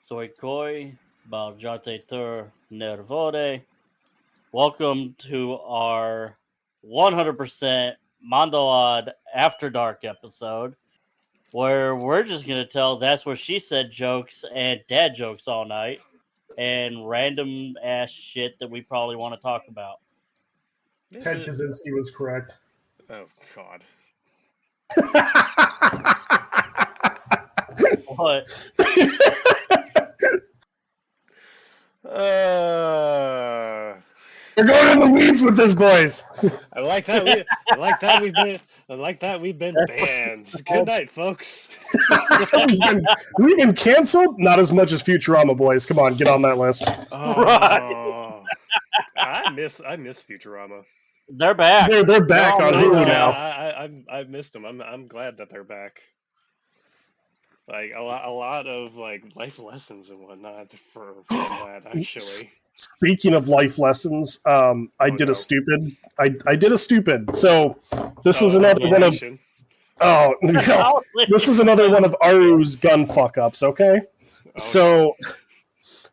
Soy Baljatetur Nervore. Welcome to our 100% Mondoad After Dark episode, where we're just going to tell That's What She Said jokes and dad jokes all night, and random ass shit that we probably want to talk about. Ted Kaczynski was correct. Oh, God. What? We're going in the weeds with this, boys. I like that. We've been banned. Good night, folks. we've been canceled. Not as much as Futurama, boys. Come on, get on that list. Right. I miss Futurama. They're back. They're back on Hulu now. I've missed them. I'm glad that they're back. Like a lot of like life lessons and whatnot for that actually. Speaking of life lessons, I did a stupid. So this is another one of. Oh no! This is another one of Aru's gun fuck ups. Okay, so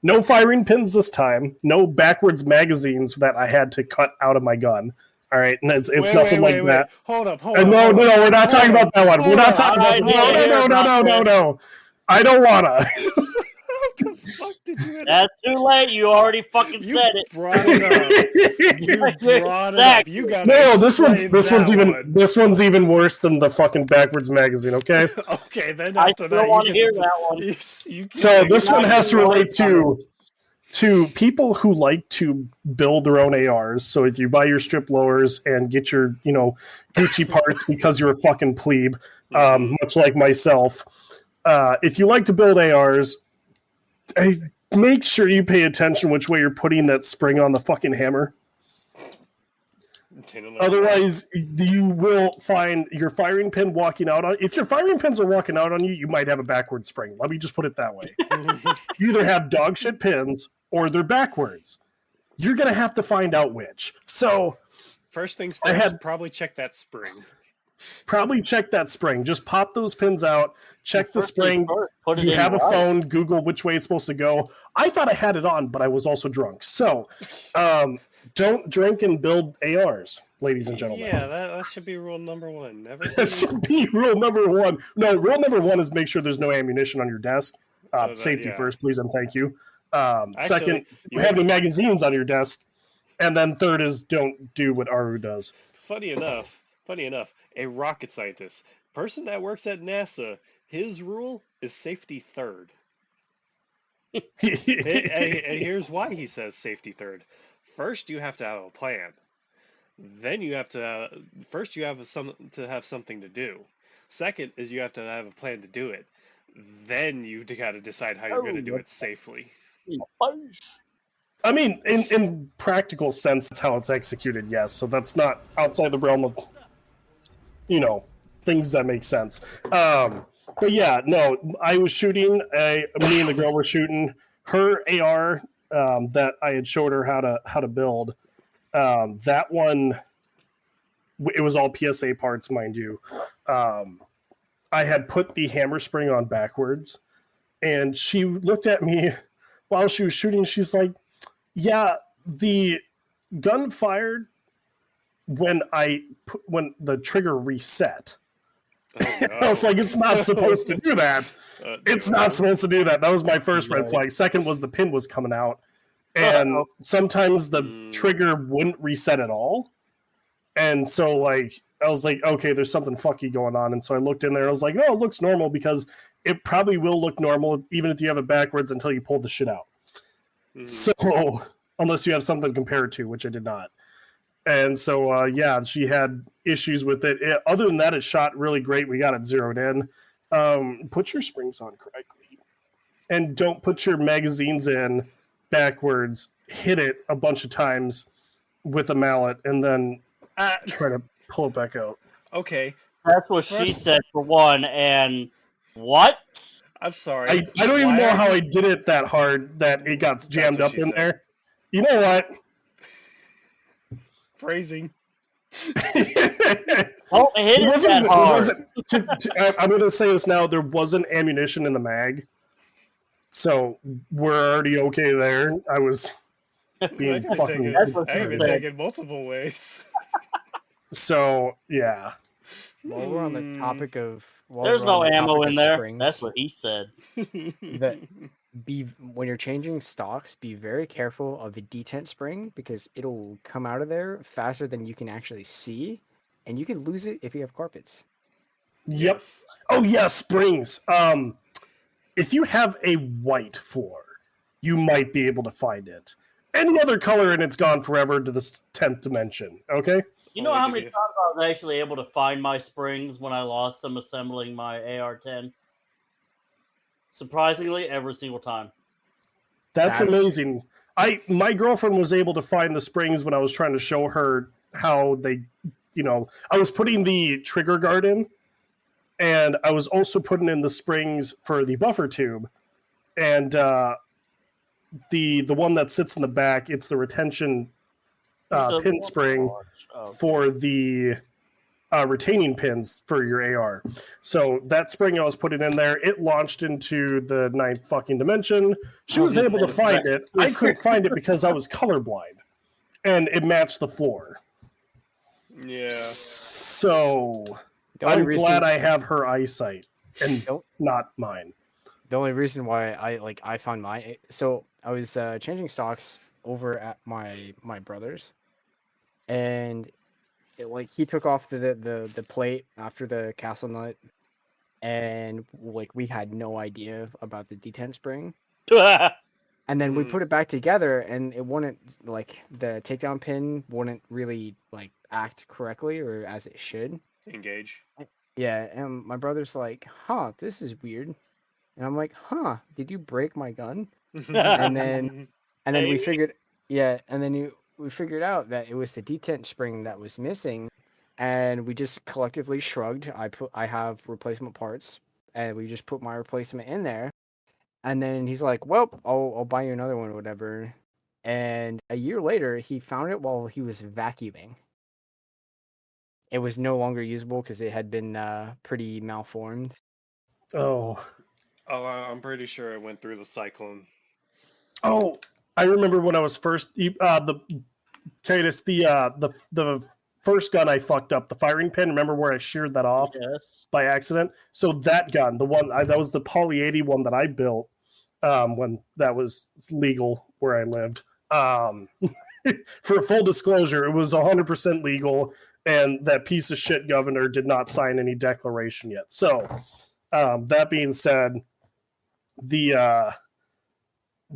no firing pins this time. No backwards magazines that I had to cut out of my gun. All right, and it's nothing like that. Hold up. No, we're not talking about that one. We're not talking about no. I don't wanna. What the fuck did you? That's too late. You already fucking said it. Brought it up. You got no. This one's even worse than the fucking backwards magazine. Okay. Okay, then I still want to hear that one. So this one has to relate to people who like to build their own ARs. So if you buy your strip lowers and get your, Gucci parts because you're a fucking plebe, much like myself. If you like to build ARs, make sure you pay attention which way you're putting that spring on the fucking hammer. Otherwise, you will find your firing pin walking out on. If your firing pins are walking out on you, you might have a backward spring. Let me just put it that way. You either have dog shit pins or they're backwards. You're gonna have to find out which. So, first things first, probably check that spring. Just pop those pins out. Check the spring. You have a phone. Google which way it's supposed to go. I thought I had it on, but I was also drunk. So, don't drink and build ARs, ladies and gentlemen. Yeah, that should be rule number one. That should be rule number one. No, rule number one is make sure there's no ammunition on your desk. Safety first, please, and thank you. Second, you have any magazines on your desk. And then third is don't do what Aru does. Funny enough, a rocket scientist, person that works at NASA, his rule is safety third. and here's why he says safety third. First, you have to have a plan. Then you have to have something to do. Second is you have to have a plan to do it. Then you got to decide how you're going to do it safely. I mean, in practical sense, that's how it's executed, yes. So that's not outside the realm of, things that make sense. But yeah, no, I was shooting. Me and the girl were shooting her AR that I had showed her how to build. That one, it was all PSA parts, mind you. I had put the hammer spring on backwards, and she looked at me while she was shooting. She's like, "Yeah, the gun fired when the trigger reset." Oh, no. I was like, "It's not supposed to do that. It's not supposed to do that." That was my first red flag. Second was the pin was coming out, and sometimes the trigger wouldn't reset at all. And so, I was like, "Okay, there's something fucky going on." And so I looked in there. I was like, "No, it looks normal," because it probably will look normal even if you have it backwards until you pull the shit out. So, unless you have something to compare it to, which I did not. And so, she had issues with it. Other than that, it shot really great. We got it zeroed in. Put your springs on correctly. And don't put your magazines in backwards. Hit it a bunch of times with a mallet and then try to pull it back out. Okay. That's what she said for one. And what? I'm sorry. I don't even know how I did it that hard that it got jammed up in there. You know what? Phrasing. Don't hit it that hard. I'm going to say this now. There wasn't ammunition in the mag. So we're already okay there. I was being fucking. I can be taken multiple ways. So yeah. While we're on the topic of, there's no ammo in there. Springs, that's what he said. When you're changing stocks, be very careful of the detent spring because it'll come out of there faster than you can actually see, and you can lose it if you have carpets. Yep. Yes. Oh yeah, springs. If you have a white floor, you might be able to find it. Any other color and it's gone forever to the 10th dimension. Okay. You know how many times I was actually able to find my springs when I lost them assembling my AR-10? Surprisingly, every single time. That's amazing. My girlfriend was able to find the springs when I was trying to show her how they, I was putting the trigger guard in, and I was also putting in the springs for the buffer tube, and the one that sits in the back, it's the retention pin spring for the retaining pins for your AR. So that spring I was putting in there, it launched into the 9th fucking dimension. She was able to find it. I couldn't find it because I was colorblind, and it matched the floor. Yeah. So I'm glad I have her eyesight and not mine. The only reason why I found mine, so I was changing stocks over at my brother's, and he took off the plate after the castle nut, and we had no idea about the detent spring. And then we put it back together, and it wouldn't the takedown pin wouldn't really act correctly or as it should. Engage. Yeah, and my brother's like, "Huh, this is weird," and I'm like, "Huh, did you break my gun?" and then we figured, we figured out that it was the detent spring that was missing, and we just collectively shrugged. I have replacement parts, and we just put my replacement in there. And then he's like, "Well, I'll buy you another one or whatever." And a year later, he found it while he was vacuuming. It was no longer usable because it had been pretty malformed. Oh, I'm pretty sure it went through the cyclone. Oh, I remember when I was first the first gun I fucked up, the firing pin. Remember where I sheared that off by accident? So that gun, the one that was the Poly 80 one that I built when that was legal where I lived. For full disclosure, it was 100% legal, and that piece of shit governor did not sign any declaration yet. So that being said,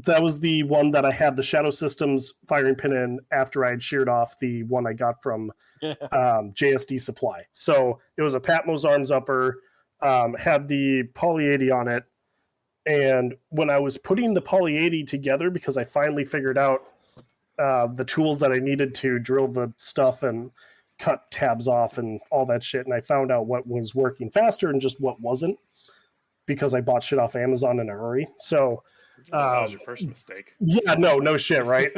that was the one that I had the Shadow Systems firing pin in after I had sheared off the one I got from JSD Supply. So it was a Patmos arms upper, had the Poly 80 on it. And when I was putting the Poly 80 together, because I finally figured out the tools that I needed to drill the stuff and cut tabs off and all that shit, and I found out what was working faster and just what wasn't, because I bought shit off Amazon in a hurry. So that was your first mistake. Yeah, no shit, right?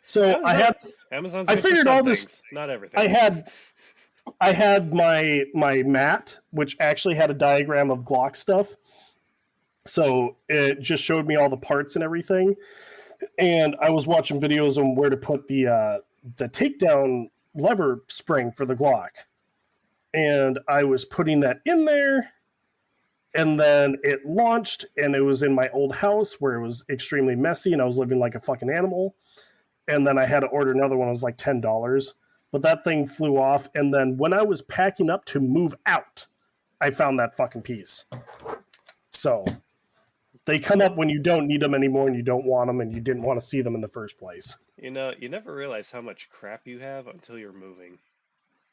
So Amazon's I figured all things, this. Not everything. I had my mat, which actually had a diagram of Glock stuff. So it just showed me all the parts and everything. And I was watching videos on where to put the takedown lever spring for the Glock. And I was putting that in there. And then it launched, and it was in my old house where it was extremely messy, and I was living like a fucking animal. And then I had to order another one. It was like $10. But that thing flew off, and then when I was packing up to move out, I found that fucking piece. So they come up when you don't need them anymore, and you don't want them, and you didn't want to see them in the first place. You never realize how much crap you have until you're moving.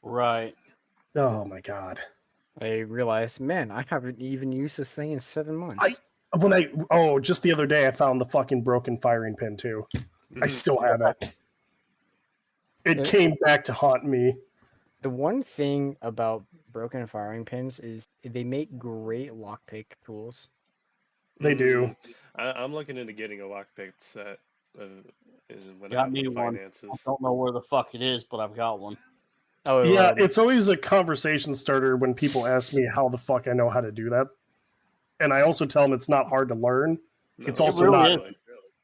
Right. Oh, my God. I realized, man, I haven't even used this thing in 7 months. Just the other day, I found the fucking broken firing pin too. I still have it. It came back to haunt me. The one thing about broken firing pins is they make great lockpick tools. They do. I'm looking into getting a lockpick set. Got me one. I don't know where the fuck it is, but I've got one. Oh, yeah, it's always a conversation starter when people ask me how the fuck I know how to do that. and I also tell them it's not hard to learn. No, It's also really not.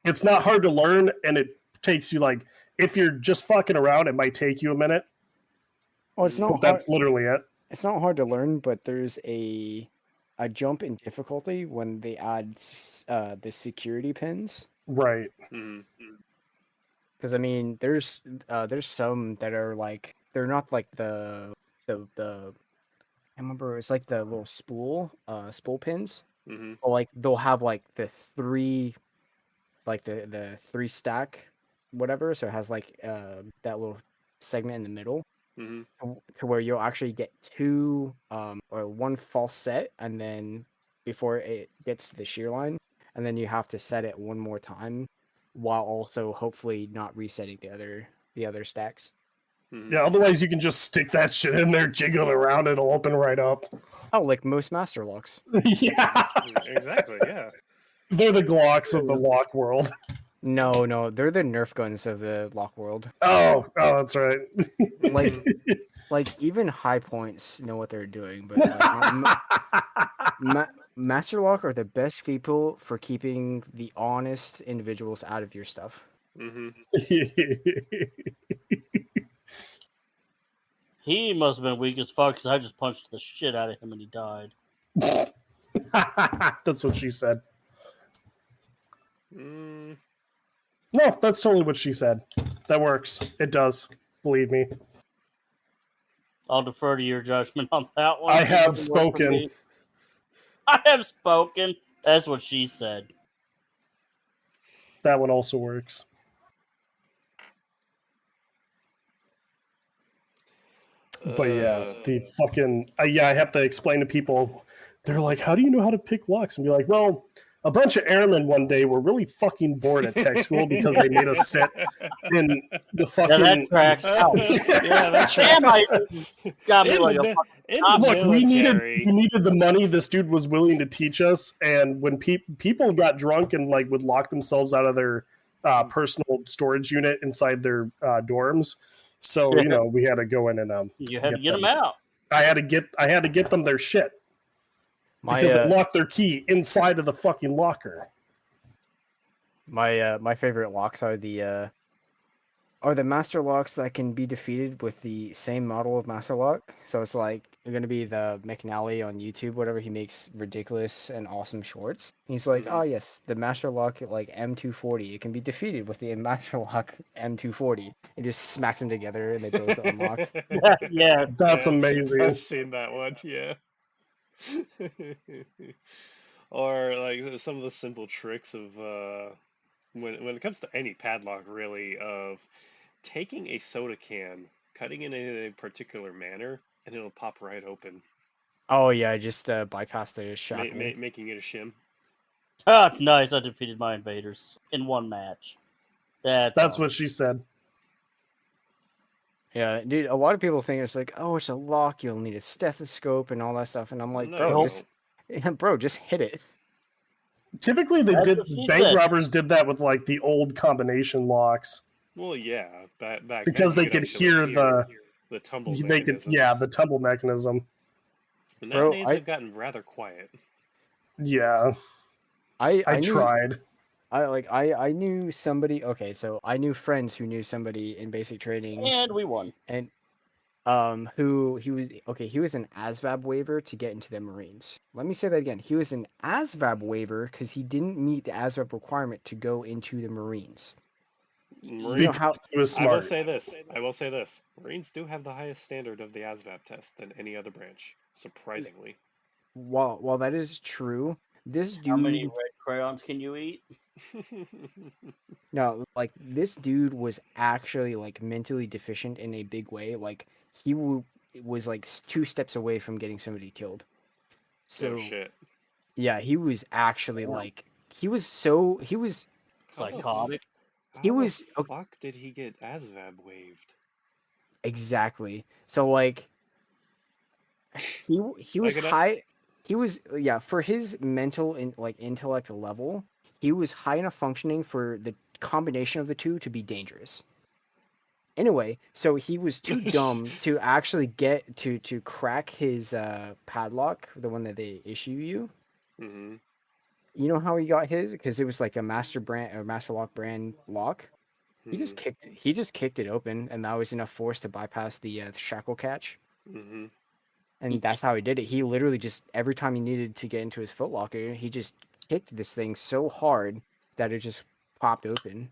It's not hard to learn, and it takes you like if you're just fucking around, it might take you a minute. Oh, it's not hard. That's literally it. It's not hard to learn, but there's a jump in difficulty when they add the security pins. Right. Because I mean, there's some that are like they're not like the I remember it's like the little spool pins. Or like they'll have like the three stack whatever, so it has like that little segment in the middle to where you'll actually get two or one false set, and then before it gets to the shear line, and then you have to set it one more time while also hopefully not resetting the other stacks. Yeah, otherwise you can just stick that shit in there, jiggle it around, it'll open right up. Oh, like most master locks. Yeah. Exactly, yeah. They're the Glocks of the lock world. No, they're the Nerf guns of the lock world. Oh, that's right. Like even high points know what they're doing, but Master Lock are the best people for keeping the honest individuals out of your stuff. He must have been weak as fuck because I just punched the shit out of him and he died. That's what she said. No, that's totally what she said. That works. It does. Believe me. I'll defer to your judgment on that one. I have spoken. I have spoken. That's what she said. That one also works. But yeah, the fucking... I have to explain to people. They're like, how do you know how to pick locks? And be like, well... A bunch of airmen one day were really fucking bored at tech school because they made us sit in the fucking... Yeah, that tracks out. Yeah, that tracks. Damn, I got me like a Look, we needed the money. This dude was willing to teach us, and when people got drunk and like would lock themselves out of their personal storage unit inside their dorms, so you know we had to go in and you had to get them out. I had to get them their shit. Because it locked their key inside of the fucking locker. My favorite locks are the master locks that can be defeated with the same model of master lock. So it's like you're gonna be the McNally on YouTube, whatever. He makes ridiculous and awesome shorts. He's like, oh yes, the master lock like M240. It can be defeated with the master lock M240. It just smacks them together and they both unlock. Yeah, that's amazing. I've seen that one. Yeah. Or like some of the simple tricks of when it comes to any padlock, really, of taking a soda can, cutting it in a particular manner, and it'll pop right open. Oh yeah, just bypass the shot. Making it a shim. Ah, nice! I defeated my invaders in one match. That's awesome. What she said. Yeah, dude, a lot of people think it's like, oh, it's a lock, you'll need a stethoscope and all that stuff. And I'm like, bro, just hit it. Typically, bank robbers did that with like the old combination locks. Well, yeah, back because then, they could hear the tumble. The tumble mechanism. But nowadays they've gotten rather quiet. Yeah, I tried. I knew somebody. Okay, so I knew friends who knew somebody in basic training, and we won. And he was an ASVAB waiver to get into the Marines. Let me say that again. He was an ASVAB waiver because he didn't meet the ASVAB requirement to go into the Marines. He was smart. I will say this. Marines do have the highest standard of the ASVAB test than any other branch, surprisingly. While that is true, this dude... How many red crayons can you eat? No, like this dude was actually like mentally deficient in a big way. Like he was like 2 steps away from getting somebody killed. So shit. Yeah, he was actually like he was psychotic. Fuck did he get ASVAB waived? Exactly. So like he was high. He was for his mental and like intellect level. He was high enough functioning for the combination of the two to be dangerous. Anyway, so he was too dumb to actually get to crack his padlock, the one that they issue you. Mm-hmm. You know how he got his? Because it was like a master brand or master lock brand lock. He just kicked it open, and that was enough force to bypass the shackle catch. Mm-hmm. And that's how he did it. He literally just every time he needed to get into his footlocker, he just kicked this thing so hard that it just popped open.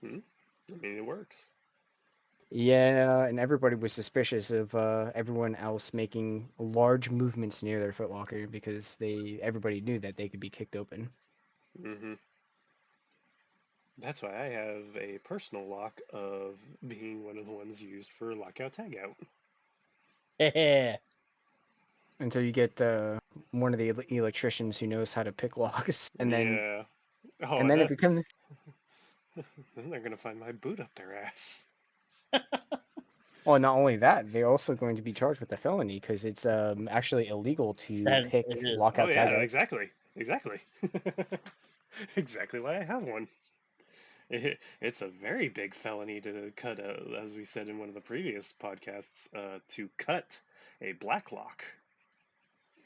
I mean, it works. Yeah, and everybody was suspicious of everyone else making large movements near their footlocker because everybody knew that they could be kicked open. Mm-hmm. That's why I have a personal lock of being one of the ones used for lockout tagout. Until you get one of the electricians who knows how to pick locks, and then Yeah. Oh, and then it becomes. then they're gonna find my boot up their ass. Well, not only that, they're also going to be charged with a felony because it's actually illegal to That pick it is. Oh lockout yeah, tagout. exactly. Exactly why I have one. It's a very big felony to cut, as we said in one of the previous podcasts, to cut a black lock.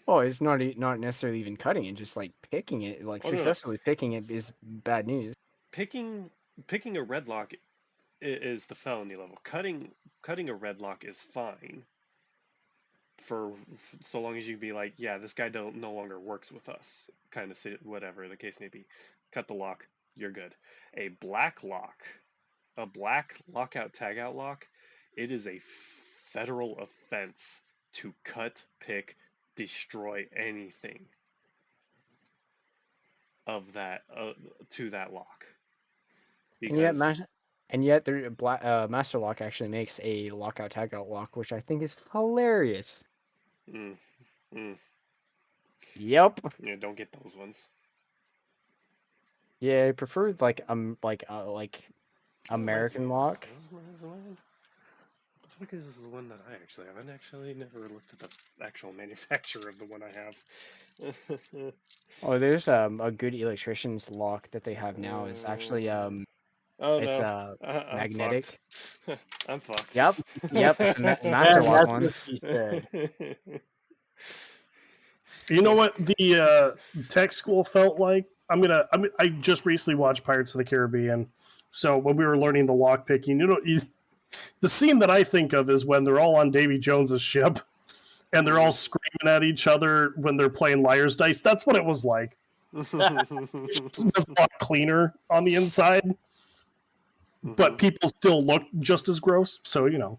Well, it's not necessarily even cutting it, just like picking it, like Oh no. successfully picking it is bad news. Picking a red lock is the felony level. Cutting a red lock is fine for so long as you be like, yeah, this guy no longer works with us, kind of whatever the case may be. Cut the lock, you're good. A black lock, a black lockout tagout lock, it is a federal offense to cut, pick, destroy anything of that to that lock. And yet, Because Master Lock actually makes a lockout tagout lock, which I think is hilarious. mm, mm, Yep. yeah, don't get those ones. Yeah, I prefer like American lock. What the fuck is the one that I actually have? I actually never looked at the actual manufacturer of the one I have. Oh, there's a good electrician's lock that they have now. Is actually Oh it's no, I'm fucked. magnetic. I'm fucked. Yep, yep. It's a Master And Lock that's one. what she said. You know what the tech school felt like? I just recently watched Pirates of the Caribbean, so when we were learning the lock picking, the scene that I think of is when they're all on Davy Jones's ship and they're all screaming at each other when they're playing liar's dice. That's what it was like. It was a lot cleaner on the inside, but people still look just as gross. So you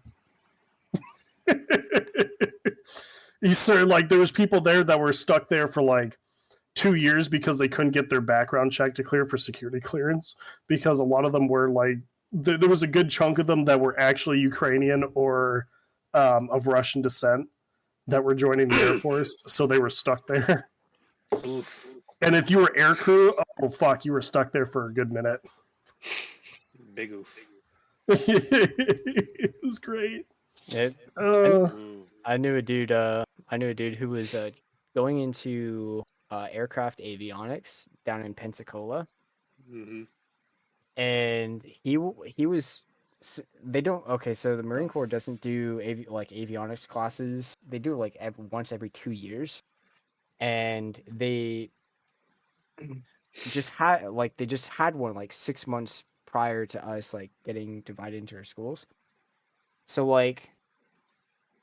sort of like there was people there that were stuck there for like 2 years because they couldn't get their background check to clear for security clearance because a lot of them were like there was a good chunk of them that were actually Ukrainian or of Russian descent that were joining the Air Force, so they were stuck there. Oof. And if you were air crew, oh fuck, you were stuck there for a good minute. Big oof. It was great. It, Mm. I knew a dude. I knew a dude who was going into aircraft avionics down in Pensacola, Mm-hmm. and he was. They don't. Okay, so the Marine Corps doesn't do avionics classes. They do it like once every 2 years, and they they just had one like 6 months prior to us like getting divided into our schools. So like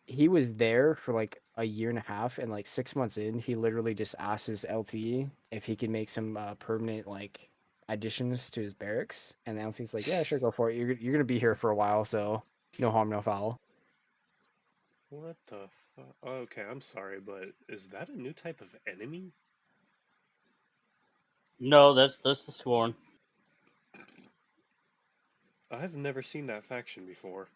he was there for like a year and a half, and like 6 months in, he literally just asked his LT if he could make some permanent like additions to his barracks, and the LT's like, "Yeah, sure, go for it. You're gonna be here for a while, so no harm, no foul." What the fuck? Okay, I'm sorry, but is that a new type of enemy? No, that's the Scorn. I've never seen that faction before.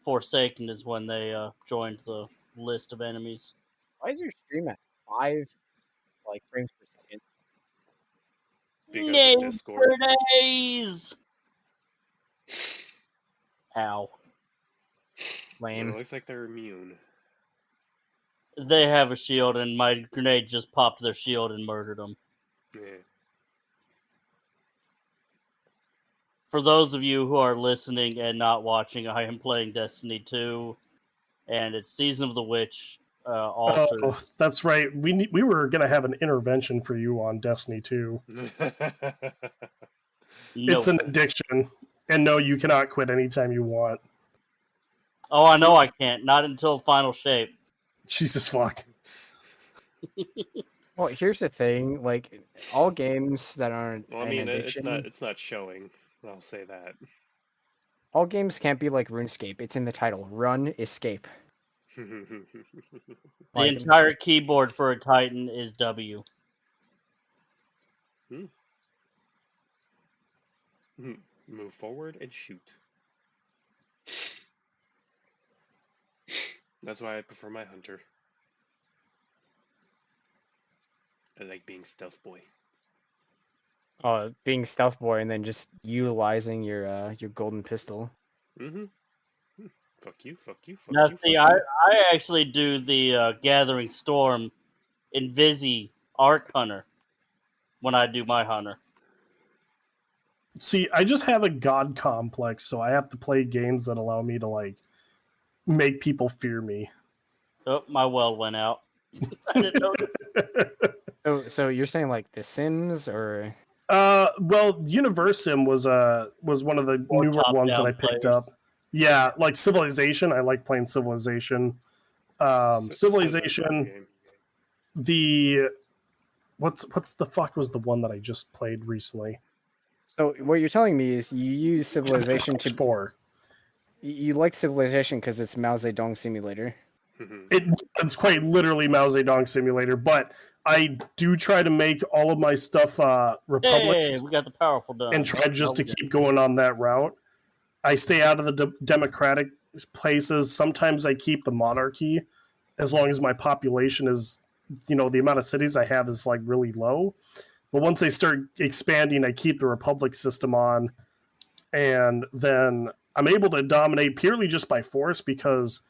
Forsaken is when they joined the list of enemies. Why is your stream at 5 like frames per second? Because of Discord. Days. Ow. It Lame. looks like they're immune. They have a shield, and my grenade just popped their shield and murdered them. Yeah. For those of you who are listening and not watching, I am playing Destiny 2, and it's Season of the Witch, altars. Oh, that's right. We were gonna have an intervention for you on Destiny 2. It's an addiction, and no, you cannot quit anytime you want. Oh, I know I can't. Not until final shape. Jesus fuck. Well, here's the thing: like all games that aren't Well, I an mean, addiction, it's not showing. I'll say that. all games can't be like RuneScape. It's in the title: Run, Escape. The Like, entire keyboard for a Titan is W. Move forward and shoot. That's why I prefer my hunter. I like being stealth boy. being stealth boy and then just utilizing your golden pistol. Fuck you, fuck you, fuck Now, you. see, fuck I you. actually do the Gathering Storm Invisi Arc Hunter when I do my hunter. See, I just have a god complex, so I have to play games that allow me to like make people fear me. Oh, my well went out. I didn't notice. So you're saying like The Sims or? Well, Universim was one of the Or newer ones that I top-down picked players. up. Yeah, like Civilization. I like playing Civilization. Civilization. The what's the fuck was the one that I just played recently? So what you're telling me is you use Civilization to 4. You like Civilization because it's Mao Zedong simulator. It's quite literally Mao Zedong simulator, but I do try to make all of my stuff republics. Hey, we got the powerful done. And try just to keep going on that route. I stay out of the democratic places. Sometimes I keep the monarchy as long as my population is, the amount of cities I have is like really low. But once they start expanding, I keep the republic system on, and then I'm able to dominate purely just by force because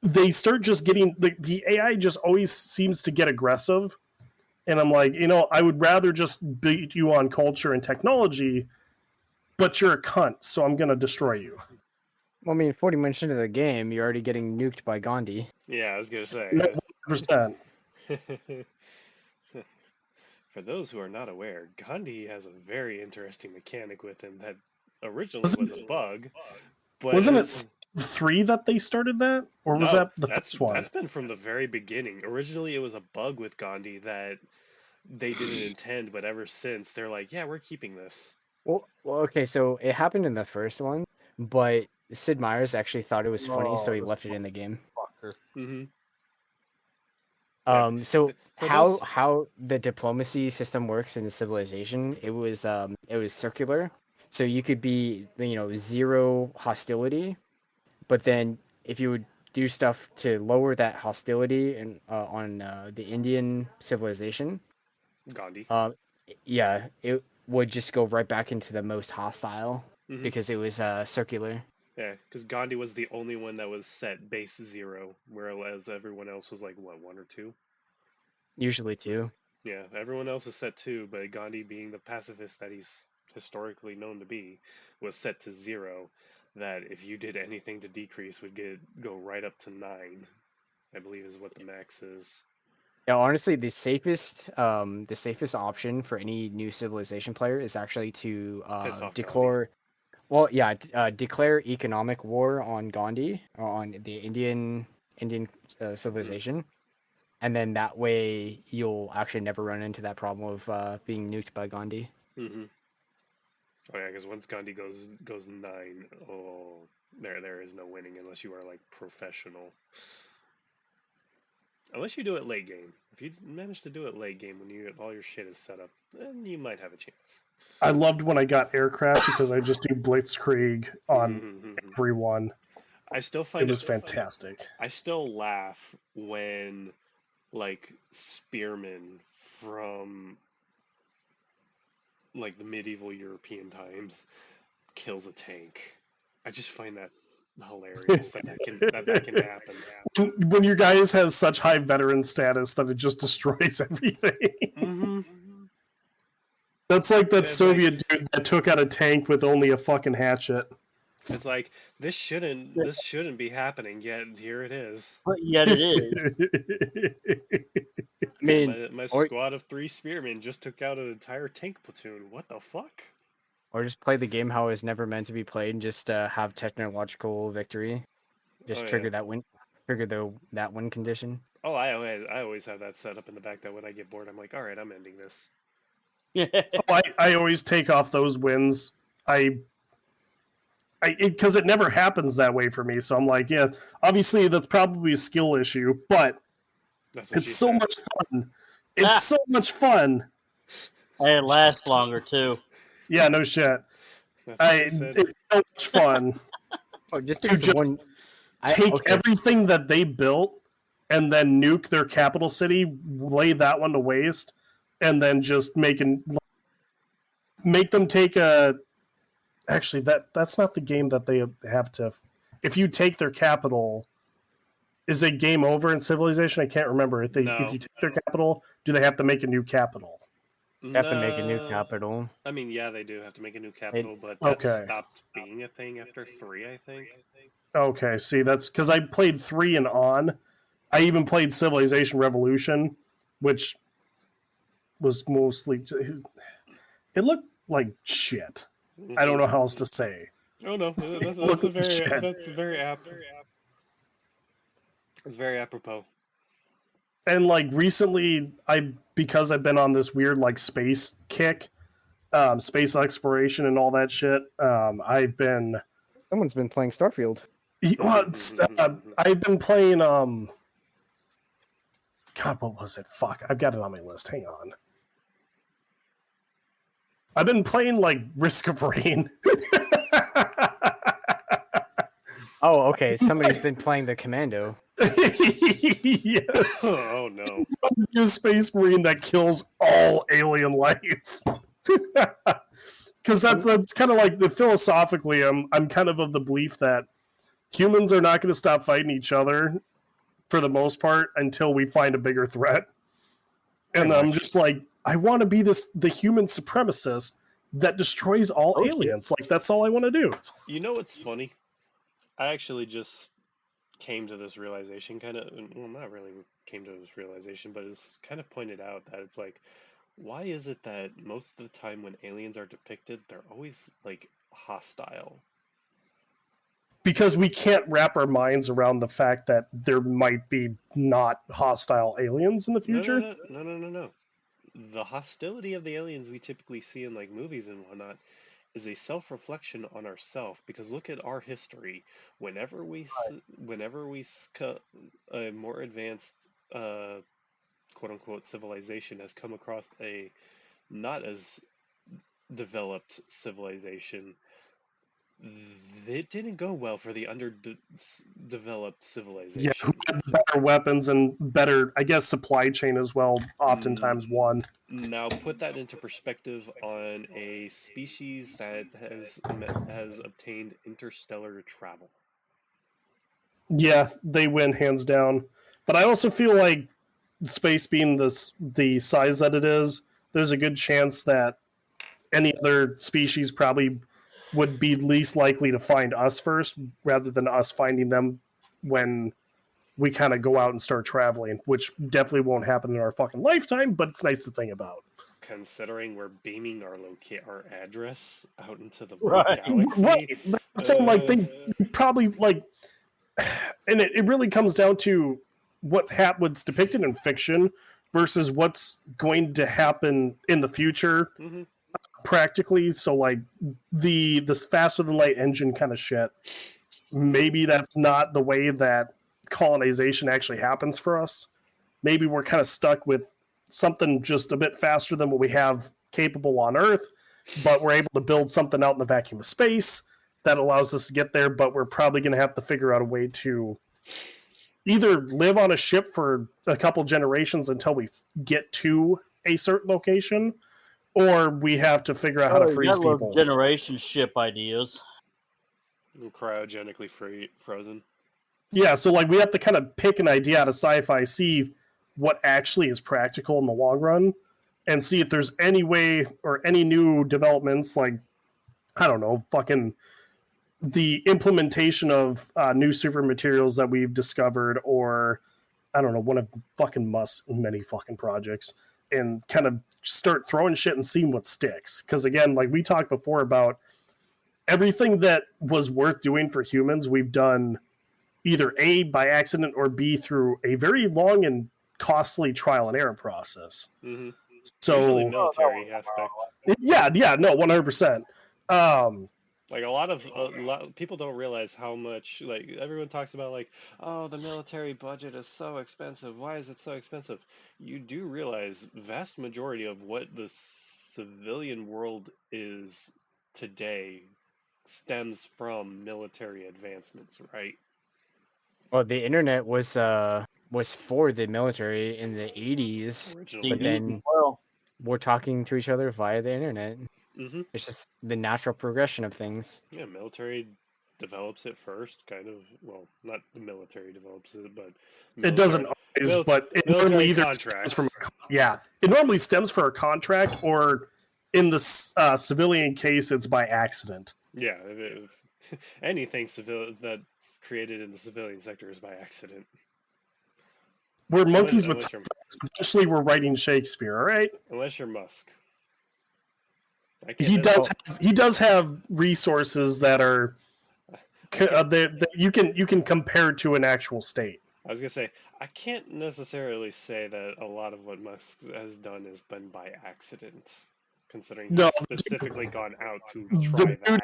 they start just getting the AI just always seems to get aggressive, and I'm like, I would rather just beat you on culture and technology, but you're a cunt, so I'm gonna destroy you. Well, I mean, 40 minutes into the game, you're already getting nuked by Gandhi. Yeah, I was gonna say. 100%. For those who are not aware, Gandhi has a very interesting mechanic with him that originally was a bug. But wasn't it 3 that they started that? Or was that the first one? That's been from the very beginning. Originally, it was a bug with Gandhi that they didn't intend, but ever since, they're like, yeah, we're keeping this. Well, okay, so it happened in the first one, but Sid Meier's actually thought it was funny, so he left it in the game. Mm-hmm. So how the diplomacy system works in Civilization, it was circular. So you could be, 0 hostility, but then if you would do stuff to lower that hostility and on the Indian civilization, Gandhi. Yeah, it would just go right back into the most hostile because it was circular. Yeah, because Gandhi was the only one that was set base 0, whereas everyone else was like, what, 1 or 2? Usually 2. Yeah, everyone else is set 2, but Gandhi, being the pacifist that he's historically known to be, was set to 0. That if you did anything to decrease would go right up to 9, I believe is what the max is. Yeah, honestly, the safest option for any new Civilization player is actually to declare. Well, yeah, declare economic war on Gandhi or on the Indian civilization, and then that way you'll actually never run into that problem of being nuked by Gandhi. Mm-hmm. Oh yeah, because once Gandhi goes 9, there is no winning unless you are like professional. Unless you do it late game. If you manage to do it late game when all your shit is set up, then you might have a chance. I loved when I got aircraft because I just do blitzkrieg on everyone. I still find it was fantastic. I still laugh when like spearmen from like the medieval European times kills a tank. I just find that hilarious that can happen. When your guys has such high veteran status that it just destroys everything. Mm-hmm. That's like that Soviet dude that took out a tank with only a fucking hatchet. It's like this shouldn't be happening, yet here it is. But yet it is. I mean, My squad of 3 spearmen just took out an entire tank platoon. What the fuck? or just play the game how it's never meant to be played and just have technological victory. Just trigger that win, that win condition. Oh, I always have that set up in the back that when I get bored, I'm like, all right, I'm ending this. I always take off those wins. Because it never happens that way for me. So I'm like, yeah, obviously that's probably a skill issue, but it's so much fun. It's so much fun. And it lasts longer too. Yeah, no shit. It's so much fun. Just to just take everything that they built and then nuke their capital city, lay that one to waste, and then just make them take a. Actually, that's not the game that they have to. If you take their capital, is it game over in Civilization? I can't remember. If you take their capital, do they have to make a new capital? They have to make a new capital. I mean, yeah, they do have to make a new capital, but that stopped being a thing after 3, I think. Okay, see, that's because I played 3 and on. I even played Civilization Revolution, which was mostly. It looked like shit. I don't know how else to say. Oh no, that's very apt. It's very apropos. And like recently, because I've been on this weird like space kick, space exploration and all that shit. Someone's been playing Starfield. I've been playing. God, what was it? Fuck, I've got it on my list. Hang on. I've been playing like Risk of Rain. Oh, okay. Somebody's been playing the Commando. Yes. Oh no. A space marine that kills all alien life. Because that's kind of like philosophically, I'm kind of the belief that humans are not going to stop fighting each other for the most part until we find a bigger threat. And I'm just like, I want to be the human supremacist that destroys all aliens. Like, that's all I want to do. You know what's funny? I actually just came to this realization, not really came to this realization, but it's kind of pointed out that it's like, why is it that most of the time when aliens are depicted, they're always like hostile? Because we can't wrap our minds around the fact that there might be not hostile aliens in the future. No. The hostility of the aliens we typically see in like movies and whatnot is a self-reflection on ourselves. Because look at our history. Whenever a more advanced, quote-unquote, civilization has come across a not as developed civilization, it didn't go well for the underdeveloped civilization. Yeah, who had better weapons and better, I guess, supply chain as well, oftentimes won. Now put that into perspective on a species that has obtained interstellar travel. Yeah, they win hands down. But I also feel like space being the size that it is, there's a good chance that any other species probably would be least likely to find us first rather than us finding them when we kind of go out and start traveling, which definitely won't happen in our fucking lifetime, but it's nice to think about. Considering we're beaming our address out into the galaxy. Right. But I'm saying, like, they probably, like, and it really comes down to what's depicted in fiction versus what's going to happen in the future. Mm-hmm. Practically, so like this faster than light engine kind of shit, maybe that's not the way that colonization actually happens for us. Maybe we're kind of stuck with something just a bit faster than what we have capable on Earth, but we're able to build something out in the vacuum of space that allows us to get there, but we're probably going to have to figure out a way to either live on a ship for a couple generations until we get to a certain location, or we have to figure out how to freeze people. Generation ship ideas. Cryogenically frozen. Yeah, so like we have to kind of pick an idea out of sci-fi, see what actually is practical in the long run, and see if there's any way or any new developments, like, I don't know, fucking the implementation of new super materials that we've discovered, or I don't know, one of fucking Musk's many fucking projects, and kind of start throwing shit and seeing what sticks. Because again, like we talked before about everything that was worth doing for humans, we've done either A, by accident, or B, through a very long and costly trial and error process. Mm-hmm. So, usually military aspect. Yeah, no, 100%. Like a lot of people don't realize how much, like everyone talks about, like, oh, the military budget is so expensive. Why is it so expensive? You do realize vast majority of what the civilian world is today stems from military advancements, right? Well, the internet was for the military in the 80s, Originally, but then we're talking to each other via the internet. Mm-hmm. It's just the natural progression of things. Yeah, military develops it first, kind of. Well, not the military develops it, but it doesn't always, but it normally either stems from it normally stems for a contract, or in the civilian case, it's by accident. Yeah, anything that's created in the civilian sector is by accident. We're monkeys with eventually we're writing Shakespeare, all right? Unless you're Musk. He does have resources that are that you can compare to an actual state. I was gonna say, I can't necessarily say that a lot of what Musk has done has been by accident, considering he's specifically gone out to try that.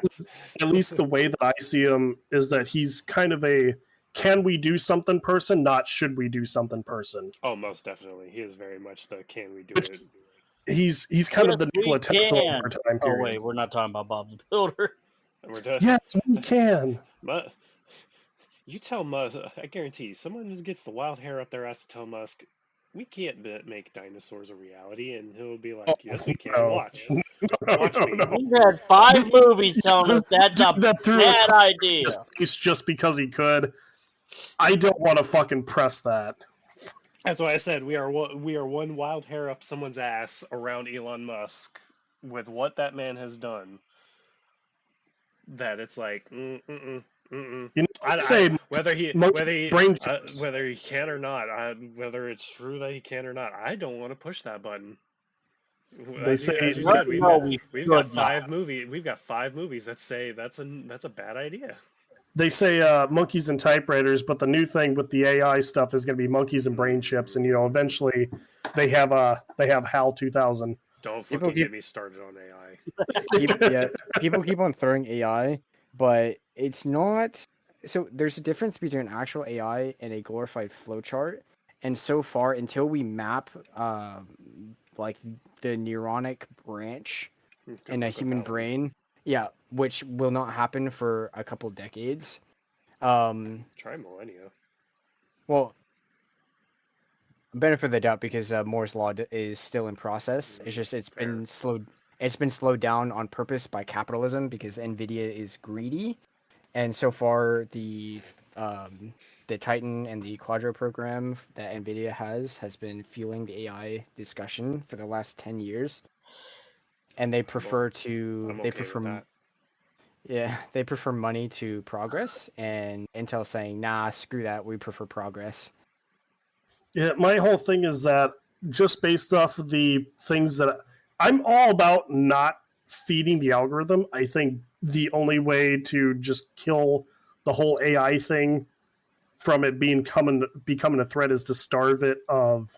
At least the way that I see him is that he's kind of a can we do something person, not should we do something person. Oh, most definitely. He is very much the can we do it. He's kind of the Nikola Tesla of our time period. Oh wait, we're not talking about Bob the Builder. And we're done. Yes, we can. You tell Musk, I guarantee, someone who gets the wild hair up their ass to tell Musk, we can't make dinosaurs a reality, and he'll be like, yes, we can. Watch. Watch me. We've had 5 movies telling us that's a bad idea. It's just because he could. I don't want to fucking press that. That's why I said we are one wild hair up someone's ass around Elon Musk with what that man has done. That it's like, You know, whether he can or not, whether it's true that he can or not, I don't want to push that button. They say we've got 5 movies. We've got 5 movies that say that's a bad idea. They say monkeys and typewriters, but the new thing with the AI stuff is going to be monkeys and brain chips, and eventually they have HAL 2000. Don't fucking get me started on AI. People keep on throwing AI, but it's not. So there's a difference between actual AI and a glorified flowchart, and so far until we map like the neuronic branch in a human brain. Yeah, which will not happen for a couple decades. Try millennia. Well, benefit of the doubt because Moore's law is still in process. It's just it's been slowed down on purpose by capitalism because Nvidia is greedy, and so far the Titan and the Quadro program that Nvidia has been fueling the AI discussion for the last 10 years. And they prefer they prefer money to progress, and Intel saying, nah, screw that, we prefer progress. Yeah, my whole thing is that just based off of the things that I'm all about not feeding the algorithm. I think the only way to just kill the whole AI thing from it becoming a threat is to starve it of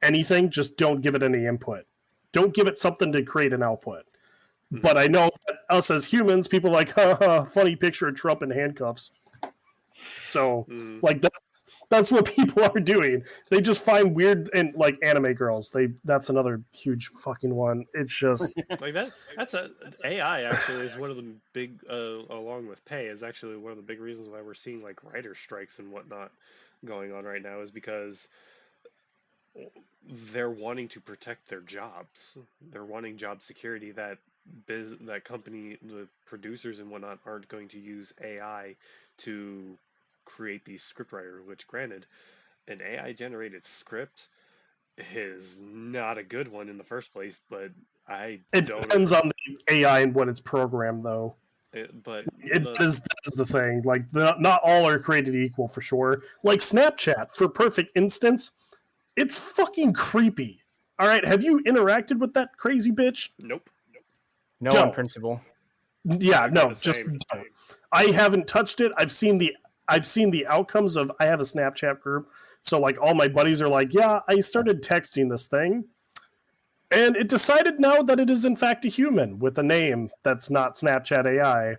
anything. Just don't give it any input. Don't give it something to create an output. Mm-hmm. But I know that us as humans, people are like, funny picture of Trump in handcuffs. So, like, that's what people are doing. They just find weird, and like anime girls. That's another huge fucking one. It's just like that's AI actually is one of the big, along with pay, is actually one of the big reasons why we're seeing like writer strikes and whatnot going on right now, is because they're wanting to protect their jobs. They're wanting job security that company, the producers and whatnot, aren't going to use AI to create these scriptwriters, which granted, an AI generated script is not a good one in the first place, but it depends on the AI and what it's programmed though. But that is the thing. Like, not all are created equal for sure. Like Snapchat, for perfect instance, it's fucking creepy. All right, have you interacted with that crazy bitch? nope. No, Don't. on principle. Yeah, no, just same. don't. I haven't touched it. I've seen the outcomes of. I have a Snapchat group, so like all my buddies are like, yeah, I started texting this thing, and it decided now that it is in fact a human with a name that's not Snapchat AI,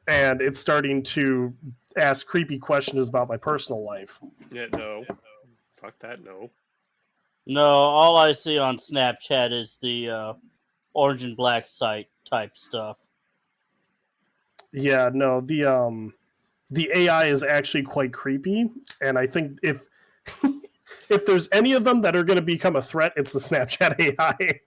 and it's starting to ask creepy questions about my personal life. Yeah, no. Fuck that, no. No, all I see on Snapchat is the orange and black site type stuff. Yeah, no, the AI is actually quite creepy, and I think if if there's any of them that are going to become a threat, it's the Snapchat AI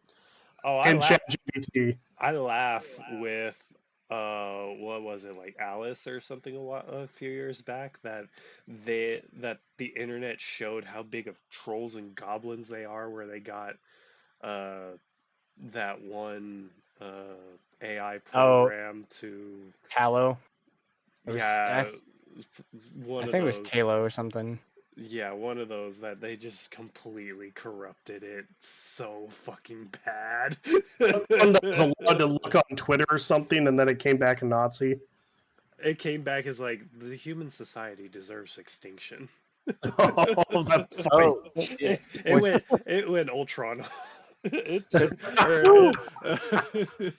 and ChatGPT. I laugh with what was it, like Alice or something a few years back, that the internet showed how big of trolls and goblins they are, where they got uh that one AI program to Tallow. yeah one I of think it was those. Talo or something. Yeah, one of those that they just completely corrupted it so fucking bad. One that was allowed to look on Twitter or something, and then it came back a Nazi. It came back as like, the human society deserves extinction. Oh, that's funny. Oh, yeah. It went Ultron. It,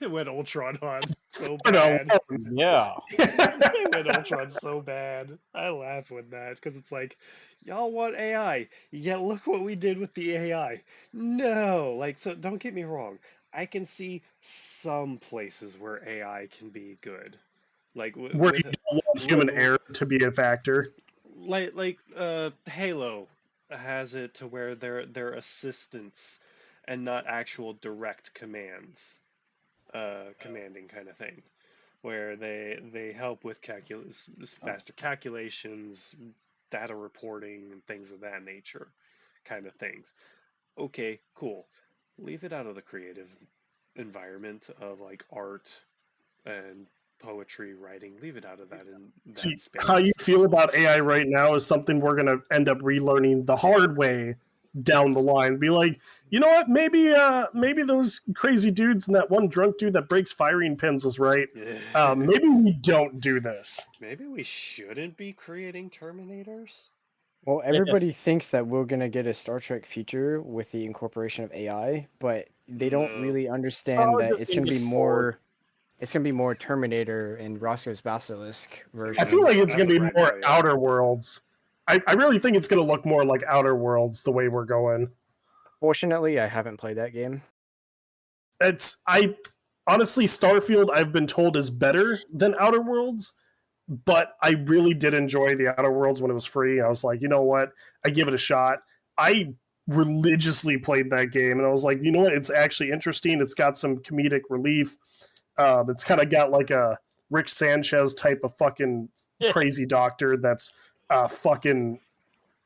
it went Ultron on so bad. Yeah. It went Ultron so bad. I laugh with that because it's like, y'all want AI, yeah, look what we did with the AI. No, like, so don't get me wrong. I can see some places where AI can be good, like Where you don't want human error to be a factor. like Halo has it to where they're assistants and not actual direct commands, commanding kind of thing, where they help with faster calculations, data reporting, and things of that nature, kind of things. Okay, cool. Leave it out of the creative environment of like art and poetry writing. Leave it out of that See, space. how you feel about AI right now is something we're going to end up relearning the hard way down the line. Be like, you know what? Maybe those crazy dudes and that one drunk dude that breaks firing pins was right. Maybe we don't do this. Maybe we shouldn't be creating Terminators. Well, everybody thinks that we're gonna get a Star Trek future with the incorporation of AI, but they don't really understand that it's gonna be more. It's gonna be more Terminator and Roscoe's Basilisk version. I feel like it's going to be more Outer Worlds. I really think it's going to look more like Outer Worlds the way we're going. Fortunately, I haven't played that game. Honestly, Starfield, I've been told, is better than Outer Worlds, but I really did enjoy the Outer Worlds when it was free. I was like, you know what? I give it a shot. I religiously played that game, and I was like, you know what? It's actually interesting. It's got some comedic relief. It's kind of got like a Rick Sanchez type of fucking crazy doctor that's a fucking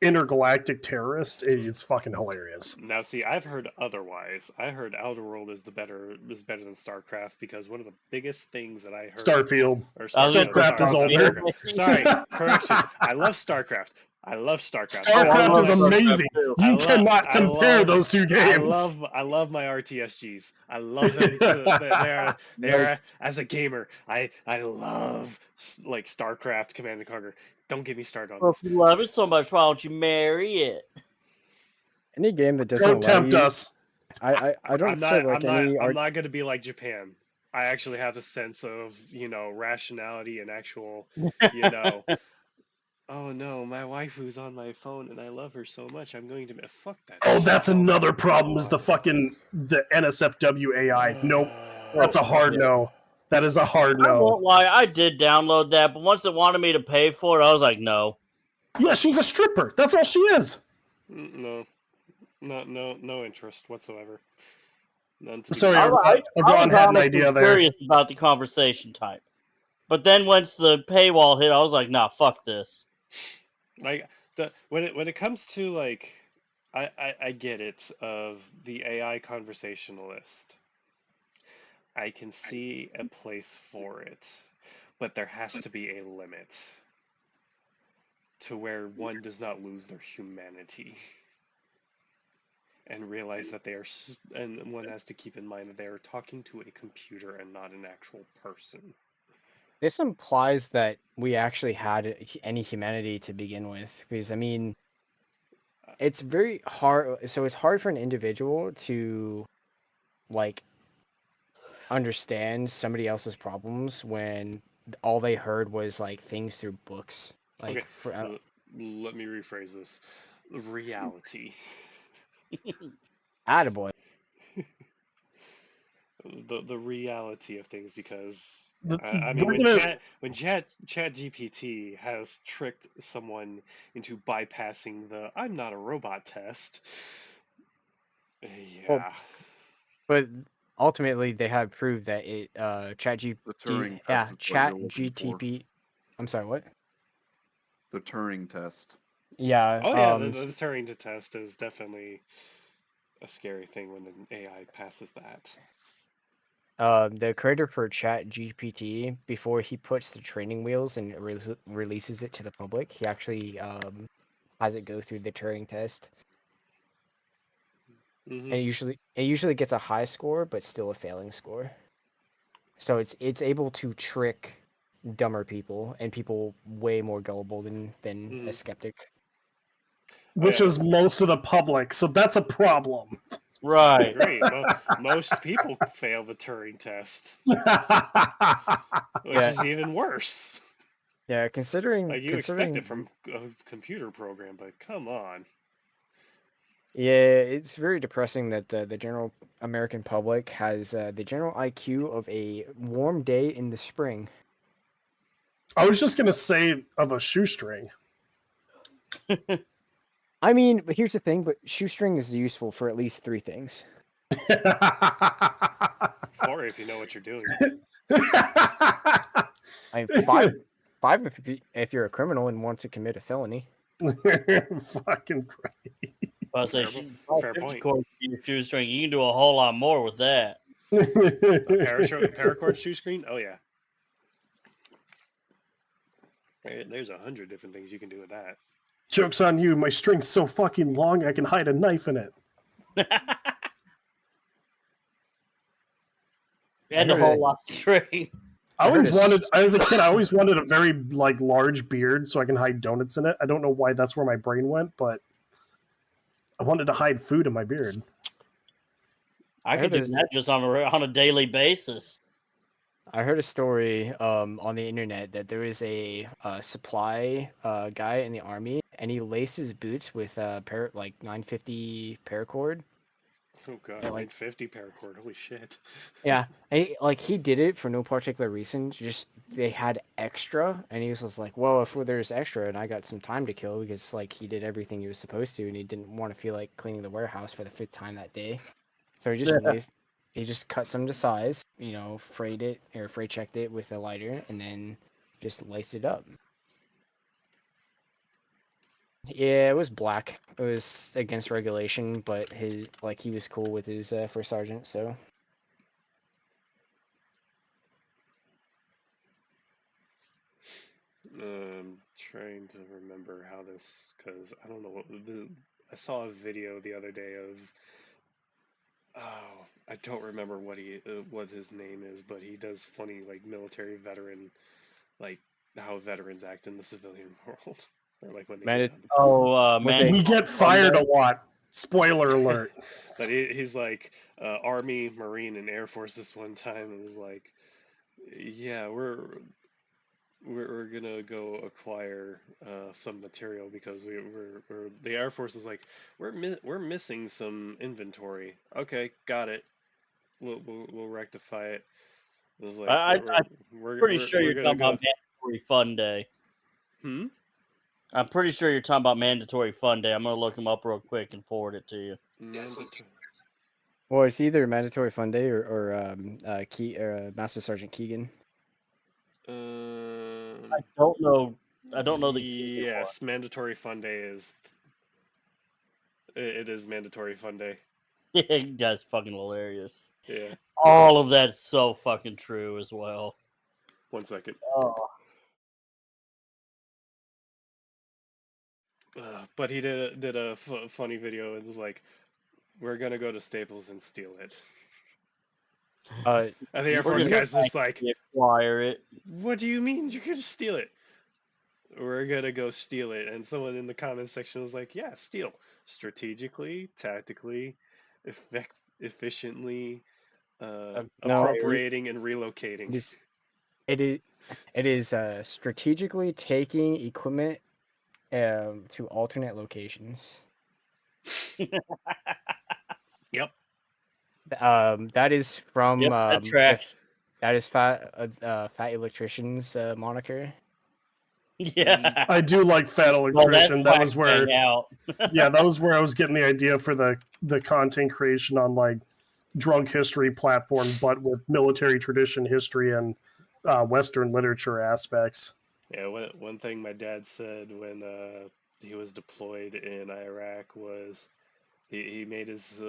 intergalactic terrorist. It's fucking hilarious. Now, see, I've heard otherwise. I heard Outer World is better than StarCraft, because one of the biggest things that I heard Starfield. Starcraft StarCraft is older. Sorry, correction. I love StarCraft. StarCraft is amazing. You cannot compare those two games. I love my RTSGs. I love them. They're as a gamer. I love like StarCraft, Command and Conquer. Don't get me started on this. If you love it so much, why don't you marry it? Any game that doesn't Don't tempt us. I don't say like any. I'm not going to be like Japan. I actually have a sense of rationality and actual oh no, my waifu's on my phone and I love her so much. I'm going to fuck that. Oh, that's another problem. Is the NSFW AI? Nope, that's a hard no. That is a hard no. I won't lie, I did download that, but once it wanted me to pay for it, I was like, no. Yeah, she's a stripper. That's all she is. No interest whatsoever. None to Sorry, I Ron had an idea there. Curious about the conversation type, but then once the paywall hit, I was like, nah, fuck this. Like when it comes to like, I get it of the AI conversationalist. I can see a place for it. but there has to be a limit to where one does not lose their humanity and realize that and one has to keep in mind that they are talking to a computer and not an actual person. This implies that we actually had any humanity to begin with, because I mean, it's very hard. So it's hard for an individual to, like, understand somebody else's problems when all they heard was like things through books. Okay, Like, let me rephrase this. Reality. attaboy. The reality of things, because The- I mean, we're when gonna- Chat GPT has tricked someone into bypassing the "I'm not a robot" test, Well, yeah, but ultimately they have proved that it The Turing test is what you're looking for. ChatGPT. I'm sorry, what? The Turing test. Yeah. oh yeah, the Turing test is definitely a scary thing when an AI passes that. The creator for ChatGPT, before he puts the training wheels and releases it to the public, he actually has it go through the Turing test, Hmm. and it usually gets a high score, but still a failing score. So it's able to trick dumber people and people way more gullible than a skeptic. which is most of the public, so that's a problem. I Right. agree. Most people fail the Turing test, which is even worse. Yeah, considering Like, you expect it from a computer program, but come on. Yeah, it's very depressing that the general American public has the general IQ of a warm day in the spring. I was just gonna say of a shoestring. I mean, but here's the thing, but shoestring is useful for at least 3 things. 4 if you know what you're doing. I mean, 5 if you're a criminal and want to commit a felony. Fucking great. I was Fair, saying, fair point. your shoestring, you can do a whole lot more with that. A paracord shoestring? Oh yeah. There's 100 different things you can do with that. Joke's on you, my string's so fucking long I can hide a knife in it. And a whole lot of string. As a kid, I always wanted a very like large beard so I can hide donuts in it. I don't know why that's where my brain went, but I wanted to hide food in my beard. I could do that just on a daily basis. I heard a story on the internet that there is a supply guy in the army, and he laces boots with like 950 paracord. Oh god, Yeah, like 950 paracord. Holy shit. Yeah, he did it for no particular reason. Just they had extra, and he was just like, "Well, if there's extra, and I got some time to kill because like he did everything he was supposed to, and he didn't want to feel like cleaning the warehouse for the 5th time that day, so he just cut some to size, frayed it or fray checked it with a lighter, and then just laced it up." Yeah, it was black. It was against regulation, but he was cool with his first sergeant, so. Trying to remember how this, because I don't know I saw a video the other day of, I don't remember what his name is, but he does funny like military veteran, like how veterans act in the civilian world, or like when they man, we get fired a lot. Spoiler alert. But he's like Army, Marine, and Air Force this one time, and was like, yeah, we're gonna go acquire some material because we're the Air Force is like, we're missing some inventory. Okay, got it. We'll rectify it. It was like, I'm pretty sure you're talking about Mandatory Fun Day. I'm pretty sure you're talking about Mandatory Fun Day. I'm gonna look him up real quick and forward it to you. Well, it's either Mandatory Fun Day or Master Sergeant Keegan. I don't know. I don't know the. Yes, Mandatory Fun Day is. It is Mandatory Fun Day. You guys fucking hilarious. Yeah. All of that's so fucking true as well. 1 second. Oh. But he did a funny video. It was like, we're gonna go to Staples and steal it. And the Air Force guy's just like, acquire it. What do you mean you could steal it? We're gonna go steal it. And someone in the comment section was like, yeah, steal. Strategically, tactically, efficiently, appropriating and relocating. It is strategically taking equipment to alternate locations. Yep. That is from that tracks. That is Fat Electrician's moniker. Yeah, I do like Fat Electrician. That was where, yeah, that was where I was getting the idea for the content creation on like drug history platform, but with military tradition, history, and Western literature aspects. Yeah, one thing my dad said when he was deployed in Iraq was he made his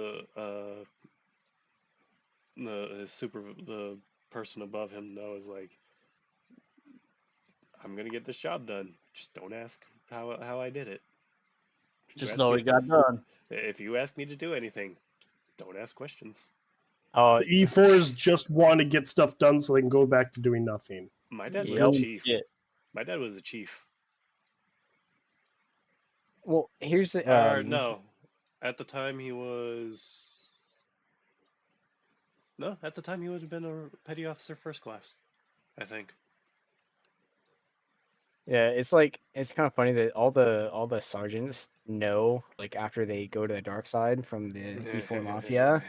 the person above him know is like, I'm gonna get this job done. Just don't ask how I did it. Just know it got done. If you ask me to do anything, don't ask questions. The E4s just want to get stuff done so they can go back to doing nothing. My dad was a chief. My dad was a chief. Well, here's the no. At the time he was at the time he would have been a petty officer first class, I think. Yeah, it's like, it's kind of funny that all the sergeants know, like, after they go to the dark side from the E4 Mafia.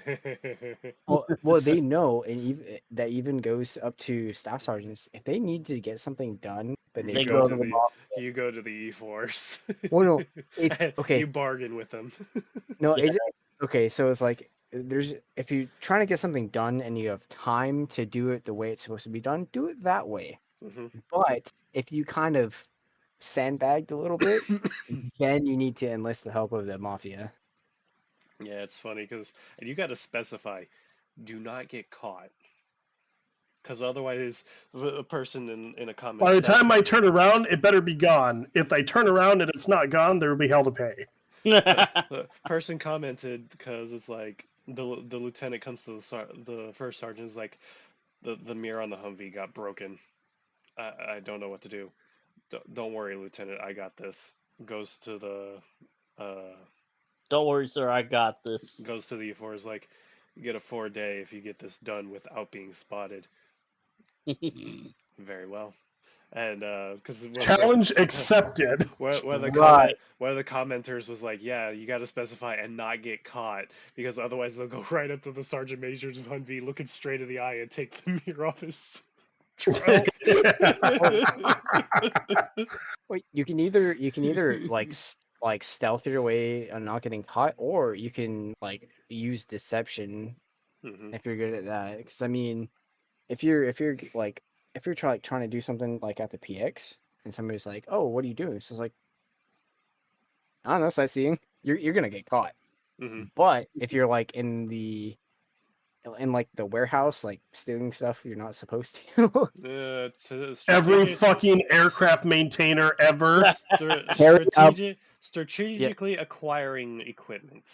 well, they know, and that even goes up to staff sergeants. If they need to get something done, but they go to the you go to the E4s. Well, no, okay. You bargain with them. No, yeah. Okay. So it's like, if you're trying to get something done and you have time to do it the way it's supposed to be done, do it that way. Mm-hmm. But if you kind of sandbagged a little bit, then you need to enlist the help of the mafia. Yeah, it's funny because you got to specify, do not get caught. Because otherwise, a person in a comment. By the time I turn around, it better be gone. If I turn around and it's not gone, there will be hell to pay. The person commented because it's like the lieutenant comes to the first sergeant is like, the mirror on the Humvee got broken. I don't know what to do. Don't worry, Lieutenant. I got this. Goes to the. Don't worry, sir. I got this. Goes to the E4 is like, you get a 4-day if you get this done without being spotted. Very well. And because challenge accepted. Where the commenters was like, yeah, you got to specify and not get caught, because otherwise they'll go right up to the Sergeant Major's Humvee, look him straight in the eye, and take the mirror off his truck. Wait, you can either like stealth your way on not getting caught, or you can like use deception if you're good at that. Because I mean, if you're trying to do something like at the PX and somebody's like, "Oh, what are you doing?" It's just like, I don't know, sightseeing. You're gonna get caught. But if you're like in the warehouse, like stealing stuff you're not supposed to. Every fucking aircraft maintainer ever. Strategically acquiring equipment.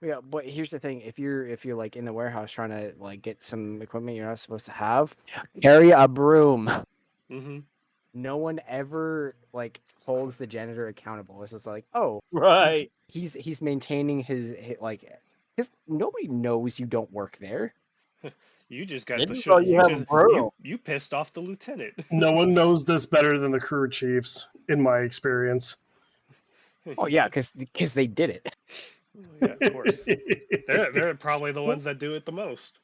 Yeah, but here's the thing: if you're like in the warehouse trying to like get some equipment you're not supposed to have, carry a broom. No one ever like holds the janitor accountable. It's just like, oh, right. He's maintaining his like, because nobody knows you don't work there. You just got the shit. You pissed off the lieutenant. No one knows this better than the crew chiefs, in my experience. Oh yeah, because they did it. Yeah, of course. They're probably the ones that do it the most.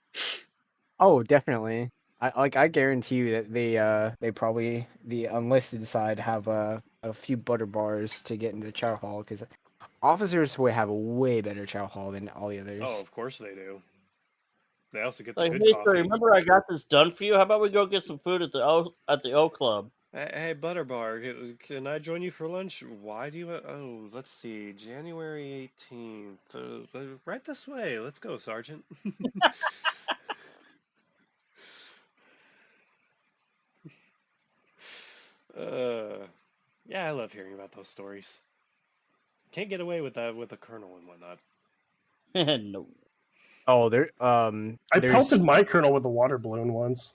Oh, definitely. I guarantee you that they probably, the unlisted side, have a few butter bars to get into the chow hall, because officers will have a way better chow hall than all the others. Oh, of course they do. They also get the good hey, coffee. Sir, remember I got this done for you? How about we go get some food at the O Club? Hey, Butterbar, can I join you for lunch? Why do you... Oh, let's see. January 18th. Right this way. Let's go, Sergeant. love hearing about those stories. Can't get away with that with a colonel and whatnot. No. Oh, I pelted my colonel with a water balloon once.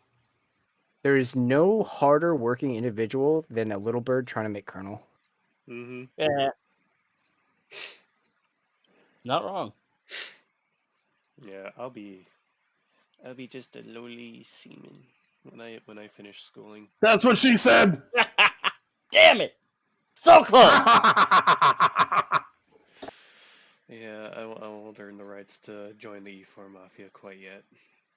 There is no harder working individual than a little bird trying to make colonel. Mm-hmm. Yeah. Not wrong. Yeah, I'll be just a lowly seaman when I finish schooling. That's what she said. Damn it! So close. Yeah, I won't earn the rights to join the E4 Mafia quite yet.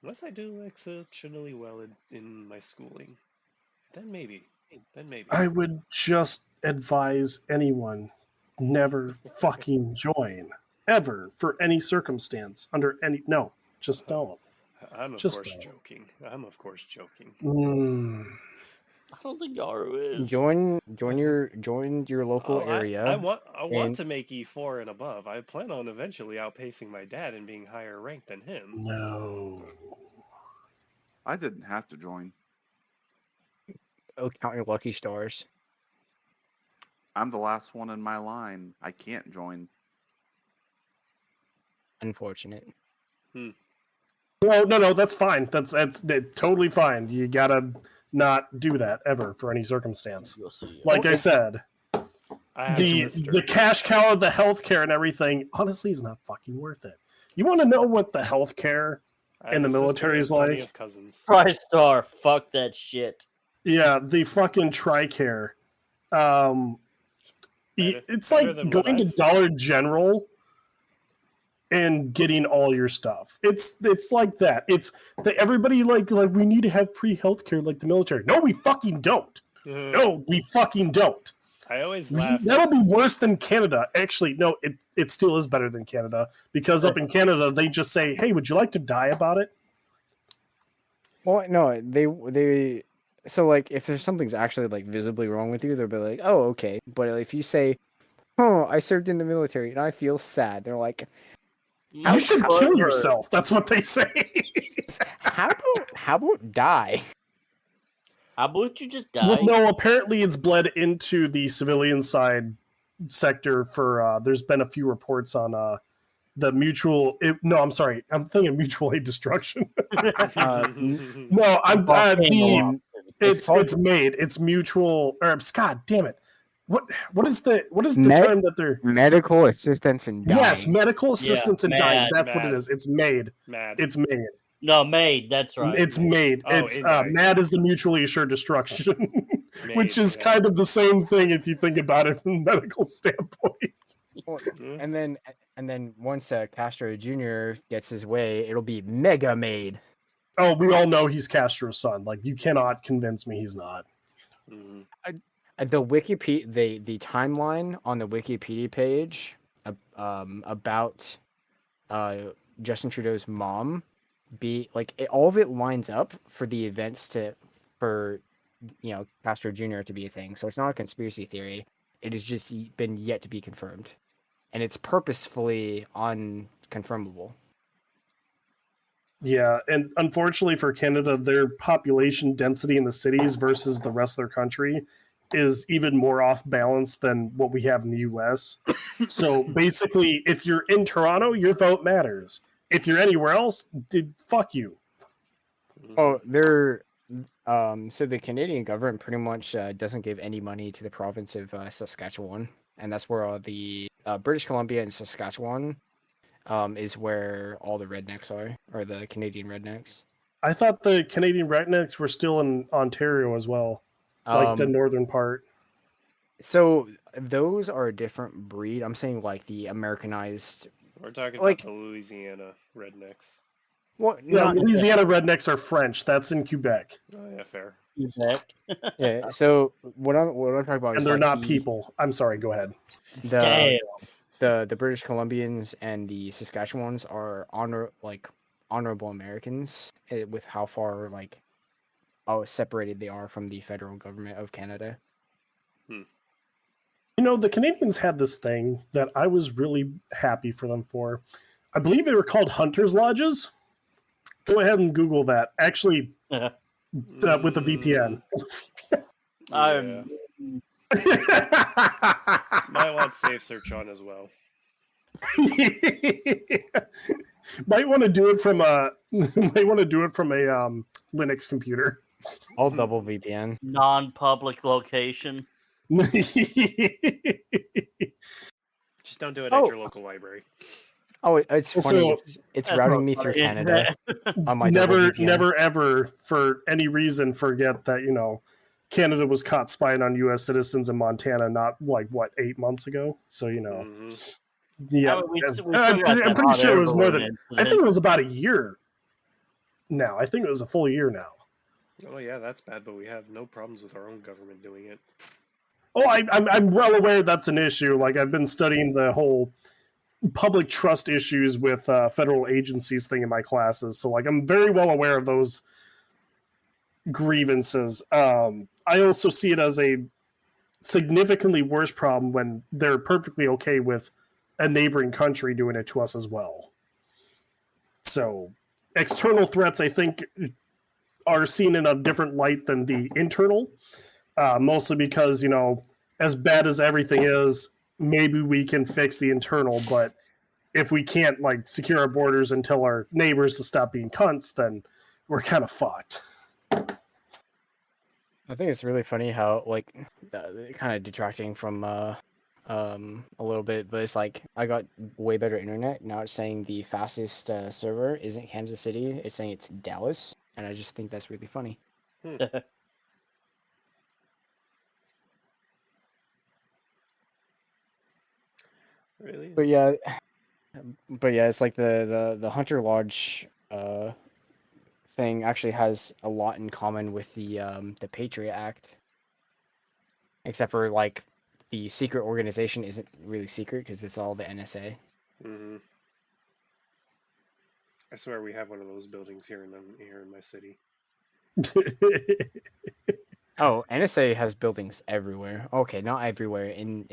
Unless I do exceptionally well in my schooling. Then maybe. I would just advise anyone never fucking join. Ever. For any circumstance. Under any... No. Just don't. I'm of Just course don't. joking. I'm of course joking. I don't think Yaru is. Join your local area. I want to make E4 and above. I plan on eventually outpacing my dad and being higher ranked than him. No. I didn't have to join. Oh, count your lucky stars. I'm the last one in my line. I can't join. Unfortunate. No, that's fine. That's totally fine. You gotta not do that ever for any circumstance. Like I said, the cash cow of the healthcare and everything, honestly, is not fucking worth it. You want to know what the healthcare in the military is like? TriStar, fuck that shit. Yeah, the fucking TRICARE. It's like going to Dollar General and getting all your stuff. It's like that. It's everybody like we need to have free healthcare like the military. No, we fucking don't. No, we fucking don't. I always laugh. That'll be worse than Canada. Actually, no, it still is better than Canada because up in Canada they just say, "Hey, would you like to die about it?" Well, no, they so like if there's something's actually like visibly wrong with you, they'll be like, "Oh, okay." But if you say, "Oh, I served in the military and I feel sad," they're like, "You should kill yourself." That's what they say. How about die? How about you just die? Well, no, apparently it's bled into the civilian side sector for, there's been a few reports on the mutual... I'm sorry. I'm thinking mutual aid destruction. No, it's made. It's mutual... God damn it. What is the term that they're... Medical assistance in dying. Yes, medical assistance in dying. That's what it is. It's made. It's made. No, made. That's right. It's made. It's MAD is the mutually assured destruction, which is kind of the same thing if you think about it from a medical standpoint. And then once Castro Jr. gets his way, it'll be mega made. Oh, we all know he's Castro's son. Like, you cannot convince me he's not. The Wikipedia, the timeline on the Wikipedia page about Justin Trudeau's mom. All of it lines up for the events for Castro Jr. to be a thing. So it's not a conspiracy theory. It has just been yet to be confirmed, and it's purposefully unconfirmable. Yeah, and unfortunately for Canada, their population density in the cities versus the rest of their country is even more off balance than what we have in the U.S. So basically, if you're in Toronto, your vote matters. If you're anywhere else, fuck you. Oh, so the Canadian government pretty much doesn't give any money to the province of Saskatchewan, and that's where all the British Columbia and Saskatchewan is where all the rednecks are, or the Canadian rednecks. I thought the Canadian rednecks were still in Ontario as well, like the northern part. So those are a different breed. I'm saying like the Americanized. We're talking about the Louisiana rednecks. Well, no, Louisiana rednecks are French. That's in Quebec. Oh yeah, fair. Yeah. So what I'm talking about, and is they're not people. I'm sorry. Go ahead. The British Columbians and the Saskatchewans are honorable Americans with how far how separated they are from the federal government of Canada. The Canadians had this thing that I was really happy for them for. I believe they were called Hunters Lodges. Go ahead and Google that. Actually, with the VPN. Might want safe search on as well. Might want to do it from a Linux computer. I'll double VPN. Non-public location. Just don't do it at your local library. Oh, it's funny. It's routing me through Canada on my never ever for any reason forget that Canada was caught spying on U.S. citizens in Montana not 8 months ago. So yeah, I'm pretty sure it was more than. I think it was about a year. Now I think it was a full year now. Oh yeah, that's bad, but we have no problems with our own government doing it. Oh, I'm well aware that's an issue. I've been studying the whole public trust issues with federal agencies thing in my classes, so I'm very well aware of those grievances. I also see it as a significantly worse problem when they're perfectly okay with a neighboring country doing it to us as well. So external threats, I think, are seen in a different light than the internal, mostly because as bad as everything is, maybe we can fix the internal, but if we can't secure our borders and tell our neighbors to stop being cunts, then we're kind of fucked. I think it's really funny how kind of detracting from a little bit, but it's I got way better internet. Now it's saying the fastest server isn't Kansas City, it's saying it's Dallas, and I just think that's really funny. Really? But yeah, it's the Hunter Lodge thing actually has a lot in common with the Patriot Act, except for the secret organization isn't really secret because it's all the NSA. Mm-hmm. I swear we have one of those buildings here in my city. Oh, NSA has buildings everywhere. Okay, not everywhere. In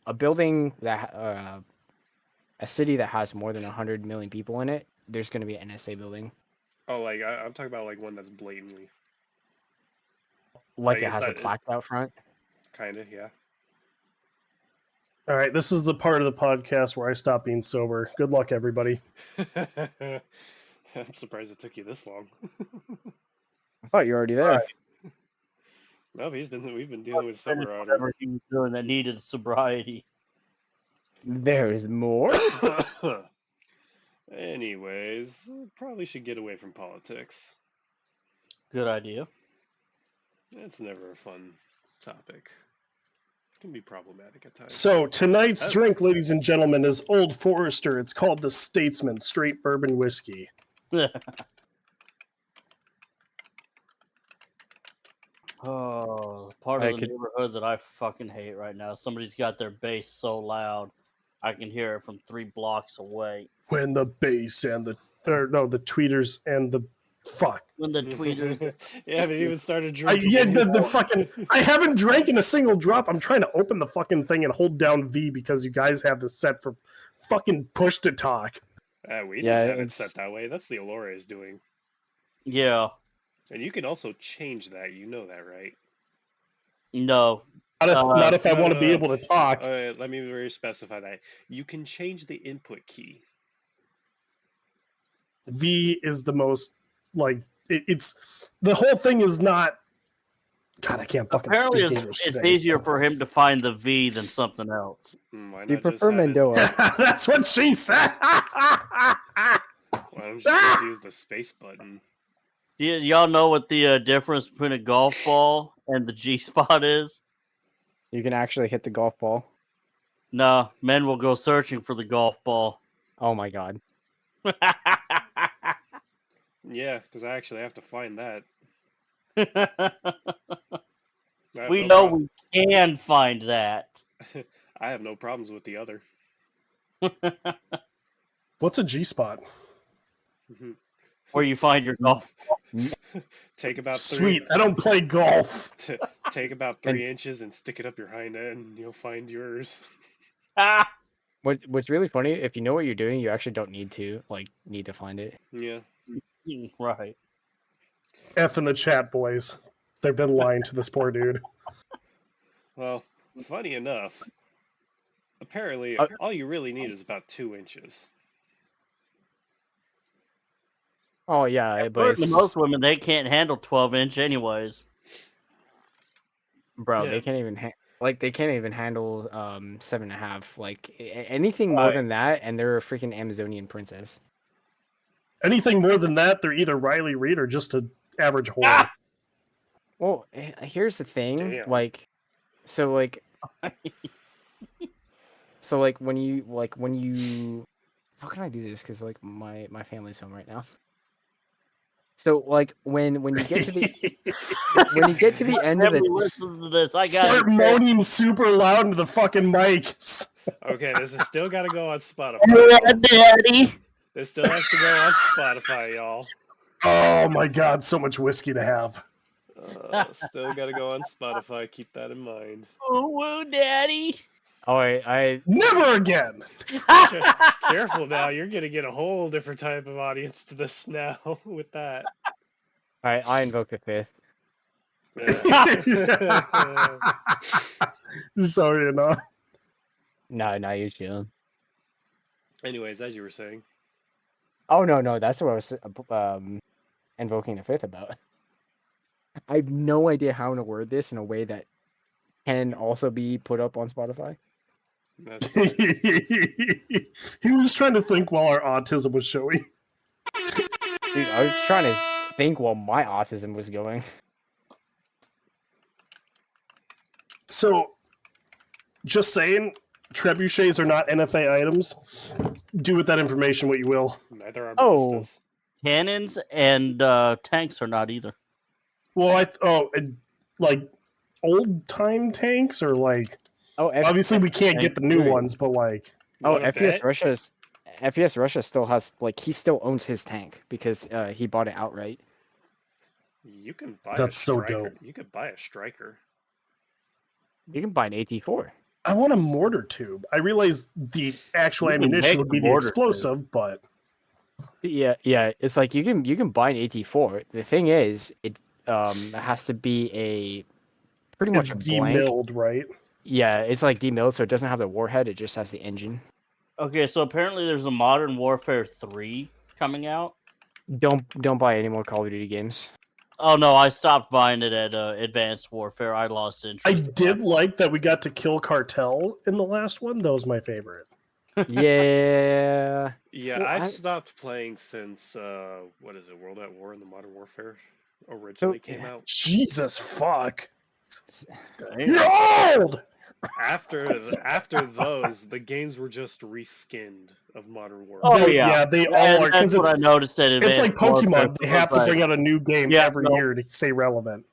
a building that a city that has more than 100 million people in it, there's going to be an NSA building. Oh, I'm talking about one that's blatantly. It has a plaque out front? Kind of, yeah. All right, this is the part of the podcast where I stop being sober. Good luck, everybody. I'm surprised it took you this long. I thought you were already there. Right. No, we've been dealing with sober order. Whatever he was doing that needed sobriety. There's more. Anyways, probably should get away from politics. Good idea. It's never a fun topic. It can be problematic at times. So tonight's drink, ladies and gentlemen, is Old Forester. It's called the Statesman Straight Bourbon Whiskey. Oh, part of the neighborhood that I fucking hate right now. Somebody's got their bass so loud, I can hear it from 3 blocks away. When the bass and the tweeters and the fuck. When the tweeters. You haven't even started drinking. The fucking. I haven't drank in a single drop. I'm trying to open the fucking thing and hold down V because you guys have this set for fucking push to talk. We didn't have it set that way. That's the Allure is doing. Yeah. And you can also change that. You know that, right? No. Not if I want to be able to talk. Let me very specify that. You can change the input key. V is the most, it's... The whole thing is not... God, I can't fucking Apparently speak English it's today. Easier for him to find the V than something else. You prefer Mandela. That's what she said! Why don't you just use the space button? Y'all know what the difference between a golf ball and the G-spot is? You can actually hit the golf ball. No, men will go searching for the golf ball. Oh my god. Yeah, because I actually have to find that. We know we can find that. I have no problems with the other. What's a G-spot? Where you find your golf ball. Take about 3. Sweet, I don't play golf. Take about 3 inches and stick it up your hind end, and you'll find yours. What's really funny, if you know what you're doing, you actually don't need to find it. Yeah. Right. F in the chat, boys. They've been lying to this poor dude. Well, funny enough, apparently all you really need is about 2 inches. Oh yeah, but According to most women, they can't handle 12-inch anyways. bro, Yeah. they can't even they can't even handle 7.5. Like anything more than that, and they're a freaking Amazonian princess. Anything more than that, they're either Riley Reid or just an average whore. Ah! Well, here's the thing, Damn. like, so like when you how can I do this? Because like my family's home right now. So like when you get to the when you get to the end of Everybody the listens to this. I got Start moaning super loud into the fucking mic. Okay, this has still got to go on Spotify. Yeah, Daddy. This still has to go on Spotify, y'all. Oh my god, so much whiskey to have. Still got to go on Spotify. Keep that in mind. Oh, woo, Daddy. oh I Never again. Careful now. You're going to get a whole different type of audience to this now with that. I invoke the fifth. Sorry enough. No, you're chilling. Anyways, as you were saying. Oh no, that's what I was invoking the fifth about. I have no idea how to word this in a way that can also be put up on Spotify. He was trying to think while our autism was showing. Dude, I was trying to think while my autism was going. So, just saying, trebuchets are not NFA items. Do with that information what you will. Neither are Oh. ballistas. Cannons and tanks are not either. Well, like old time tanks or like. Oh, obviously we can't get the new ones, but like. Oh, FPS Russia still has he still owns his tank because he bought it outright. You can buy That's a so striker. dope. You could buy a striker. You can buy an AT4. I want a mortar tube. I realize the actual You can ammunition make would a be the mortar explosive, but Yeah. It's like you can buy an AT4. The thing is, it has to be a pretty much it's a blank. demilled, right? Yeah, it's like demilled, so it doesn't have the warhead. It just has the engine. Okay, so apparently there's a Modern Warfare 3 coming out. Don't buy any more Call of Duty games. Oh no, I stopped buying it at Advanced Warfare. I lost interest. I did like that we got to kill Cartel in the last one. That was my favorite. Yeah. Yeah, Well, I've stopped playing since what is it? World at War and the Modern Warfare originally came out. Jesus fuck! Damn. You're old. After those, the games were just reskinned of Modern Warfare. Oh yeah, they all and are. that's what I noticed at It's like Advanced Warfare. Pokemon. They have to bring out a new game every year to stay relevant.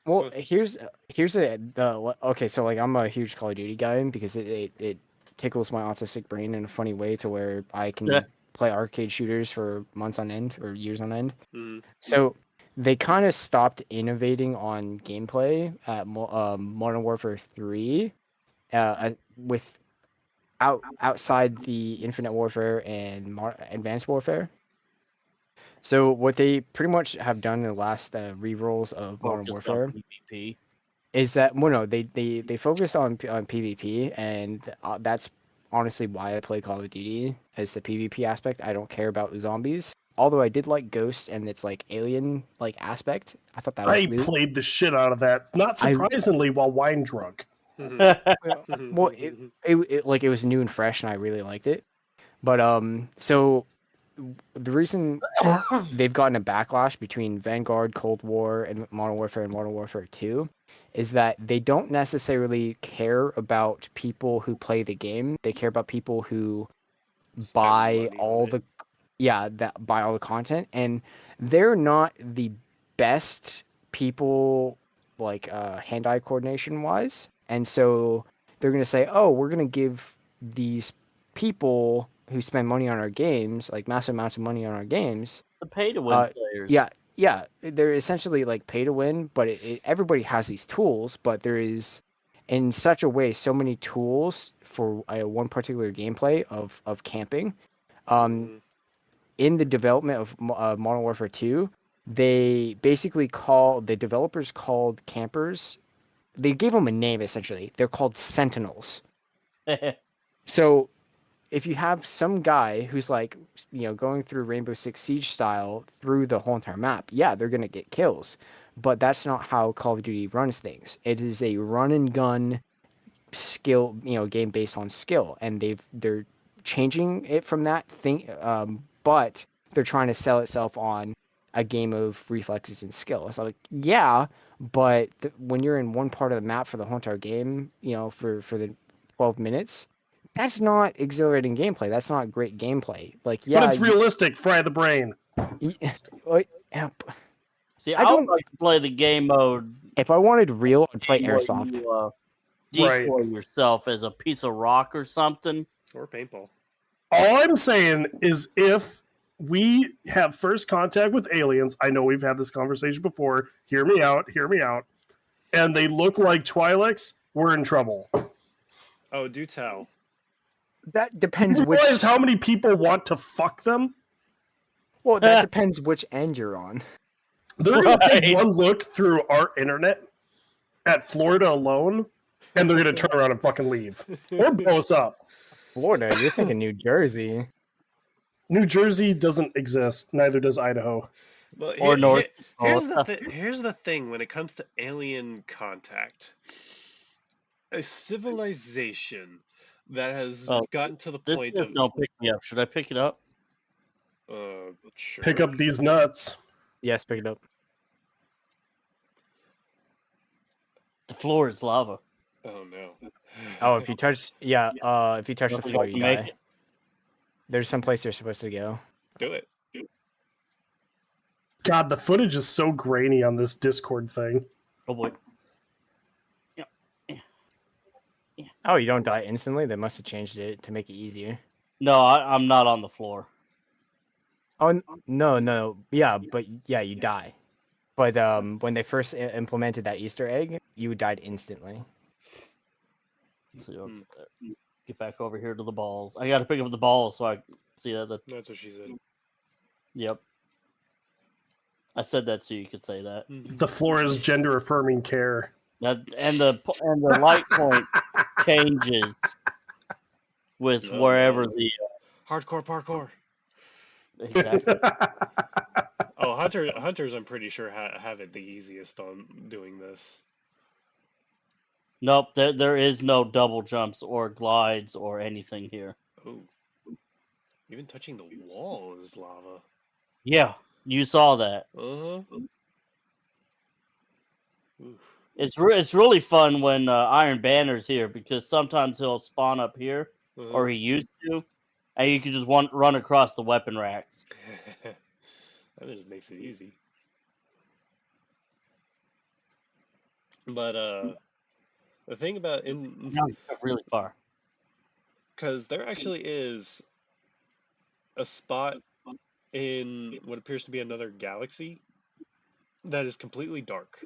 Well, here's the okay. So like, I'm a huge Call of Duty guy because it tickles my autistic brain in a funny way to where I can play arcade shooters for months on end or years on end. Mm-hmm. So they kind of stopped innovating on gameplay at Modern Warfare 3 with outside the Infinite Warfare and Advanced Warfare. So what they pretty much have done in the last rerolls of Modern Warfare PvP. is that they focus on PvP, and that's honestly why I play Call of Duty, is the PvP aspect. I don't care about zombies. Although I did like Ghost and its like alien like aspect. I thought that was really... played the shit out of that. Not surprisingly, while wine drunk. Well, it was new and fresh, and I really liked it. But so the reason they've gotten a backlash between Vanguard, Cold War, and Modern Warfare 2 is that they don't necessarily care about people who play the game. They care about people who buy all the buy all the content, and they're not the best people like hand-eye coordination wise, and so they're going to say, oh, we're going to give these people who spend money on our games, like massive amounts of money on our games, the pay-to-win players. Yeah, they're essentially like pay to win, but everybody has these tools, but there is in such a way so many tools for one particular gameplay of camping. In the development of Modern Warfare 2, they basically the developers called campers they gave them a name essentially. They're called Sentinels. So if you have some guy who's like, going through Rainbow Six Siege style through the whole entire map, yeah, they're gonna get kills. But that's not how Call of Duty runs things. It is a run and gun skill, game based on skill, and they're changing it from that thing. But they're trying to sell itself on a game of reflexes and skill. So like, yeah, but when you're in one part of the map for the whole entire game, for the 12 minutes, that's not exhilarating gameplay. That's not great gameplay. Like, yeah, but it's realistic. Fry the brain. See, I I would don't. like to play the game mode If I wanted real, I'd play where Airsoft. you decoy yourself as a piece of rock or something. Or paintball. All I'm saying is if we have first contact with aliens, I know we've had this conversation before, hear me out, and they look like Twi'leks, we're in trouble. Oh, do tell. That depends You which. realize how many people want to fuck them? Well, that depends which end you're on. They're going to take one look through our internet at Florida alone, and they're going to turn around and fucking leave. Or blow us up. Florida, you're thinking New Jersey. New Jersey doesn't exist. Neither does Idaho. Well, Or North here's the thing when it comes to alien contact. A civilization that has gotten to the point of... Don't pick me up. Should I pick it up? Sure. Pick up these nuts. Yes, pick it up. The floor is lava. Oh no. Oh, if you touch the floor, you make die. it. There's some place you're supposed to go. Do it. God, the footage is so grainy on this Discord thing. Oh boy. Oh, you don't die instantly? They must have changed it to make it easier. No, I'm not on the floor. Oh, no. Yeah, but yeah, you die. But when they first implemented that Easter egg, you died instantly. So get back over here to the balls. I got to pick up the balls so I can see that. That's what she said. Yep. I said that so you could say that. The floor is gender affirming care. And the light point changes with wherever the hardcore parkour. Exactly. Oh, hunters, I'm pretty sure have it the easiest on doing this. Nope, there is no double jumps or glides or anything here. Oh, even touching the wall is lava. Yeah, you saw that. It's really fun when Iron Banner's here because sometimes he'll spawn up here, or he used to, and you can just run across the weapon racks. That just makes it easy. But the thing about really far, because there actually is a spot in what appears to be another galaxy that is completely dark.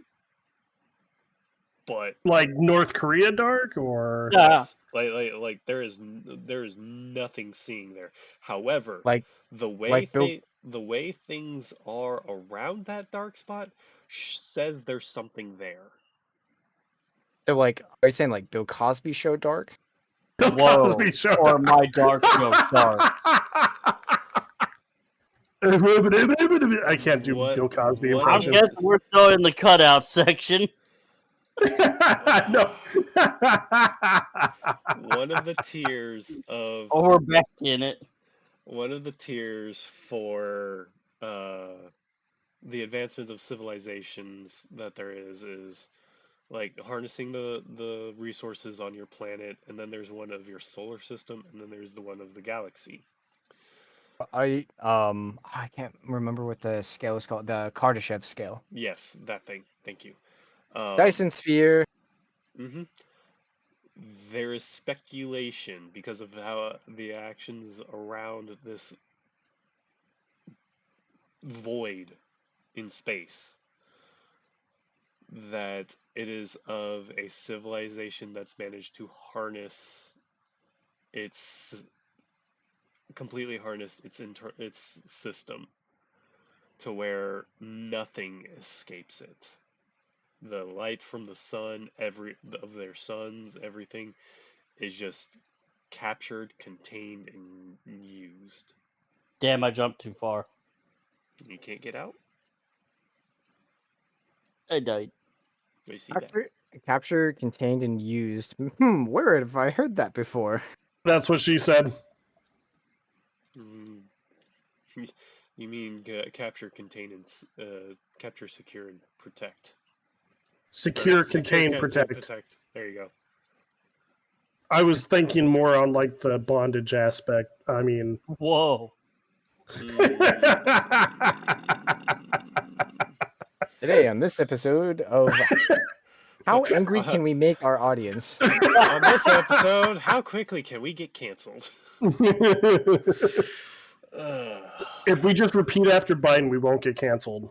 But like North Korea dark, or yes, like there is nothing seeing there. However, the way things are around that dark spot says there's something there. So are you saying like Bill Cosby show dark? Bill Cosby show or my dark show dark. I can't do Bill Cosby impression. I guess we're still in the cutout section. No. One of the tiers of... Oh, we're back in it. One of the tiers for the advancement of civilizations that there is like harnessing the resources on your planet, and then there's one of your solar system, and then there's the one of the galaxy. I can't remember what the scale is called. The Kardashev scale. Yes, that thing. Thank you. Dyson sphere. Mm-hmm. There is speculation because of how the actions around this void in space that it is of a civilization that's managed to completely harness its system to where nothing escapes it. the light from the sun, of their suns, everything is just captured, contained, and used. Damn, I jumped too far. You can't get out. I died. You see that? Capture, contained, and used. Where have I heard that before? That's what she said. You mean capture, contain, and capture, secure, and protect. Secure, contain, protect. There you go. I was thinking more on like the bondage aspect. I mean, whoa. Today on this episode of How Angry Can We Make Our Audience? On this episode, how quickly can we get canceled? If we just repeat after Biden, we won't get canceled.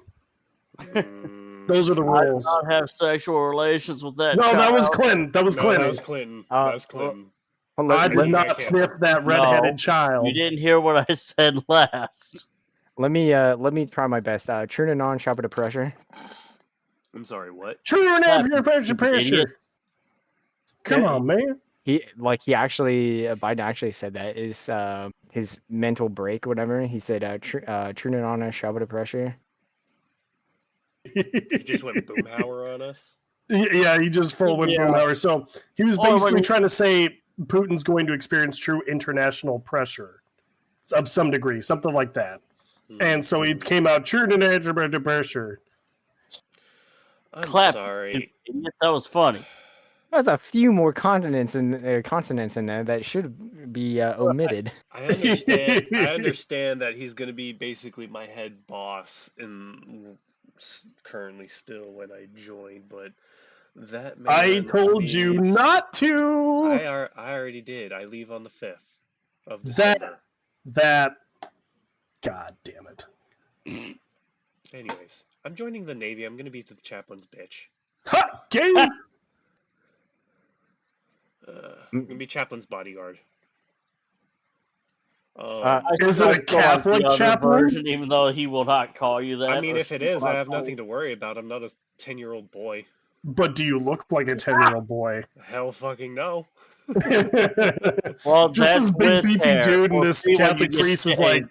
Those are the rules. I did not have sexual relations with that No, child. that was Clinton. That was Clinton. That was Clinton. That was Clinton. I did not sniff that redheaded child. You didn't hear what I said last. Let me try my best. Turn it on, shop it to pressure. I'm sorry, what? Turn on your pressure. Come on, man. Biden actually said that is his mental break or whatever. He said turn it on, shop it to pressure. He just went boomhauer on us. Yeah, he just full went boomhauer. So he was basically trying to say Putin's going to experience true international pressure of some degree, something like that. And so he came out, turning to pressure. I'm Clap. sorry. That was funny. There's a few more consonants in there that should be omitted. I understand that he's going to be basically my head boss and currently still when I join, but that man I told you not to. I already did. I leave on the 5th of December. That God damn it. Anyways, I'm joining the Navy. I'm going to be the chaplain's bitch. Ha! Gay! I'm going to be chaplain's bodyguard. Is it a Catholic chaplain? Version, even though he will not call you that. I mean, if it is, I have nothing to worry about. I'm not a 10-year-old boy. But do you look like a 10-year-old boy? Hell fucking no. Well, just this big beefy hair. dude and this Catholic priest is like,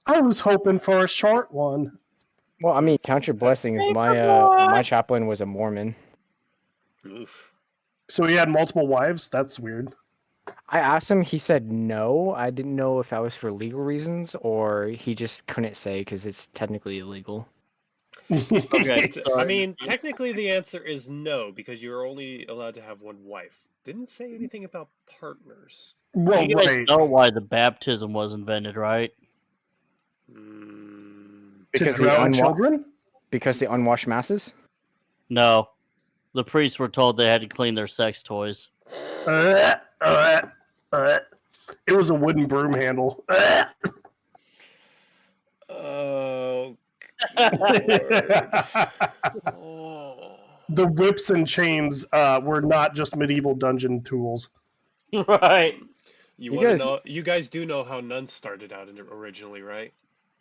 I was hoping for a short one. Well, I mean, count your blessings. My chaplain was a Mormon. Oof. So he had multiple wives? That's weird. I asked him. He said no. I didn't know if that was for legal reasons or he just couldn't say because it's technically illegal. Okay, I mean, technically the answer is no because you're only allowed to have one wife. Didn't say anything about partners. Well, you guys know why the baptism was invented, right? Because to drown children? Because the unwashed masses? No. The priests were told they had to clean their sex toys. It was a wooden broom handle. Oh. The whips and chains were not just medieval dungeon tools. Right. You guys do know how nuns started out originally, right?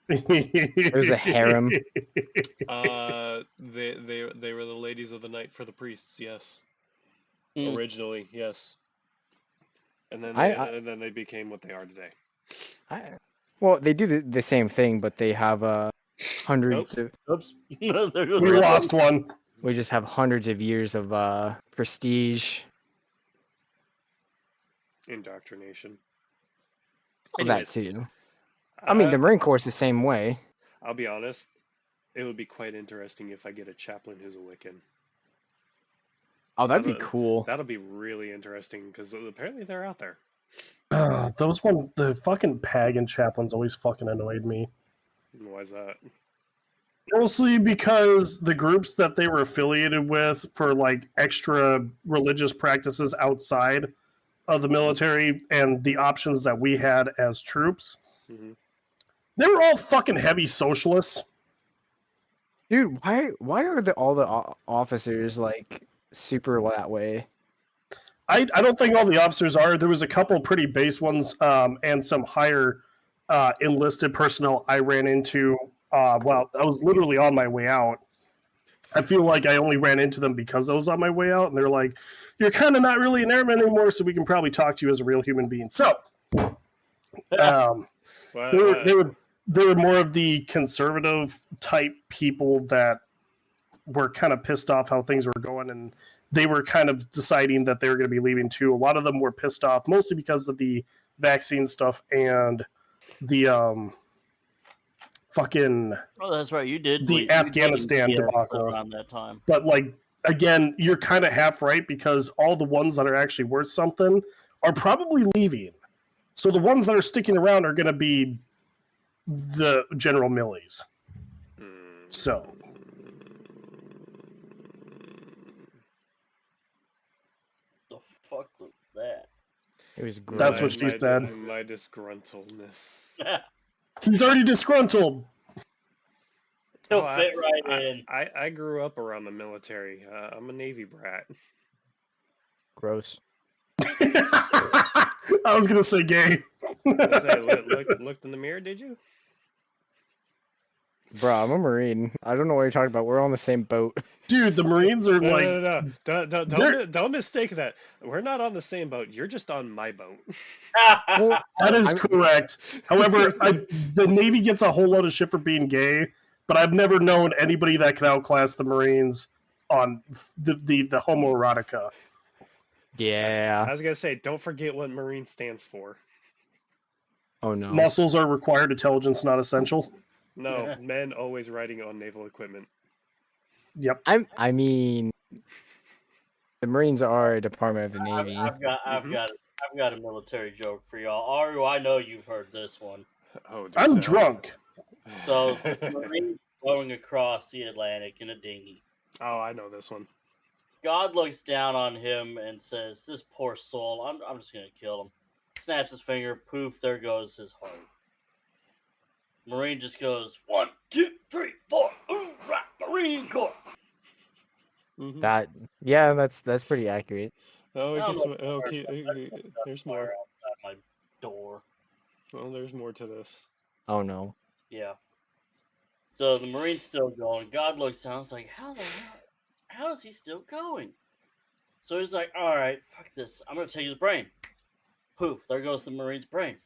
It was a harem. They were the ladies of the night for the priests. Yes, originally, yes, and then they became what they are today. Well, they do the same thing, but they have hundreds of. Oops, we lost one. We just have hundreds of years of prestige. Indoctrination. Well, that too. I mean, the Marine Corps is the same way. I'll be honest. It would be quite interesting if I get a chaplain who's a Wiccan. Oh, that'd be cool. That'll be really interesting because apparently they're out there. The fucking pagan chaplains always fucking annoyed me. Why is that? Mostly because the groups that they were affiliated with for like extra religious practices outside of the military and the options that we had as troops, they were all fucking heavy socialists. Dude, why are all the officers like super that way? I don't think all the officers are. There was a couple pretty base ones and some higher enlisted personnel I ran into while I was literally on my way out. I feel like I only ran into them because I was on my way out, and they're like, "You're kind of not really an airman anymore, so we can probably talk to you as a real human being." So, they were more of the conservative type people that were kind of pissed off how things were going, and they were kind of deciding that they were going to be leaving too. A lot of them were pissed off, mostly because of the vaccine stuff and the fucking. Oh, that's right. You did the Afghanistan debacle around that time. But like again, you're kind of half right because all the ones that are actually worth something are probably leaving. So the ones that are sticking around are going to be the general millies. So. The fuck was that? It was great. That's what she said. My disgruntledness. He's already disgruntled. He'll fit right in. I grew up around the military. I'm a Navy brat. Gross. I was going to say gay. Looked in the mirror, did you? Bro, I'm a Marine. I don't know what you're talking about. We're on the same boat. Dude, the Marines are Don't mistake that. We're not on the same boat. You're just on my boat. Well, that is correct. However, the Navy gets a whole lot of shit for being gay, but I've never known anybody that can outclass the Marines on the homoerotica. Yeah. I was going to say, don't forget what Marine stands for. Oh, no. Muscles are required, intelligence not essential. No, men always riding on naval equipment. Yep. I mean, the Marines are a department of the Navy. I've got a military joke for y'all. Aru, I know you've heard this one. Oh, I'm drunk. So, the Marines going across the Atlantic in a dinghy. Oh, I know this one. God looks down on him and says, "This poor soul, I'm just gonna kill him." Snaps his finger, poof, there goes his heart. Marine just goes 1, 2, 3, 4. Ooh, right, Marine Corps. Mm-hmm. That's pretty accurate. Oh, there's more outside my door. Well, there's more to this. Oh no. Yeah. So the Marine's still going. God looks down. It's like, how is he still going? So he's like, all right, fuck this. I'm gonna take his brain. Poof, there goes the Marine's brain.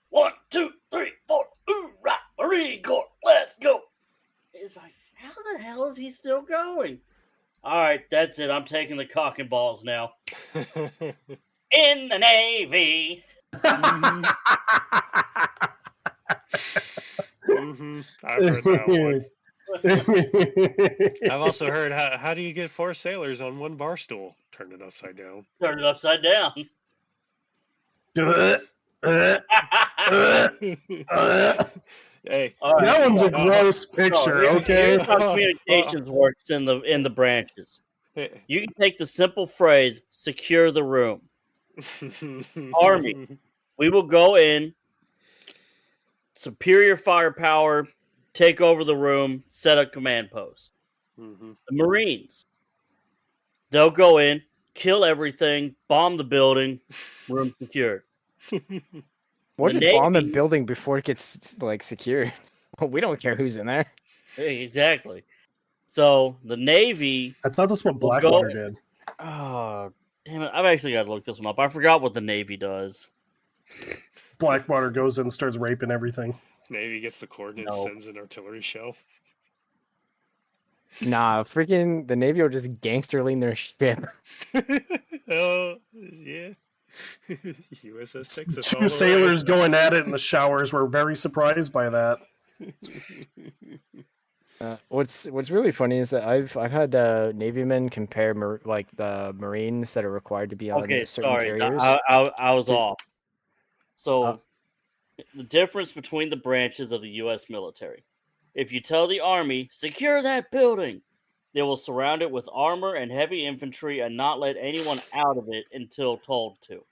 1, 2, 3, 4. Ooh, right, Marine Corps, let's go. It's like, how the hell is he still going? All right, that's it. I'm taking the cock and balls now. In the Navy. Mm-hmm. I've heard that one. I've also heard, how do you get 4 sailors on one bar stool? Turn it upside down. Turn it upside down. Hey, right, that one's a gross picture. Okay, here's how communications works in the branches. You can take the simple phrase "secure the room." Army, we will go in, superior firepower, take over the room, set a command post. Mm-hmm. The Marines, they'll go in, kill everything, bomb the building, room secured. What if bomb the building before it gets like secure? We don't care who's in there. Exactly. So the Navy. I thought that's what Blackwater did. Oh, damn it! I've actually got to look this one up. I forgot what the Navy does. Blackwater goes in and starts raping everything. Navy gets the coordinates, sends an artillery shell. Nah, freaking the Navy will just gangster lean their ship. Oh, yeah. USS Texas. 2 sailors going at it in the showers. We're very surprised by that. What's really funny is that I've had Navy men compare like the Marines that are required to be on certain carriers. I was off. So the difference between the branches of the U.S. military. If you tell the Army, secure that building, they will surround it with armor and heavy infantry and not let anyone out of it until told to.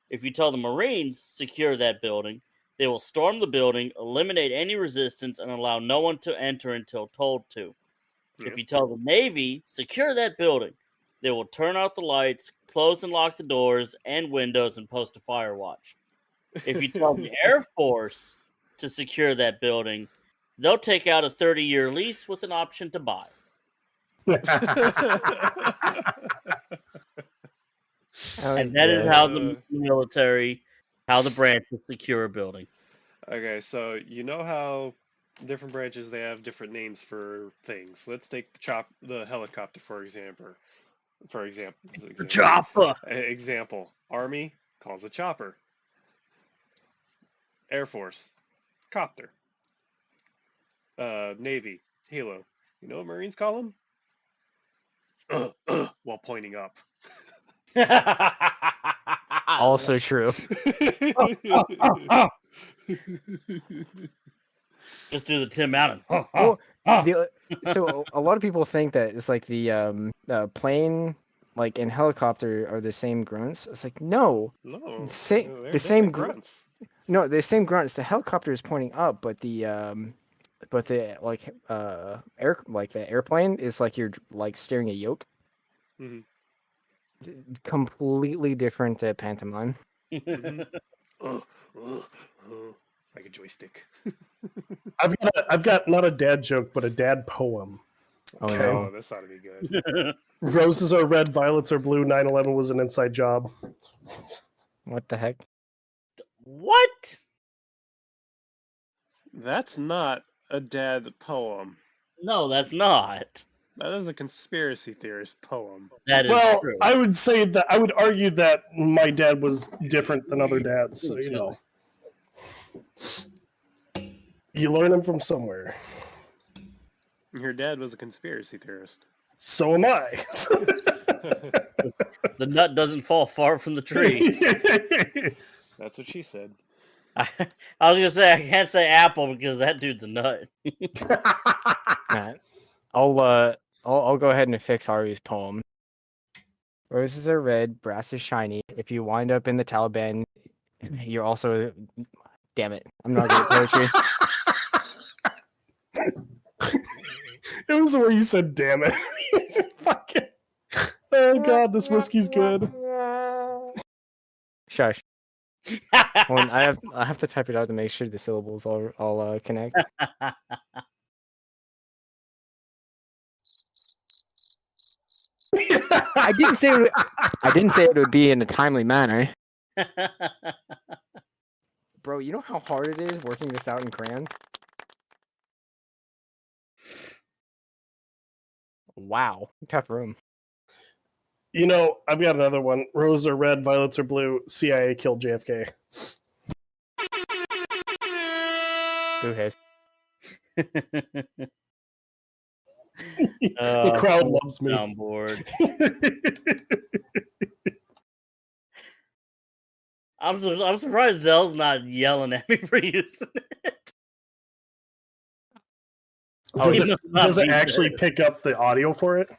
If you tell the Marines, secure that building, they will storm the building, eliminate any resistance, and allow no one to enter until told to. Yep. If you tell the Navy, secure that building, they will turn out the lights, close and lock the doors and windows, and post a fire watch. If you tell the Air Force to secure that building, they'll take out a 30-year lease with an option to buy. And that is how the military, how the branches secure a building. Okay, so you know how different branches they have different names for things. Let's take the helicopter for example. Chopper. Example: Army calls a chopper. Air Force, copter. Navy, helo. You know what Marines call them? While pointing up. Also true. Just do the Tim Allen. Well, so a lot of people think that it's like the plane, like and helicopter, are the same grunts. It's like no, No, the same grunts. No, the same grunts. The helicopter is pointing up, but the the airplane is like you're like steering a yoke. Mm-hmm. Completely different pantomime. Mm-hmm. Like a joystick. I've got not a dad joke, but a dad poem. Oh Okay. no, This ought to be good. Roses are red, violets are blue. 9/11 was an inside job. what the heck? What? That's not a dad poem. No, that's not. That is a conspiracy theorist poem. That is Well, true. I would say that I would argue that my dad was different than other dads. So you learn them from somewhere. Your dad was a conspiracy theorist. So am I. The nut doesn't fall far from the tree. That's what she said. I was gonna say I can't say apple because that dude's a nut. I'll go ahead and fix Harvey's poem. Roses are red, brass is shiny. If you wind up in the Taliban, you're also. Damn it! I'm not good at poetry. It was the way you said, "Damn it!" Fucking. Oh god, this whiskey's good. Shush. Well, I have to type it out to make sure the syllables all connect. I didn't say it would be in a timely manner. Bro, you know how hard it is working this out in crayons? Wow, tough room. You know, I've got another one. Roses are red, violets are blue. CIA killed JFK. Who has? The crowd loves me. On board. I'm surprised Zell's not yelling at me for using it. Does it actually pick up the audio for it?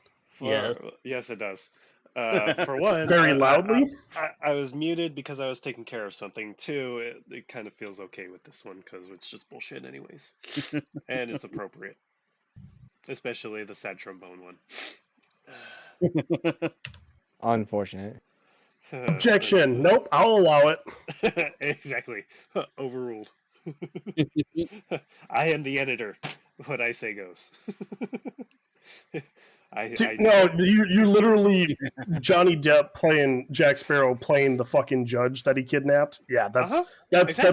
Yes, it does. For one, very loudly. I was muted because I was taking care of something. Two, it kind of feels okay with this one because it's just bullshit, anyways, and it's appropriate, especially the sad trombone one. Unfortunate. Objection. Nope, I'll allow it. Exactly. Overruled. I am the editor. What I say goes. You literally Johnny Depp playing Jack Sparrow playing the fucking judge that he kidnapped. Yeah, that's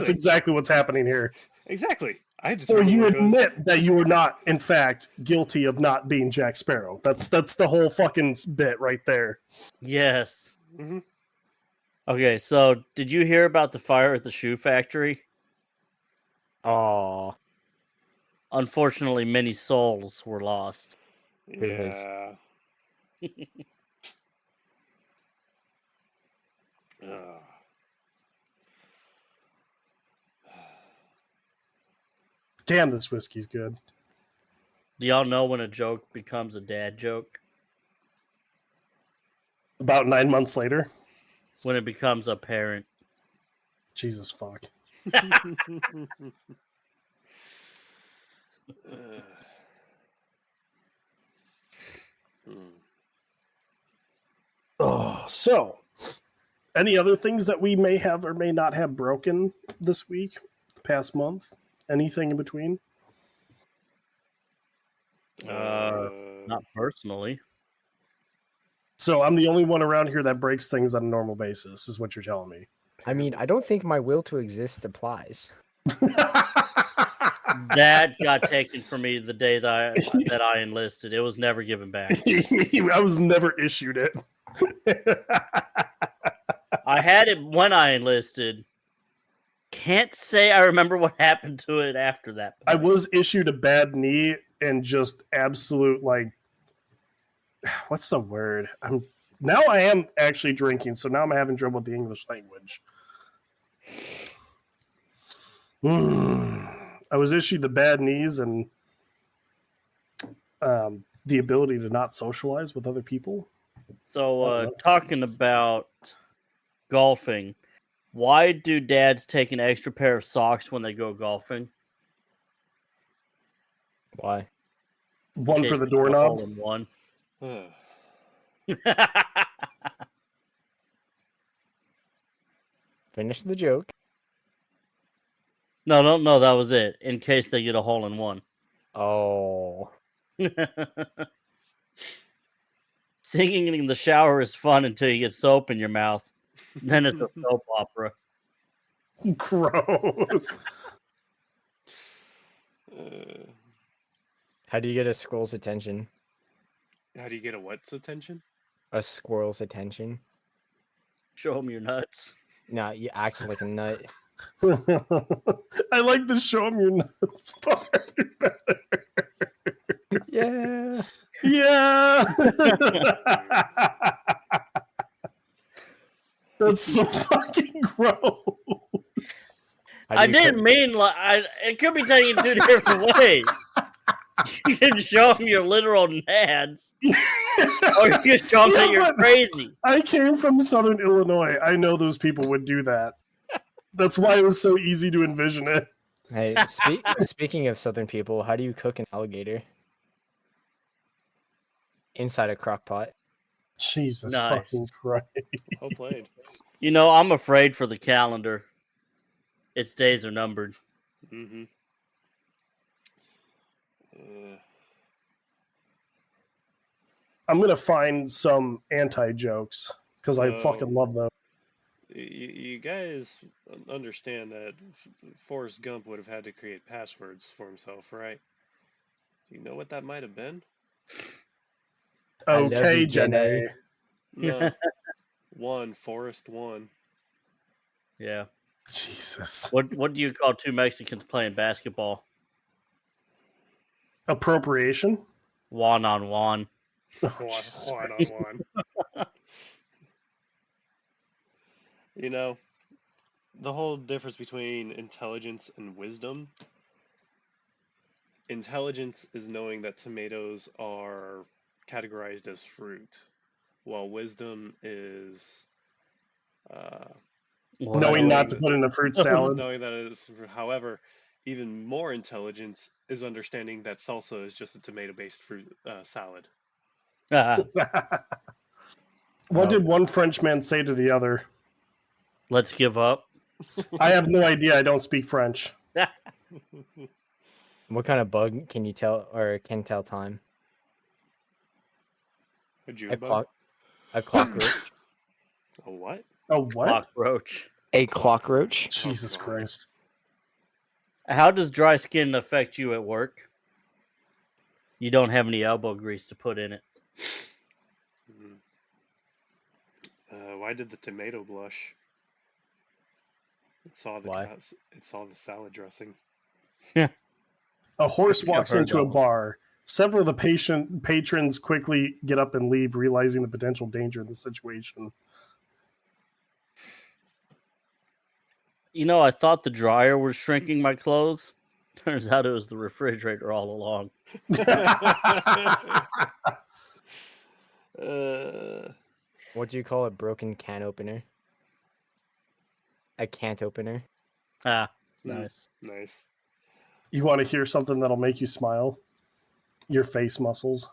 exactly what's happening here. Exactly. Or you admit that you were not, in fact, guilty of not being Jack Sparrow. That's the whole fucking bit right there. Yes. Mm-hmm. Okay, so did you hear about the fire at the shoe factory? Oh. Unfortunately, many souls were lost. Yeah. Damn, this whiskey's good. Do y'all know when a joke becomes a dad joke? About 9 months later. When it becomes apparent. Jesus fuck. Oh, so any other things that we may have or may not have broken this week, the past month? Anything in between? Not personally. So I'm the only one around here that breaks things on a normal basis, is what you're telling me. I mean, I don't think my will to exist applies. That got taken from me the day that I enlisted. It was never given back. I was never issued it. I had it when I enlisted. Can't say I remember what happened to it after that point. I was issued a bad knee and just absolute, like, what's the word? Now I am actually drinking, so now I'm having trouble with the English language. I was issued the bad knees and the ability to not socialize with other people. So, talking about golfing, why do dads take an extra pair of socks when they go golfing? Why? One for the doorknob. One. Finish the joke. No, that was it. In case they get a hole in one. Oh. Singing in the shower is fun until you get soap in your mouth. Then it's a soap opera. Gross. How do you get a squirrel's attention? How do you get a what's attention? A squirrel's attention? Show them your nuts. No, you act like a nut. I like the show 'em your nuts part better. Yeah. Yeah. That's so fucking gross. I didn't mean like it could be taken two different ways. You can show them your literal nads, or you can show them that you're crazy. I came from Southern Illinois. I know those people would do that. That's why it was so easy to envision it. Hey, speaking of Southern people, how do you cook an alligator? Inside a crock pot. Jesus Nice. fucking Christ. Well played. You know, I'm afraid for the calendar. Its days are numbered. Mm-hmm. I'm going to find some anti-jokes because I fucking love them. You guys understand that Forrest Gump would have had to create passwords for himself, right? Do you know what that might have been? Okay, Jenny. No. Forrest won. Yeah. Jesus. What do you call two Mexicans playing basketball? Appropriation? One on one. Oh, Jesus One Christ. on one. You know, the whole difference between intelligence and wisdom. Intelligence is knowing that tomatoes are categorized as fruit, while wisdom is Knowing not to put in a fruit salad. knowing that it is. However, even more intelligence is understanding that salsa is just a tomato-based fruit salad. What did one Frenchman say to the other? Let's give up. I have no idea. I don't speak French. What kind of bug can you tell or can tell time? A June A bug? cockroach. A what? Oh, what? Cockroach. A cockroach. Jesus God. Christ. How does dry skin affect you at work? You don't have any elbow grease to put in it. Why did the tomato blush? It saw the Why? It saw the salad dressing. A horse think I've walks heard into that a one. bar. Several of the patrons quickly get up and leave, realizing the potential danger in the situation. You know, I thought the dryer was shrinking my clothes. Turns out it was the refrigerator all along. What do you call a broken can opener? A can't opener. Ah, nice. Nice. You want to hear something that'll make you smile? Your face muscles.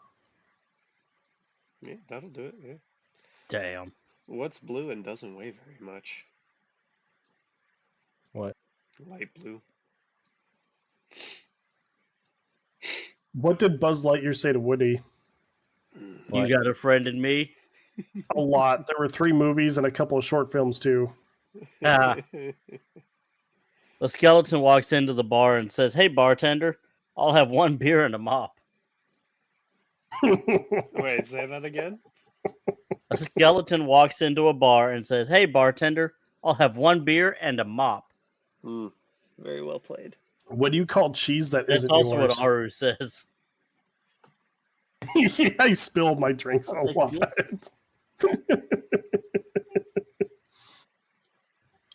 Yeah, that'll do it. Yeah. Damn. What's blue and doesn't weigh very much? What? Light blue. What did Buzz Lightyear say to Woody? You got a friend in me? A lot. There were 3 movies and a couple of short films too. Ah. The skeleton walks into the bar and says, "Hey, bartender, I'll have 1 beer and a mop." Wait, say that again? A skeleton walks into a bar and says, "Hey, bartender, I'll have 1 beer and a mop." Very well played. What do you call cheese that That's isn't also yours? what Aru says. Yeah, I spilled my drinks a lot.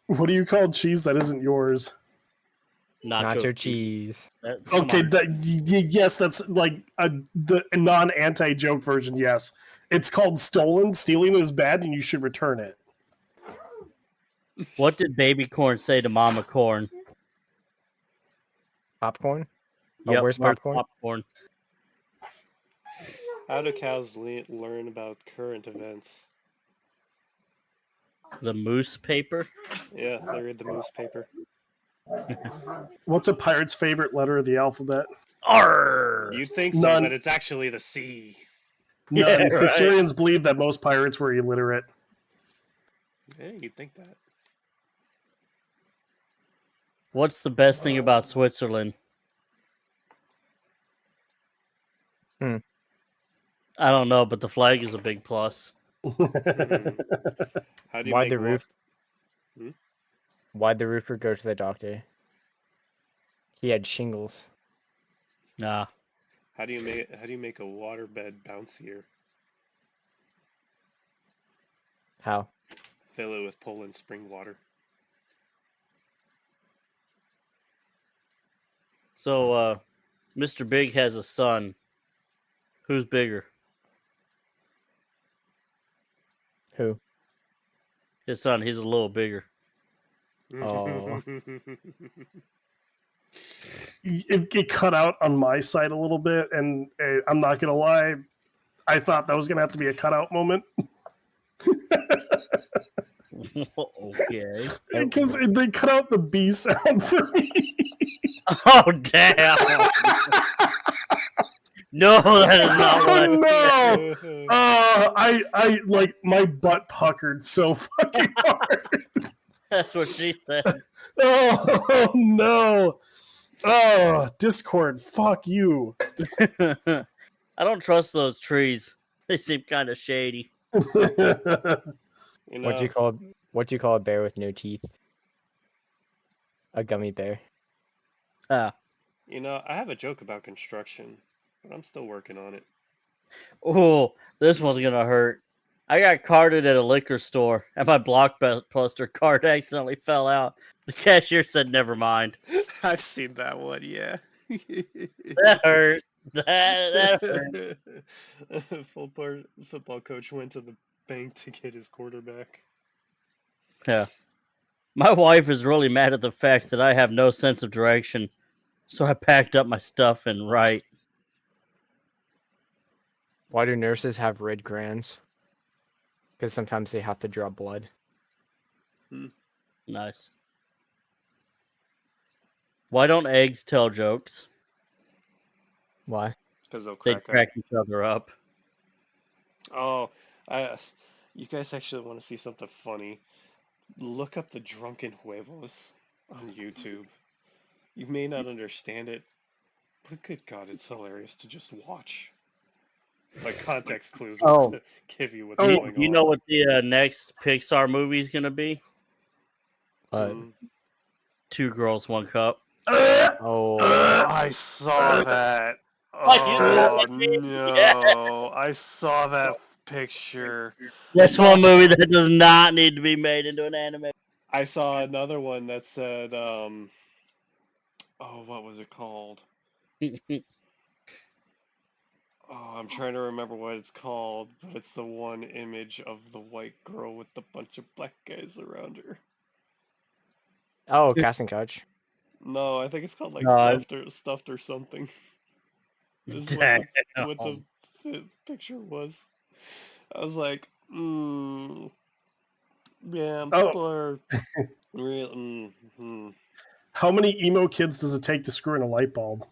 What do you call cheese that isn't yours? Nacho cheese. Okay, yes, that's like the non-anti joke version. Yes, it's called stolen. Stealing is bad, and you should return it. What did baby corn say to mama corn? Popcorn? Yep, Oh, where's popcorn? Popcorn. How do cows learn about current events? The moose paper. Yeah, they read the moose paper. What's a pirate's favorite letter of the alphabet? Arr! You'd think so, None. but it's actually the C. None. Yeah, right. Historians believe that most pirates were illiterate. Yeah, you'd think that. What's the best thing about Switzerland? I don't know, but the flag is a big plus. How do you Why'd make the roof? Hmm? Why'd the roofer go to the doctor? He had shingles. Nah. How do you make a waterbed bouncier? How? Fill it with Poland spring water. So, Mr. Big has a son. Who's bigger? Who? His son. He's a little bigger. Oh. It cut out on my side a little bit, and I'm not gonna lie, I thought that was gonna have to be a cutout moment. Okay. Because they cut out the B sound for me. Oh, damn. No, that is not what No. I like my butt puckered so fucking hard. That's what she said. Oh no. Oh, Discord, fuck you. I don't trust those trees. They seem kind of shady. You know, What do you call a bear with no teeth? A gummy bear. Ah. you know, I have a joke about construction, but I'm still working on it. Oh, this one's gonna hurt. I got carded at a liquor store, and my Blockbuster card accidentally fell out. The cashier said, "Never mind." I've seen that one, yeah. That hurt. That hurt. Football coach went to the bank to get his quarterback. Yeah. My wife is really mad at the fact that I have no sense of direction, so I packed up my stuff and right. Why do nurses have red crayons? Because sometimes they have to draw blood. Nice. Why don't eggs tell jokes? Why? Because they'll They crack crack up. each other up. Oh, you guys actually want to see something funny? Look up the Drunken Huevos on YouTube. You may not understand it, but good God, it's hilarious to just watch. Like context clues to give you what's going on. You know what the next Pixar movie is gonna be? 2 Girls, 1 Cup. Oh. I saw that. Oh no! I saw that picture. That's one movie that does not need to be made into an anime. I saw another one that said, oh, what was it called? Oh, I'm trying to remember what it's called, but it's the one image of the white girl with the bunch of black guys around her. Oh, casting couch. No, I think it's called like stuffed or something. This is what the picture was. I was like, yeah, people are real. How many emo kids does it take to screw in a light bulb?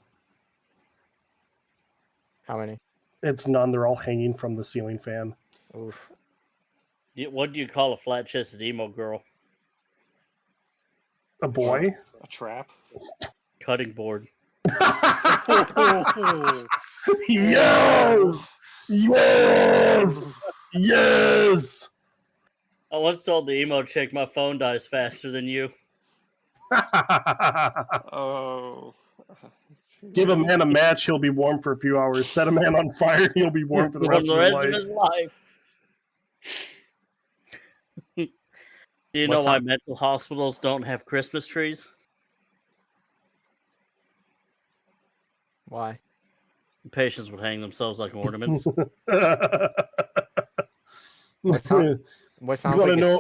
How many? It's none. They're all hanging from the ceiling fan. Oof. What do you call a flat-chested emo girl? A boy? A trap. Cutting board. Yes! Yes! Yes! I once told the emo chick my phone dies faster than you. Oh. Give a man a match, he'll be warm for a few hours. Set a man on fire, he'll be warm for the rest of his life. Do you know why mental hospitals don't have Christmas trees? Why? Patients would hang themselves like ornaments. What sounds like know?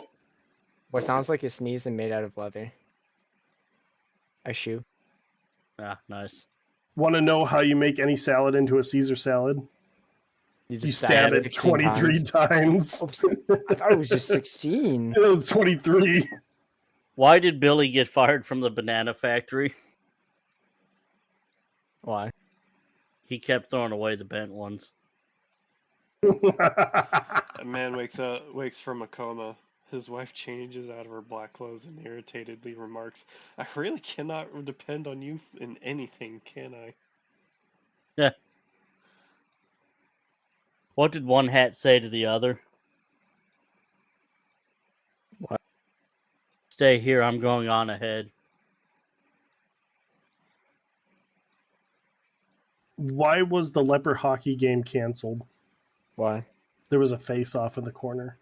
what sounds like a sneeze and made out of leather? A shoe. Ah, nice. Want to know how you make any salad into a Caesar salad? You stab it 23 times. Oops. I thought it was just 16. It was 23. Why did Billy get fired from the banana factory? Why? He kept throwing away the bent ones. A man wakes from a coma. His wife changes out of her black clothes and irritatedly remarks, "I really cannot depend on you in anything, can I?" Yeah. What did one hat say to the other? What? Stay here, I'm going on ahead. Why was the leper hockey game canceled? Why? There was a face-off in the corner.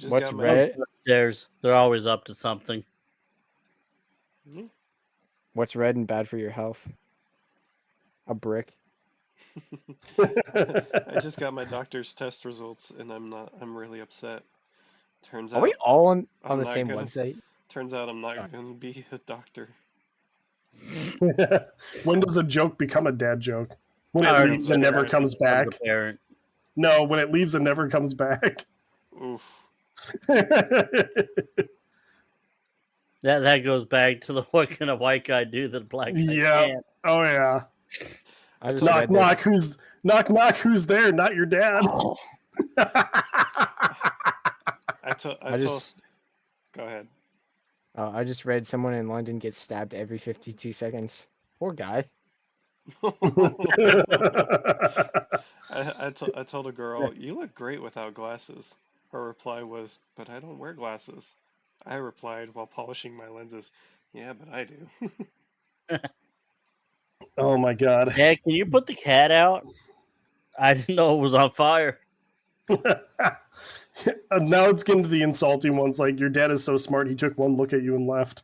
What's red? Upstairs. They're always up to something. What's red and bad for your health? A brick. I just got my doctor's test results, and I'm really upset. Turns out. Are we all on the same website? Turns out I'm not going to be a doctor. When does a joke become a dad joke? When it leaves and never comes back. No, when it leaves and never comes back. Oof. That goes back to the what can a white guy do that a black guy can't. Oh yeah. I just knock knock. Who's knock knock? Who's there? Not your dad. Go ahead. I just read someone in London gets stabbed every 52 seconds. Poor guy. I told a girl, "You look great without glasses." Her reply was, "But I don't wear glasses." I replied while polishing my lenses, "Yeah, but I do." Oh my god. Yeah, can you put the cat out? I didn't know it was on fire. Now it's getting to the insulting ones, like your dad is so smart he took one look at you and left.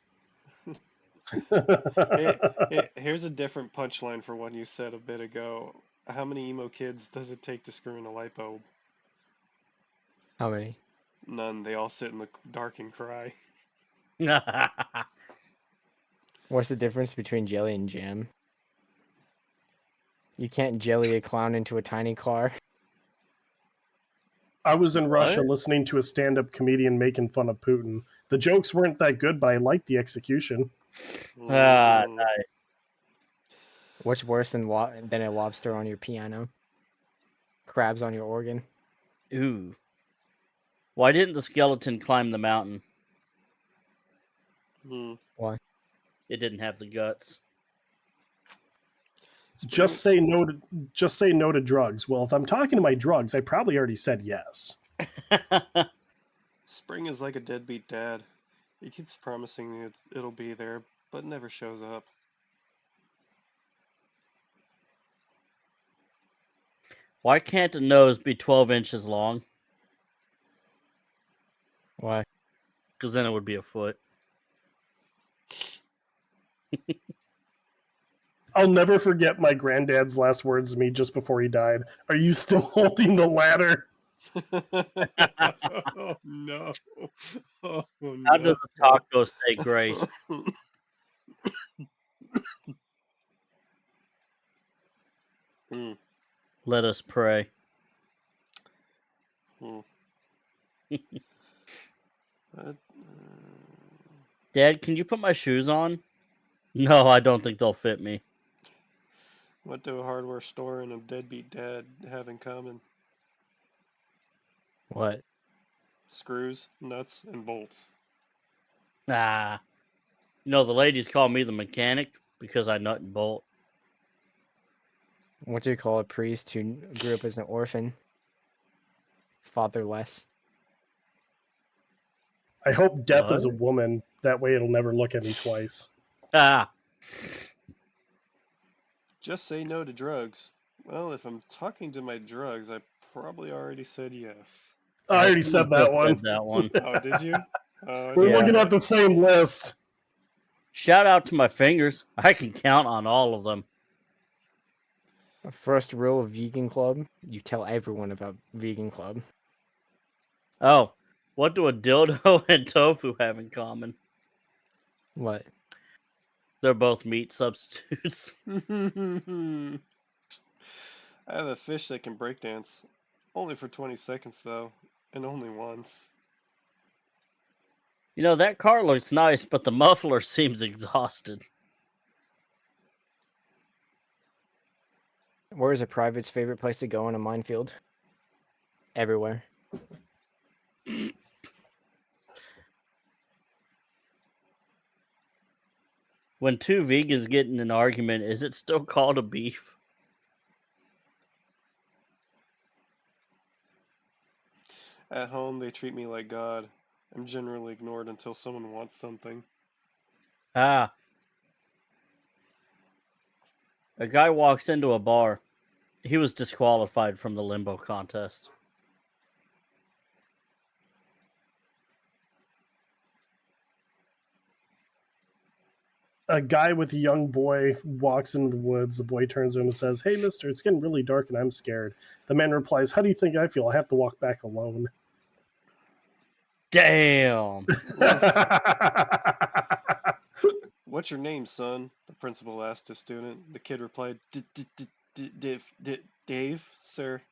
Here's a different punchline for one you said a bit ago. How many emo kids does it take to screw in a light bulb? How many? None. They all sit in the dark and cry. What's the difference between jelly and jam? You can't jelly a clown into a tiny car. I was in Russia listening to a stand-up comedian making fun of Putin. The jokes weren't that good, but I liked the execution. Nice. What's worse than a lobster on your piano? Crabs on your organ. Ooh. Why didn't the skeleton climb the mountain? Why? It didn't have the guts. Just say no to drugs. Well, if I'm talking to my drugs, I probably already said yes. Spring is like a deadbeat dad. He keeps promising it'll be there, but never shows up. Why can't a nose be 12 inches long? Why? Because then it would be a foot. I'll never forget my granddad's last words to me just before he died. Are you still holding the ladder? Oh no. Oh, no. How does a taco say grace? Let us pray. Dad, can you put my shoes on? No, I don't think they'll fit me. What do a hardware store and a deadbeat dad have in common? What? Screws, nuts, and bolts. Ah. The ladies call me the mechanic because I nut and bolt. What do you call a priest who grew up as an orphan? Fatherless. I hope death is a What? woman. That way it'll never look at me twice. Ah. Just say no to drugs. Well, if I'm talking to my drugs, I probably already said yes. I already said that one. Said that one. Oh, did you? Oh, I We're didn't looking know. at the same list. Shout out to my fingers. I can count on all of them. First rule of Vegan Club: you tell everyone about Vegan Club. Oh, what do a dildo and tofu have in common? What? They're both meat substitutes. I have a fish that can breakdance. Only for 20 seconds, though. And only once. That car looks nice, but the muffler seems exhausted. Where is a private's favorite place to go in a minefield? Everywhere. When two vegans get in an argument, is it still called a beef? At home, they treat me like God. I'm generally ignored until someone wants something. Ah. A guy walks into a bar. He was disqualified from the limbo contest. A guy with a young boy walks into the woods. The boy turns to him and says, "Hey, mister, it's getting really dark and I'm scared." The man replies, "How do you think I feel? I have to walk back alone." Damn. What's your name, son? The principal asked his student. The kid replied, Dave, sir.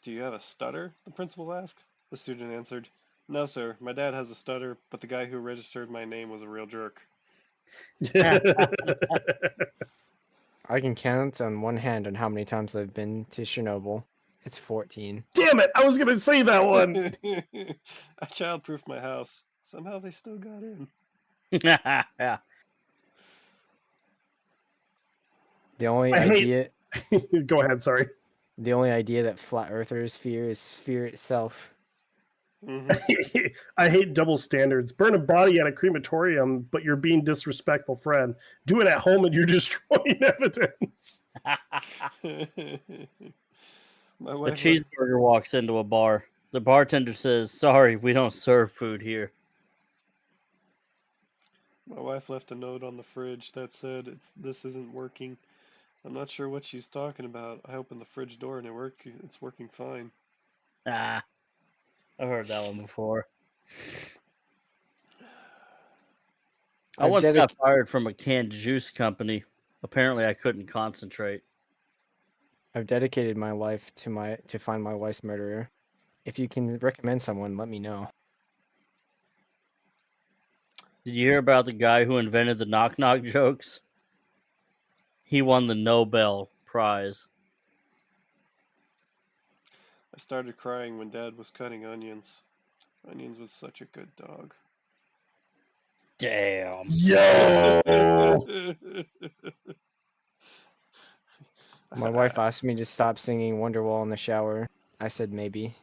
Do you have a stutter? The principal asked. The student answered, No, sir. My dad has a stutter, but the guy who registered my name was a real jerk. I can count on one hand on how many times I've been to Chernobyl. It's 14. Damn it! I was going to say that one. I childproofed my house. Somehow they still got in. Yeah. The only I hate- idea Go ahead, sorry. the only idea that flat earthers fear is fear itself. I hate double standards. Burn a body at a crematorium, but you're being disrespectful, friend. Do it at home and you're destroying evidence. The cheeseburger walks into a bar. The bartender says, "Sorry, we don't serve food here." My wife left a note on the fridge that said, "This isn't working. I'm not sure what she's talking about. I opened the fridge door and it's working fine." Ah, I've heard that one before. I once got fired from a canned juice company. Apparently, I couldn't concentrate. I've dedicated my life to find my wife's murderer. If you can recommend someone, let me know. Did you hear about the guy who invented the knock-knock jokes? He won the Nobel Prize. I started crying when Dad was cutting onions. Onions was such a good dog. Damn. Yo! My wife asked me to stop singing Wonderwall in the shower. I said maybe.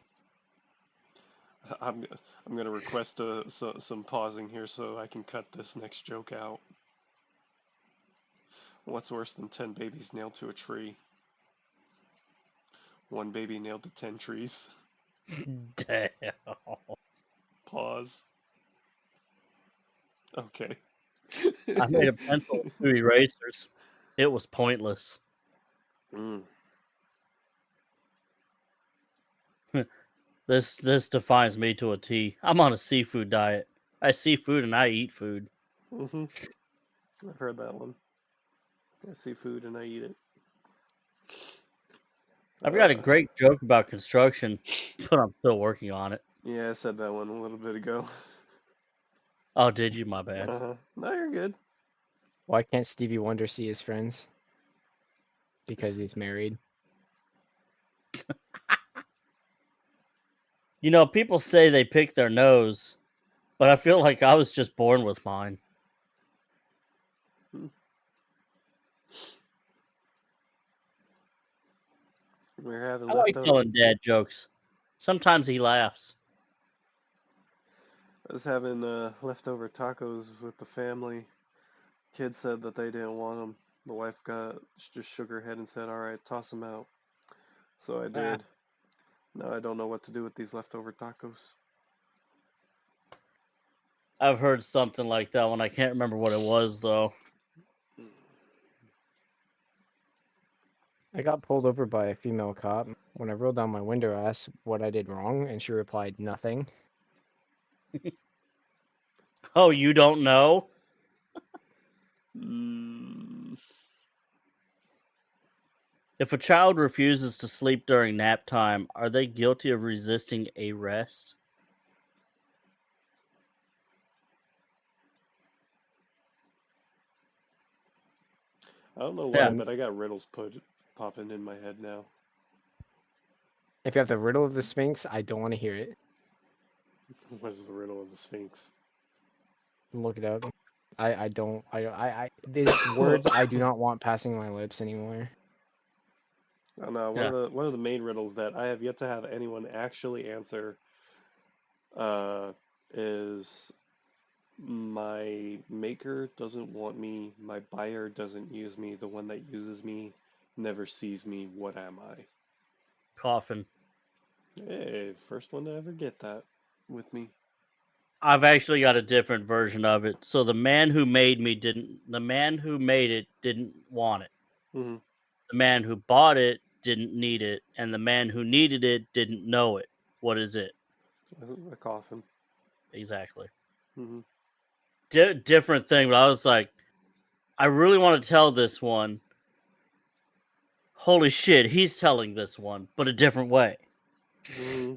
I'm gonna request some pausing here so I can cut this next joke out. What's worse than 10 babies nailed to a tree? One baby nailed to 10 trees. Damn. Pause. Okay. I made a pencil with 2 erasers. It was pointless. This defines me to a T. I'm on a seafood diet. I see food and I eat food. I've heard that one. I see food and I eat it. I've got a great joke about construction, but I'm still working on it. Yeah, I said that one a little bit ago. Oh, did you? My bad. No, you're good. Why can't Stevie Wonder see his friends? Because he's married. You know, people say they pick their nose, but I feel like I was just born with mine. We're having I like leftover. telling dad jokes. Sometimes he laughs. I was having leftover tacos with the family. Kids said that they didn't want them. The wife just shook her head and said, "All right, toss them out." So I did. Now I don't know what to do with these leftover tacos. I've heard something like that one. I can't remember what it was though. I got pulled over by a female cop. When I rolled down my window, I asked what I did wrong, and she replied, "Nothing." Oh, you don't know? If a child refuses to sleep during nap time, are they guilty of resisting arrest? I don't know why, Yeah. but I got riddles popping in my head now. If you have the riddle of the Sphinx, I don't want to hear it. What is the riddle of the Sphinx? Look it up. I don't. There's words I do not want passing my lips anymore. I don't know. One of the main riddles that I have yet to have anyone actually answer is my maker doesn't want me, my buyer doesn't use me, the one that uses me never sees me. What am I? Coffin. Hey, first one to ever get that with me. I've actually got a different version of it. So the man who made it didn't want it. Mm-hmm. The man who bought it didn't need it, and the man who needed it didn't know it. What is it? A coffin. Exactly. Mm-hmm. Different thing, but I was like, I really want to tell this one. Holy shit, he's telling this one, but a different way. Mm-hmm.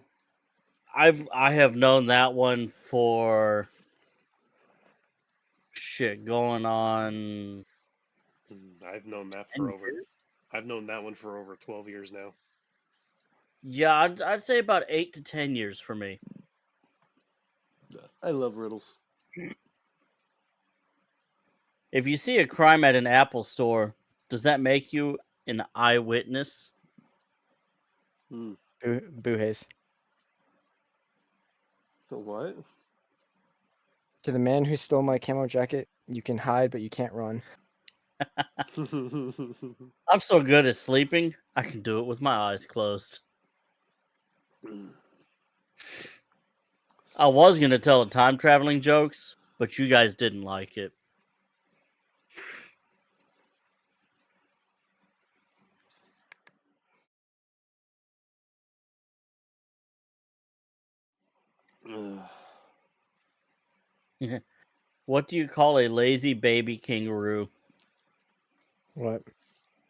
I have known that one for going on. I've known that 10 for over. years? I've known that one for over 12 years now. Yeah, I'd say about 8 to 10 years for me. I love riddles. If you see a crime at an Apple store, does that make you an eyewitness? Mm. Boo hiss. The what? To the man who stole my camo jacket, you can hide, but you can't run. I'm so good at sleeping, I can do it with my eyes closed. I was going to tell a time traveling jokes, but you guys didn't like it. What do you call a lazy baby kangaroo? What?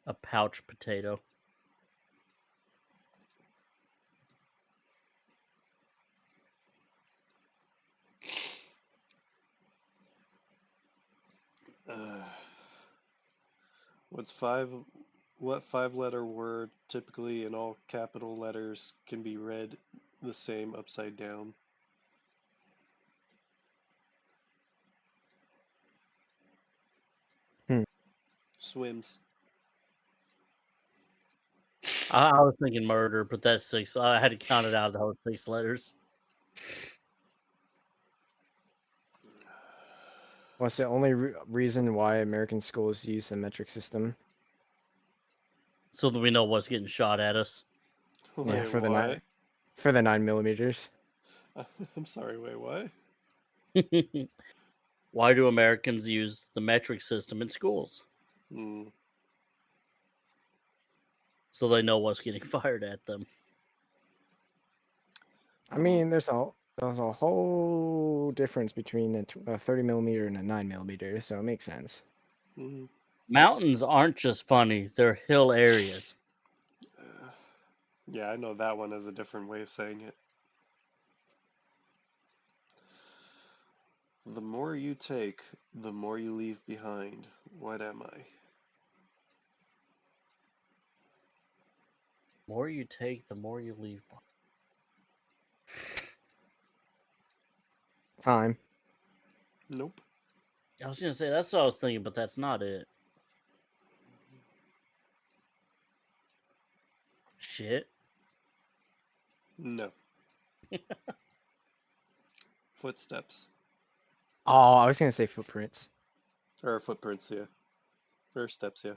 A pouch potato. What five-letter word, typically in all capital letters, can be read the same upside down? Swims. I was thinking murder, but that's 6. I had to count it out of those 6 letters. What's the only reason why American schools use the metric system? So that we know what's getting shot at us. Yeah, Wait, for the what? for the 9mm. I'm sorry, wait, what? Why do Americans use the metric system in schools? Mm. So they know what's getting fired at them. I mean, there's a whole difference between a 30mm and a 9mm, so it makes sense. Mm. Mountains aren't just funny, they're hill areas. Yeah, I know that one as a different way of saying it. The more you take, the more you leave behind. What am I? The more you take, the more you leave. Time. Nope. I was gonna say that's what I was thinking, but that's not it. Shit. No. Footsteps. Oh, I was gonna say footprints. Or footprints, yeah. Or steps, yeah.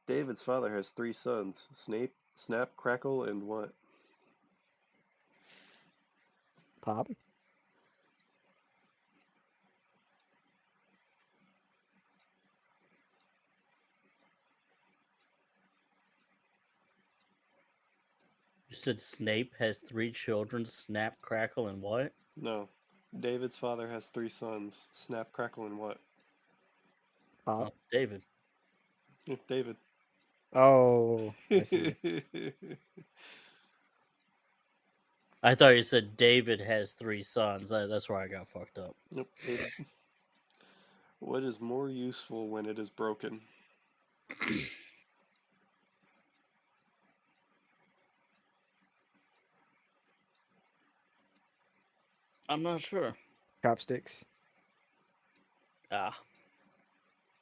David's father has 3 sons. Snape, Snap, Crackle, and what? Pop. You said Snape has 3 children, Snap, Crackle, and what? No. David's father has 3 sons. Snap, Crackle, and what? Pop. Oh, David. Yeah, David. Oh, I see. I thought you said David has 3 sons. That's where I got fucked up. Nope, David. What is more useful when it is broken? I'm not sure. Chopsticks. Ah.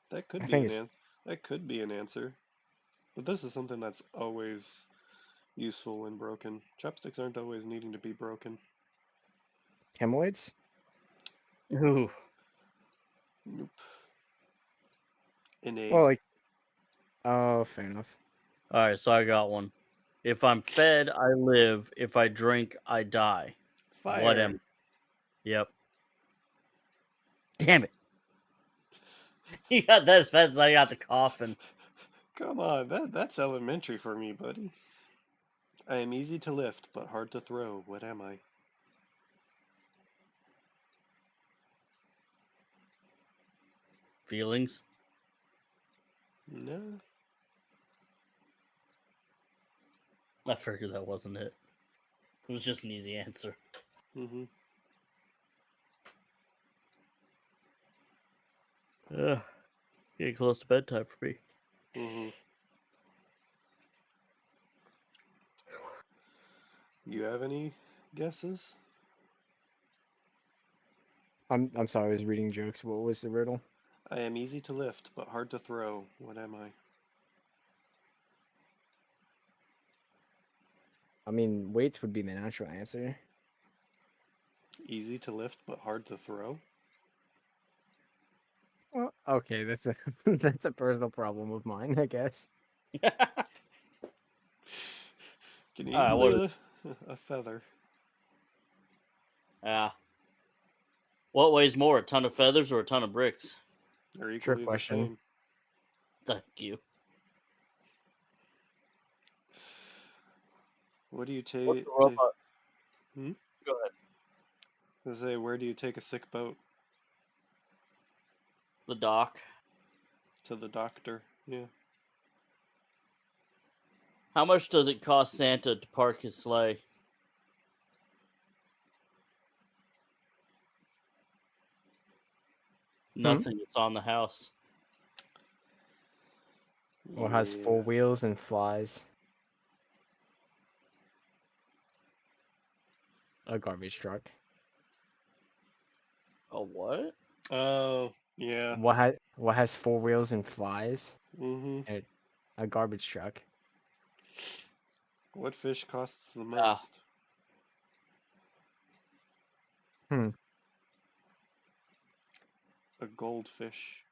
That could I be think an it's that could be an answer. But this is something that's always useful when broken. Chopsticks aren't always needing to be broken. hemorrhoids. Ooh. Nope. An egg. Well, like. Oh, fair enough. Alright, so I got one. If I'm fed, I live. If I drink, I die. Fire. What am? Yep. Damn it. You got that as fast as I got the coffin. Come on, that's elementary for me, buddy. I am easy to lift, but hard to throw. What am I? Feelings? No. I figured that wasn't it. It was just an easy answer. Mm-hmm. Getting close to bedtime for me. Mm-hmm. You have any guesses? I'm sorry, I was reading jokes. What was the riddle? I am easy to lift, but hard to throw. What am I? I mean, weights would be the natural answer. Easy to lift, but hard to throw? Well, okay, that's a that's a personal problem of mine, I guess. Can Alright, easily a feather. What weighs more, a ton of feathers or a ton of bricks? They're Trick equally the question. same. Thank you. What do you What's take? the robot? Hmm? Go ahead. I say, where do you take a sick boat? The dock. To the doctor. Yeah. How much does it cost Santa to park his sleigh? Nothing. It's on the house. Well, it has Yeah. 4 wheels and flies. A garbage truck. A what? Oh, yeah. What has 4 wheels and flies? Mm-hmm. A garbage truck. What fish costs the Ah. most? A goldfish.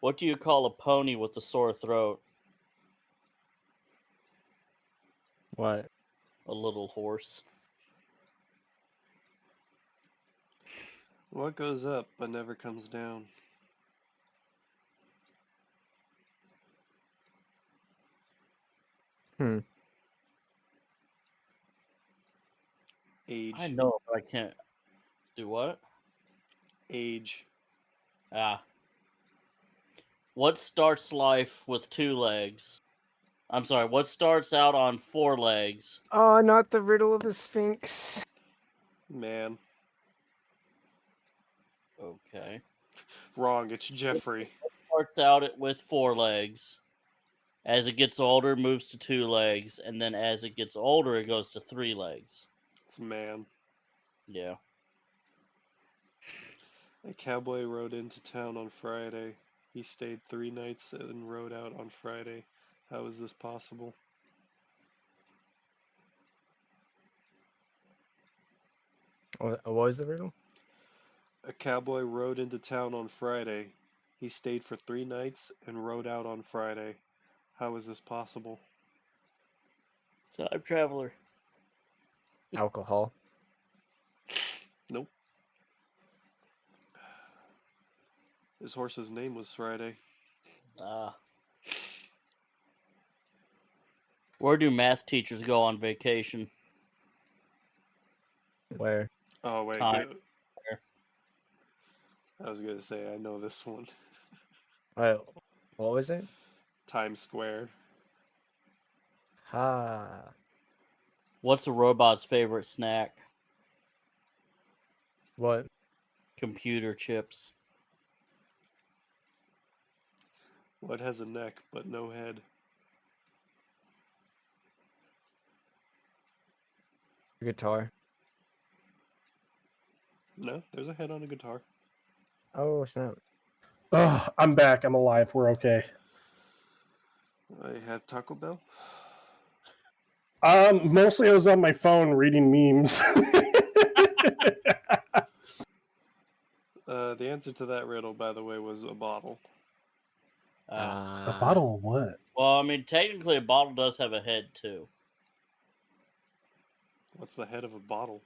What do you call a pony with a sore throat? What? A little horse. What goes up but never comes down? Age. I know, but I can't. Do what? Age. What starts life with 2 legs? I'm sorry, what starts out on 4 legs? Oh, not the riddle of the Sphinx. Man. Okay. Wrong. It's Jeffrey. Starts out with 4 legs. As it gets older, it moves to 2 legs, and then as it gets older, it goes to 3 legs. It's man. Yeah. A cowboy rode into town on Friday. He stayed 3 nights and rode out on Friday. How is this possible? What was the riddle? A cowboy rode into town on Friday. He stayed for 3 nights and rode out on Friday. How is this possible? Time traveler. Alcohol. Nope. His horse's name was Friday. Where do math teachers go on vacation? Where? Oh, wait. Time. I was going to say, I know this one. What was it? Times Square. Ha. What's a robot's favorite snack? What? Computer chips. What has a neck but no head? Guitar. No, there's a head on a guitar. Oh, snap. Oh, I'm back. I'm alive. We're okay. I had Taco Bell. Mostly I was on my phone reading memes. The answer to that riddle, by the way, was a bottle. A bottle of what? Well, I mean, technically a bottle does have a head, too. What's the head of a bottle?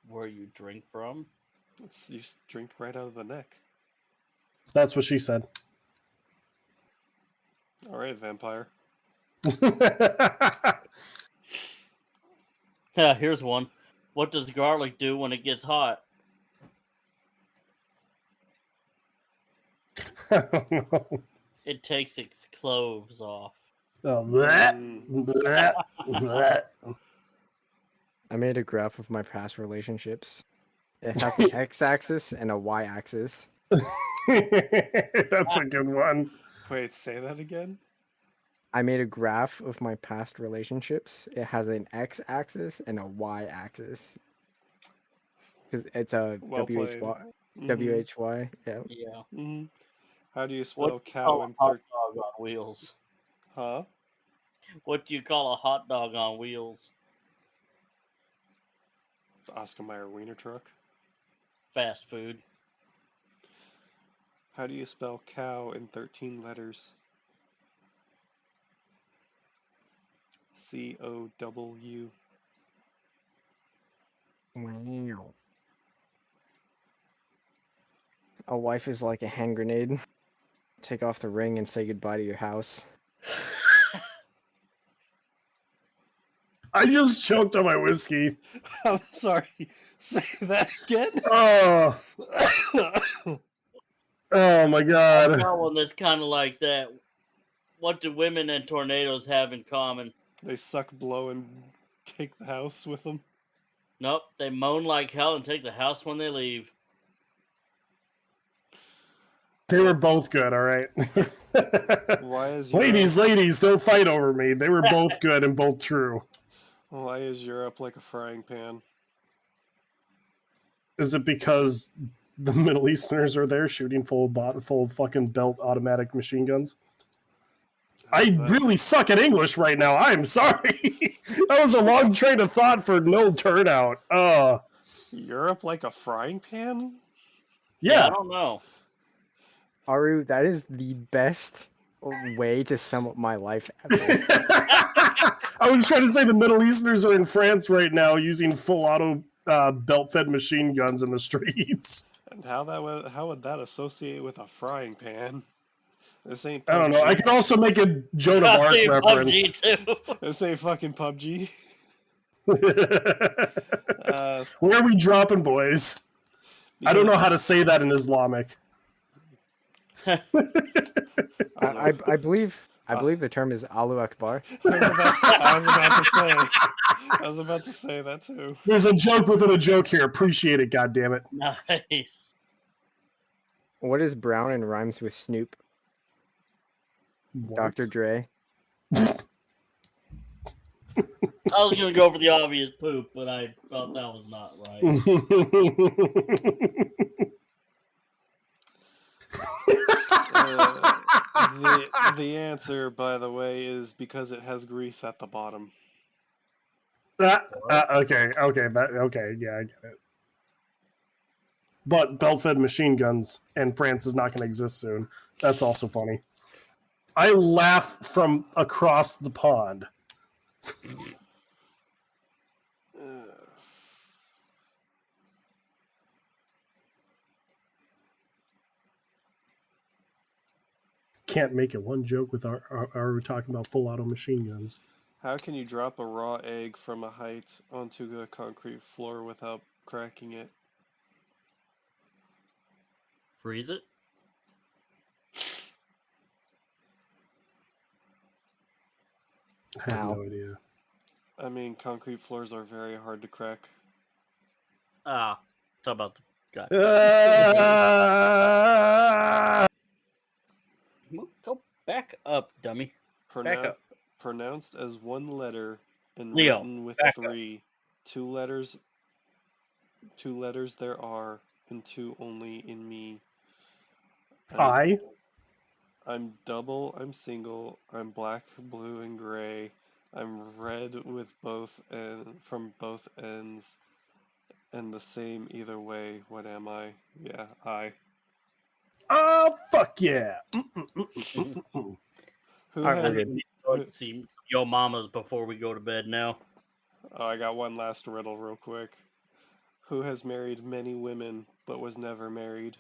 Where you drink from? You drink right out of the neck. That's what she said. All right, vampire. Yeah, here's one. What does garlic do when it gets hot? I don't know. It takes its clothes off. Oh, bleh, bleh, bleh. I made a graph of my past relationships. It has an x-axis and a y-axis. That's a good one. Wait, say that again? I made a graph of my past relationships. It has an x-axis and a y-axis. Because it's a Well played. WHY. Mhm. WHY, yeah. Yeah. Mhm. How do you spell What cow in a hot dog on wheels? Huh? What do you call a hot dog on wheels? Oscar Mayer wiener truck. Fast food. How do you spell cow in 13 letters? COW. Wow. A wife is like a hand grenade. Take off the ring and say goodbye to your house. I just choked on my whiskey. I'm sorry. Say that again. Oh, oh my I god. got one that's kind of like that. What do women and tornadoes have in common? They suck, blow, and take the house with them. Nope, they moan like hell and take the house when they leave. They were both good, all right. Why is ladies, don't fight over me. They were both good and both true. Why is Europe like a frying pan? Is it because the Middle Easterners are there shooting full fucking belt automatic machine guns? I really suck at English right now. I'm sorry. That was a long train of thought for no turnout. Europe like a frying pan? Yeah. I don't know. Aru, that is the best way to sum up my life ever. I was trying to say the Middle Easterners are in France right now using full auto belt-fed machine guns in the streets. And how would that associate with a frying pan? This ain't PUBG. I don't know. I can also make a Joan of Arc reference. PUBG too. This ain't fucking PUBG. Where are we dropping, boys? I don't know how to say that in Islamic. I believe I believe the term is Allahu Akbar. I was about to say that too. There's a joke within a joke here. Appreciate it, goddammit. Nice. What is brown and rhymes with Snoop? What? Dr. Dre. I was gonna go for the obvious poop, but I felt that was not right. The answer, by the way, is because it has grease at the bottom. Okay, yeah, I get it. But belt-fed machine guns and France is not going to exist soon. That's also funny. I laugh from across the pond. Can't make it one joke with our talking about full auto machine guns. How can you drop a raw egg from a height onto a concrete floor without cracking it? Freeze it? I have no idea. I mean, concrete floors are very hard to crack. Ah, talk about the guy. Go back up, dummy. Back up. Pronounced as one letter and Leo, written with back three. Two letters there are, and two only in me. I'm double, I'm single, I'm black, blue, and gray. I'm red with both and from both ends, and the same either way. What am I? Yeah, I. Oh, fuck yeah. See Yo Mamas before we go to bed now. Oh, I got one last riddle real quick. Who has married many women but was never married?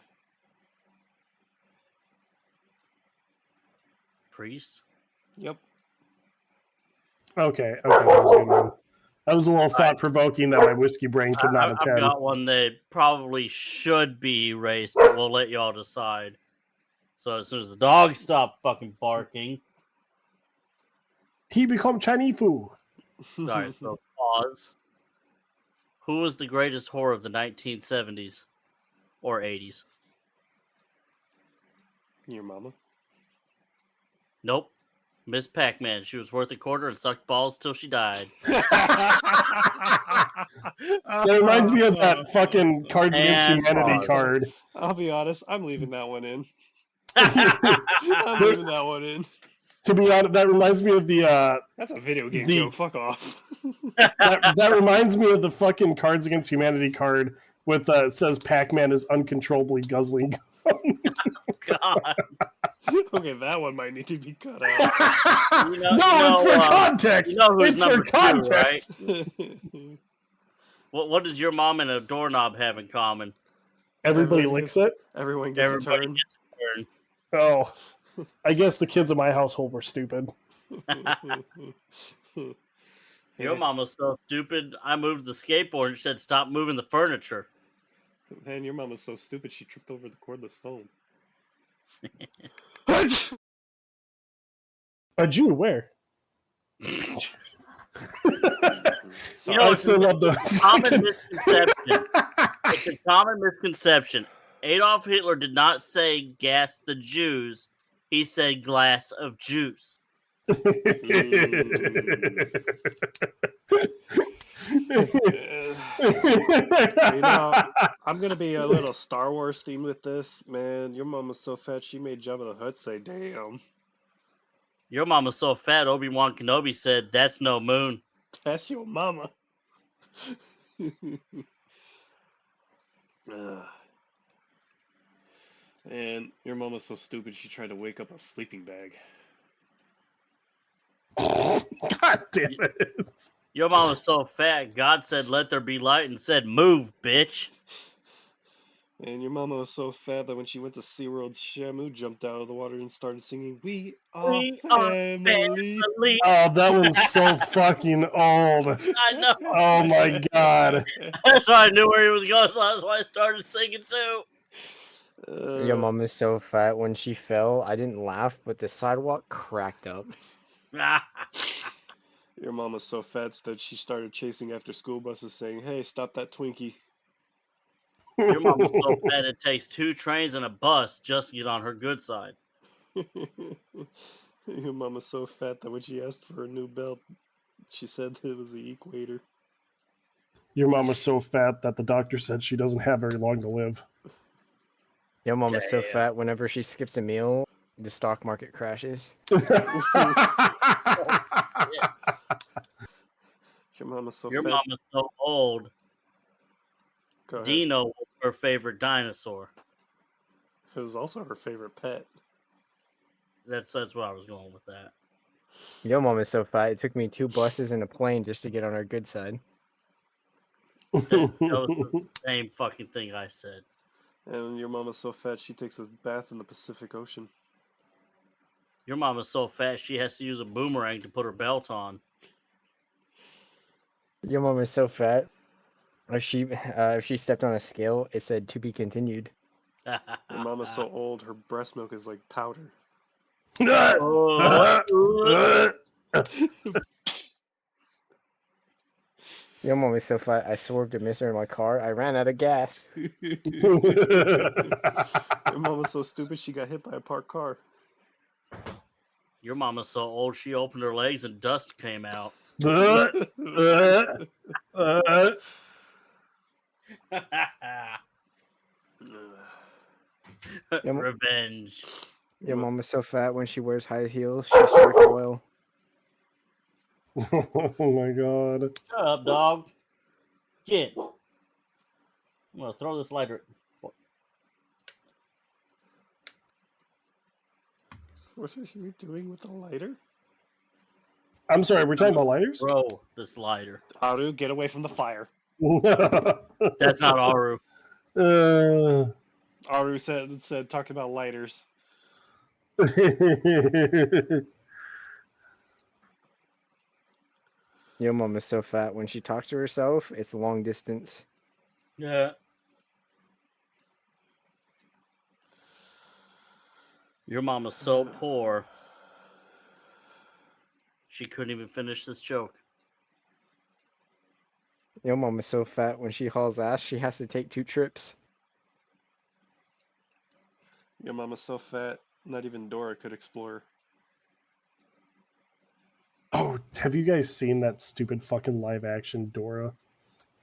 Priest? Yep. Okay, that was a good one. That was a little thought-provoking that my whiskey brain could not attend. I've got one that probably should be erased, but we'll let y'all decide. So as soon as the dog stopped fucking barking. He become Chinese food. Alright, so pause. Who was the greatest whore of the 1970s or 80s? Your mama? Nope. Miss Pac-Man. She was worth a quarter and sucked balls till she died. That reminds me of that fucking Cards Against Humanity card. I'll be honest, I'm leaving that one in. I'm leaving that one in. To be honest, that reminds me of the... That's a video game joke. Fuck off. that reminds me of the fucking Cards Against Humanity card with it says Pac-Man is uncontrollably guzzling. God. Okay, that one might need to be cut out. It's for context. It's for context. Right? What does your mom and a doorknob have in common? Everybody licks it? Everyone gets a turn. Oh, I guess the kids in my household were stupid. Your mom was so stupid, I moved the skateboard and she said, stop moving the furniture. Man, your mom was so stupid, she tripped over the cordless phone. A Jew, where? It's a common misconception. It's a common misconception. Adolf Hitler did not say gas the Jews. He said glass of juice. I'm gonna be a little Star Wars themed with this. Man, your mom was so fat she made Jabba the Hutt say, damn. Your mom was so fat, Obi-Wan Kenobi said, that's no moon. That's your mama. And your mom was so stupid she tried to wake up a sleeping bag. God damn it. Your mom was so fat, God said, let there be light, and said, move, bitch. And your mama was so fat that when she went to SeaWorld, Shamu jumped out of the water and started singing, We are family. Oh, that was so fucking old. I know. Oh my god. That's why I knew where he was going, so that's why I started singing too. Your mom is so fat. When she fell, I didn't laugh, but the sidewalk cracked up. Your mom was so fat that she started chasing after school buses saying, "Hey, stop that Twinkie." Your mom is so fat it takes 2 trains and a bus just to get on her good side. Your mom was so fat that when she asked for a new belt, she said it was the equator. Your mom was so fat that the doctor said she doesn't have very long to live. Your mom is so Damn. fat. Whenever she skips a meal, the stock market crashes. Your mom was so Your fat. mom is so old. Go ahead. Dino was her favorite dinosaur. It was also her favorite pet. That's where I was going with that. Your mom is so fat. It took me 2 buses and a plane just to get on her good side. That was the same fucking thing I said. And your mom is so fat she takes a bath in the Pacific Ocean. Your mom is so fat she has to use a boomerang to put her belt on. Your mom is so fat. If she stepped on a scale, it said to be continued. Your mom is so old her breast milk is like powder. Your mom is so fat. I swerved to miss her in my car. I ran out of gas. Your mom is so stupid she got hit by a parked car. Your mom is so old she opened her legs and dust came out. Revenge. Your mom is so fat. When she wears high heels, she snorts oil. Oh my god. Shut up, dog. Shit. I'm gonna throw this lighter. What are you doing with the lighter? I'm sorry, we're talking about lighters? Throw this lighter. Aru, get away from the fire. That's not Aru. Aru said talk about lighters. Your mom is so fat. When she talks to herself, it's long distance. Yeah. Your mom is so poor she couldn't even finish this joke. Your mom is so fat. When she hauls ass, she has to take 2 trips. Your mom is so fat, not even Dora could explore. Oh, have you guys seen that stupid fucking live action Dora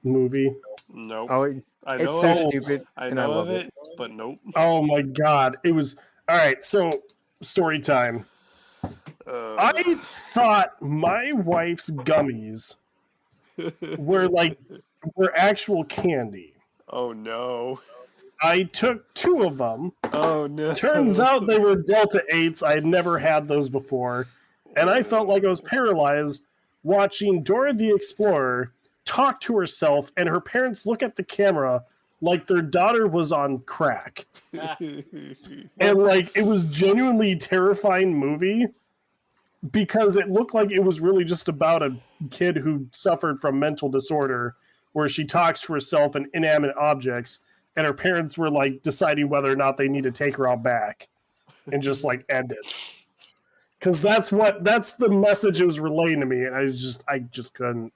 movie? Nope. Oh, I it's know so of it. stupid. I and know I love of it, but nope. Oh my god. It was all right, so story time. I thought my wife's gummies were actual candy. Oh no. I took 2 of them. Oh no. Turns out they were Delta 8s. I had never had those before. And I felt like I was paralyzed watching Dora the Explorer talk to herself and her parents look at the camera like their daughter was on crack. And like it was genuinely terrifying movie because it looked like it was really just about a kid who suffered from mental disorder where she talks to herself and inanimate objects and her parents were like deciding whether or not they need to take her out back and just like end it. Because that's the message it was relaying to me, and I just couldn't.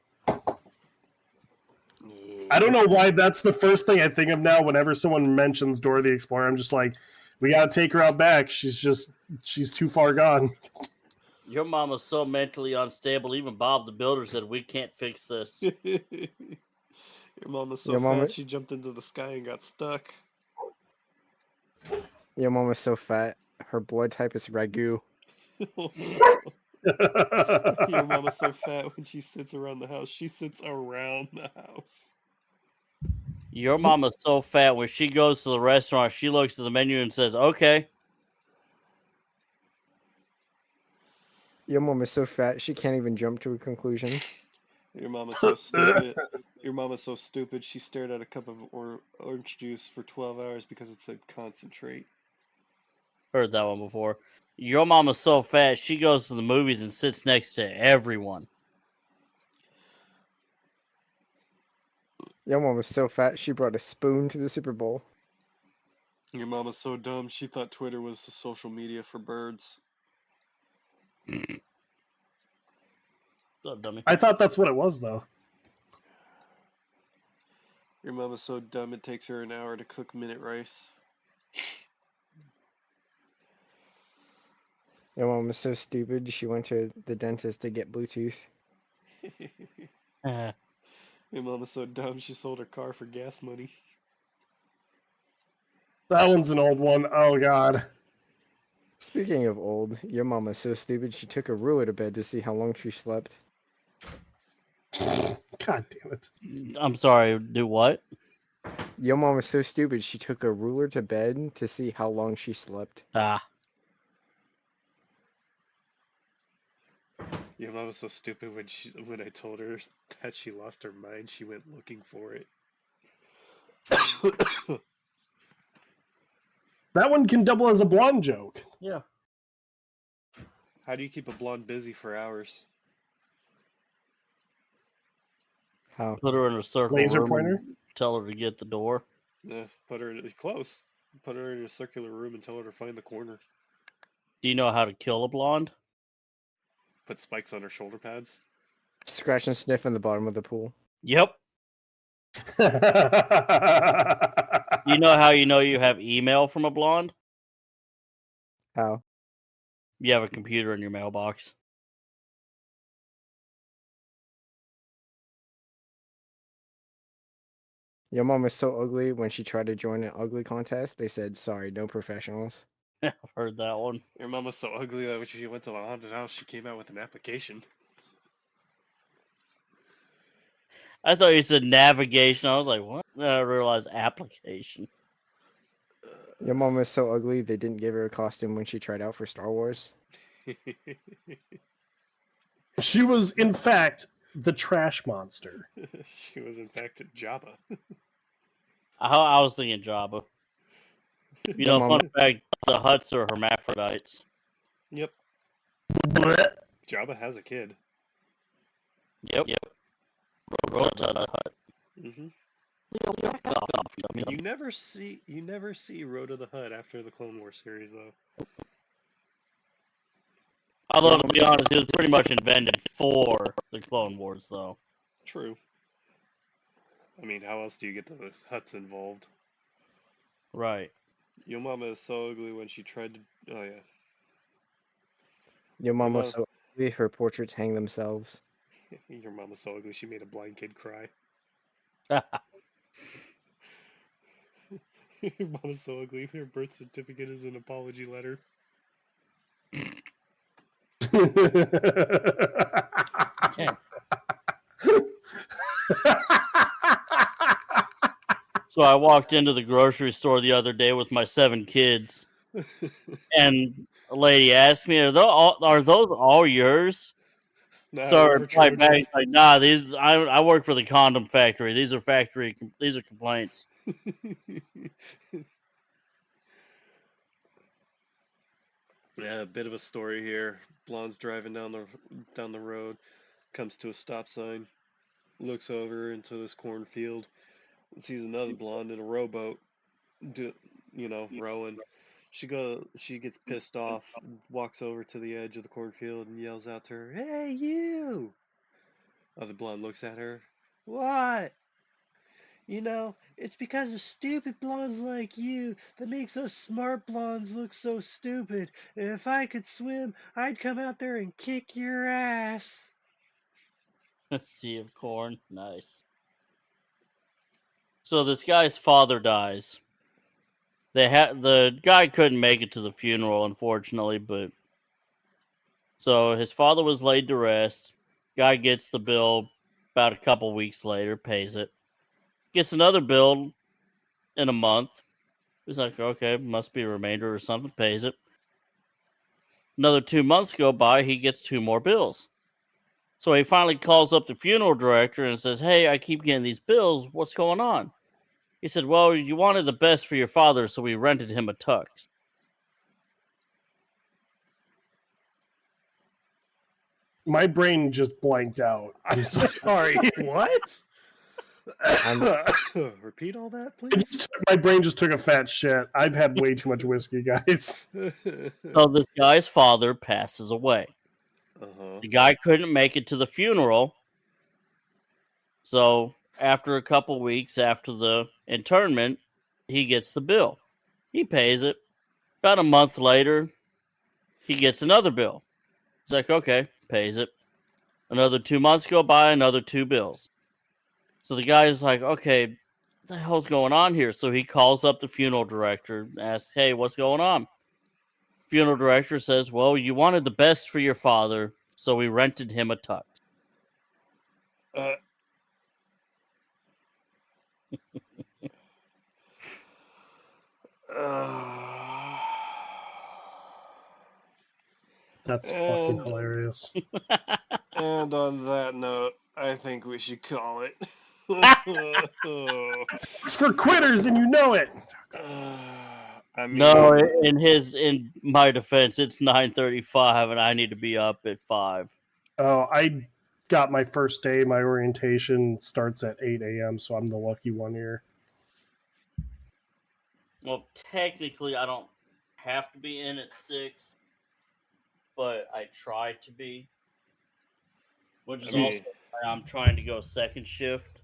I don't know why that's the first thing I think of now. Whenever someone mentions Dora the Explorer, I'm just like, we gotta take her out back. She's too far gone. Your mom is so mentally unstable. Even Bob the Builder said we can't fix this. Your mom is so Your mom fat is- she jumped into the sky and got stuck. Your mom is so fat. Her blood type is ragu. Your mom is so fat when she sits around the house. She sits around the house. Your mom is so fat when she goes to the restaurant, she looks at the menu and says, "Okay." Your mom is so fat she can't even jump to a conclusion. Your mom is so stupid. Your mom is so stupid. She stared at a cup of orange juice for 12 hours because it said concentrate. Heard that one before. Your mom is so fat she goes to the movies and sits next to everyone. Your mom is so fat she brought a spoon to the Super Bowl. Your mama's so dumb, she thought Twitter was the social media for birds. Oh, dummy. I thought that's what it was, though. Your mama's so dumb, it takes her an hour to cook minute rice. Your mom was so stupid, she went to the dentist to get Bluetooth. Eh. Your mama's so dumb, she sold her car for gas money. That one's an old one. Oh, God. Speaking of old, your mom was so stupid, she took a ruler to bed to see how long she slept. God damn it. I'm sorry, do what? Your mom was so stupid, she took a ruler to bed to see how long she slept. Ah. Your mom was so stupid when I told her that she lost her mind, she went looking for it. That one can double as a blonde joke. Yeah. How do you keep a blonde busy for hours? How? Put her in a circle Laser room pointer? and tell her to get the door. Put her close. Put her in a circular room and tell her to find the corner. Do you know how to kill a blonde? Put spikes on her shoulder pads. Scratch and sniff in the bottom of the pool. Yep. You know how you know you have email from a blonde? How? You have a computer in your mailbox. Your mom was so ugly, when she tried to join an ugly contest, they said, sorry, no professionals. I've heard that one. Your mom was so ugly that when she went to the haunted house, she came out with an application. I thought you said navigation. I was like, what? Then I realized application. Your mom was so ugly, they didn't give her a costume when she tried out for Star Wars. She was, in fact, the trash monster. She was, in fact, Jabba. I was thinking Jabba. You know, fun fact, the Hutts are hermaphrodites. Yep. Jabba has a kid. Yep. Rotunda Hut. Mm-hmm. Back off, You never see Rhoda the Hutt after the Clone Wars series, though. Although, to be honest, it was pretty much invented for the Clone Wars, though. True. I mean, how else do you get the Hutts involved? Right. Your mama is so ugly when she tried to... Oh, yeah. Your mom Your was so ugly, her portraits hang themselves. Your mama's so ugly, she made a blind kid cry. Your mama's so ugly, her birth certificate is an apology letter. So I walked into the grocery store the other day with my 7 kids, and a lady asked me, "Are those all yours?" Nah, So I replied back, like, "Nah, I work for the condom factory. These are complaints." Yeah, a bit of a story here. Blonde's driving down the road, comes to a stop sign, looks over into this cornfield, sees another blonde in a rowboat, rowing. She gets pissed off, walks over to the edge of the cornfield and yells out to her, "Hey, you!" Other blonde looks at her. "What?" It's because of stupid blondes like you that makes us smart blondes look so stupid. And if I could swim, I'd come out there and kick your ass. Sea of corn, nice. So this guy's father dies. The guy couldn't make it to the funeral, unfortunately, but so his father was laid to rest. Guy gets the bill about a couple weeks later, pays it. Gets another bill in a month. He's like, okay, must be a remainder or something, pays it. Another 2 months go by, he gets 2 more bills. So he finally calls up the funeral director and says, "Hey, I keep getting these bills. What's going on?" He said, "Well, you wanted the best for your father, so we rented him a tux." My brain just blanked out. I'm sorry. Sorry, what? Repeat all that, please. My brain just took a fat shit. I've had way too much whiskey, guys. So this guy's father passes away. The guy couldn't make it to the funeral. So after a couple weeks after the internment, he gets the bill. He pays it. About a month later, he gets another bill. He's like, okay, pays it. Another 2 months go by, another 2 bills. So the guy's like, okay, what the hell's going on here? So he calls up the funeral director and asks, hey, what's going on? Funeral director says, well, you wanted the best for your father, so we rented him a tux. That's fucking hilarious. And on that note, I think we should call it. It's for quitters, and you know it. I mean, No, in my defense, it's 9:35, and I need to be up at 5. Oh, I got my first day. My orientation starts at 8 a.m., so I'm the lucky one here. Well, technically, I don't have to be in at 6, but I try to be. Which is also why I'm trying to go second shift.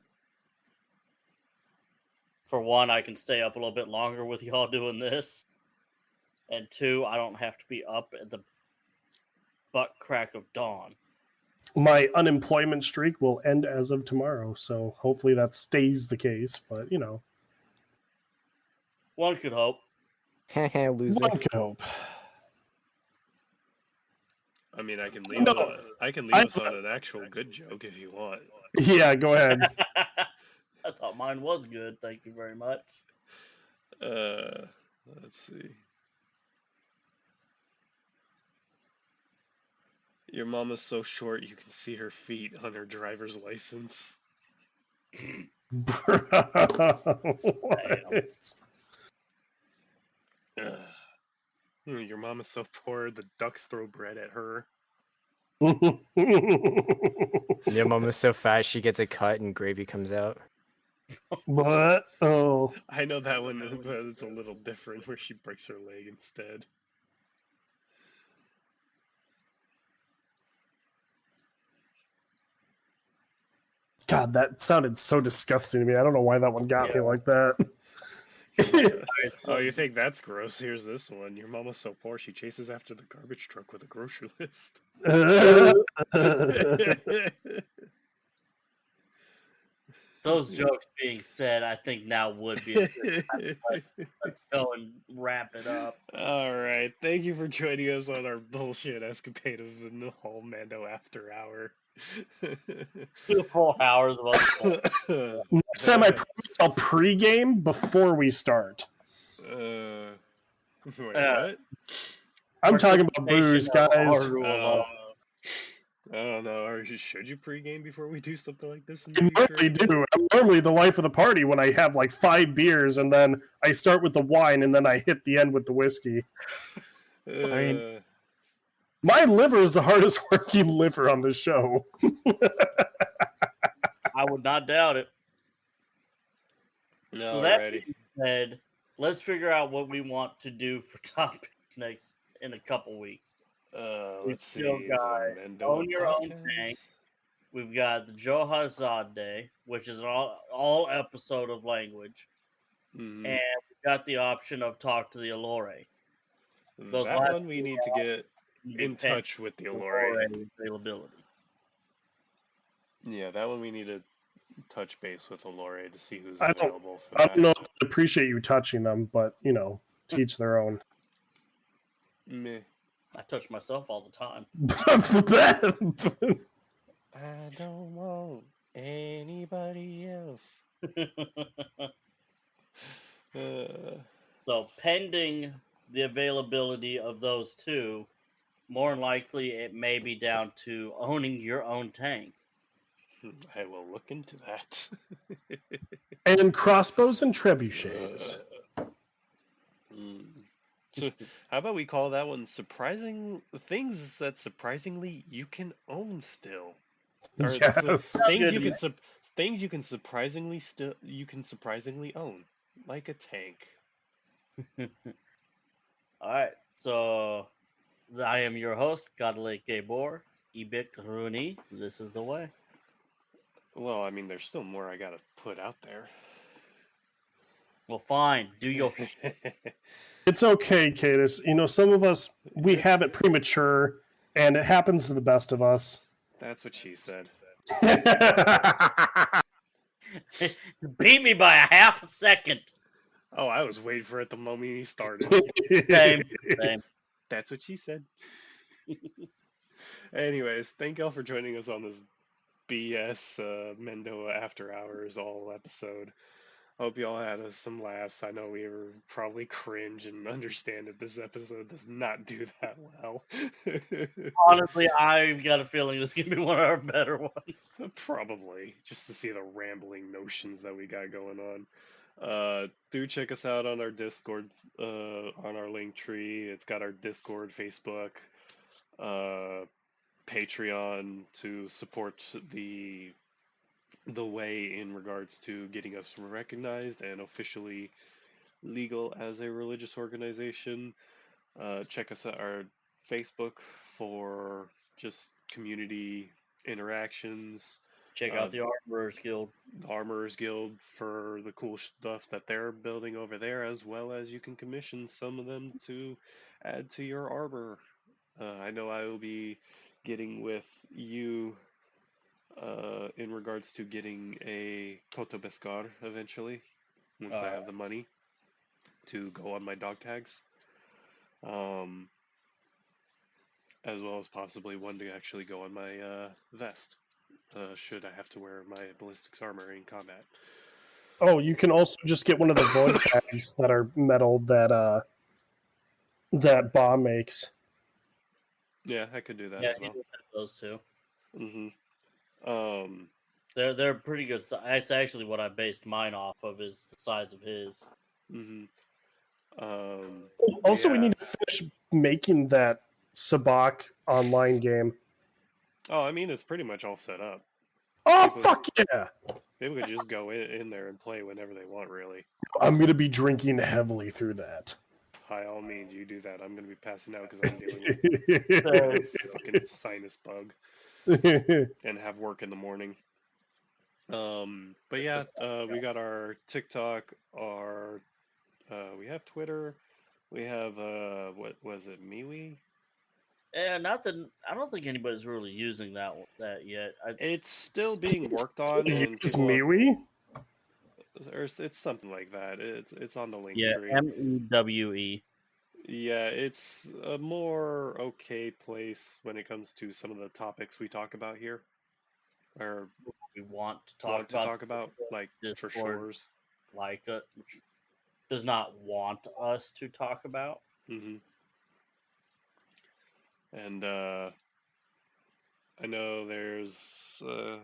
For one, I can stay up a little bit longer with y'all doing this. And 2, I don't have to be up at the butt crack of dawn. My unemployment streak will end as of tomorrow, so hopefully that stays the case, but, you know. One could hope. Loser. One could hope. I mean, I can leave us on an actual good joke if you want. Yeah, go ahead. I thought mine was good. Thank you very much. Let's see. Your mama's so short you can see her feet on her driver's license. What? Your mama's so poor the ducks throw bread at her. Your mom is so fat she gets a cut and gravy comes out. What? Oh. I know that one, but it's a little different where she breaks her leg instead. God, that sounded so disgusting to me. I don't know why that one got me like that. Oh, you think that's gross? Here's this one. Your mama's so poor she chases after the garbage truck with a grocery list. Those jokes being said, I think now would be a good time. Let's go and wrap it up. All right. Thank you for joining us on our bullshit escapade of the whole Mando After Hour. 2 full hours of us. Next time I promise I'll pregame before we start. Wait, what? I'm talking about booze, guys. I don't know. Should you pregame before we do something like this? I normally do. I'm normally the life of the party when I have like 5 beers and then I start with the wine and then I hit the end with the whiskey. My liver is the hardest working liver on the show. I would not doubt it. No, so that being said, let's figure out what we want to do for topics next in a couple weeks. Let's see. Own Your Own Tank. We've got the Joe Hazard Day, which is an all episode of language. Mm-hmm. And we've got the option of Talk to the Allure. That one we need to get in touch with the Allure. Availability. Yeah, that one we need to touch base with Allure to see who's available for I that. don't know if I appreciate you touching them, but, you know, teach their own. Meh. I touch myself all the time. I don't want anybody else. So, pending the availability of those 2, more than likely it may be down to owning your own tank. I will look into that. And crossbows and trebuchets. So, how about we call that one surprising things that surprisingly you can own still? Or Yes. things you can surprisingly own, like a tank. Alright, so I am your host, Godlake Gabor, Ibik Rooney. This is the way. Well, I mean, there's still more I gotta put out there. Well, fine. Do your It's okay, Cadus. You know, some of us, we have it premature, and it happens to the best of us. That's what she said. Beat me by a half a second. Oh, I was waiting for it the moment he started. Same. That's what she said. Anyways, thank y'all for joining us on this BS Mendo After Hours All episode. Hope y'all had some laughs. I know we were probably cringe and understand that this episode does not do that well. Honestly, I've got a feeling this is going to be one of our better ones. Probably, just to see the rambling notions that we got going on. Do check us out on our Discord, on our link tree. It's got our Discord, Facebook, Patreon to support the way in regards to getting us recognized and officially legal as a religious organization. Check us out our Facebook for just community interactions. Check out the Armorers Guild. The Armorers Guild for the cool stuff that they're building over there, as well as you can commission some of them to add to your armor. I know I will be getting with you in regards to getting a Koto Beskar eventually, once I have the money to go on my dog tags. As well as possibly one to actually go on my vest, should I have to wear my ballistics armor in combat. Oh, you can also just get one of the void tags that are metal that that Bomb makes. Yeah, I could do that as well. Those two. Mm-hmm. They're pretty good. That's actually what I based mine off of, is the size of his. Mm-hmm. Also, we need to finish making that Sabak online game. Oh, I mean, it's pretty much all set up. Oh, fuck yeah! People could just go in there and play whenever they want, really. I'm going to be drinking heavily through that. By all means, you do that. I'm going to be passing out because I'm dealing with a fucking sinus bug and have work in the morning. But yeah, we got our TikTok, we have Twitter, we have what was it, MeWe? Yeah, I don't think anybody's really using that yet. It's still being worked on. It's MeWe? Or it's something like that. It's on the link tree. MEWE. Yeah, it's a more okay place when it comes to some of the topics we talk about here, or we want to talk about, like Discord, for shores. Like it does not want us to talk about. Mm-hmm. And I know there's a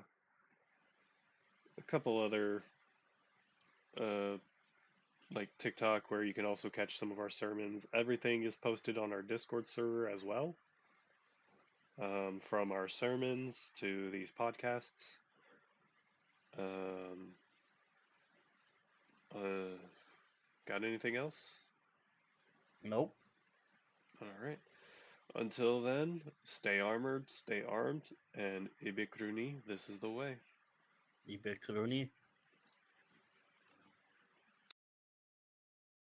couple other like TikTok where you can also catch some of our sermons. Everything is posted on our Discord server as well. From our sermons to these podcasts. Got anything else? Nope. All right. Until then, stay armored, stay armed, and Ibikruni, this is the way. Ibikruni.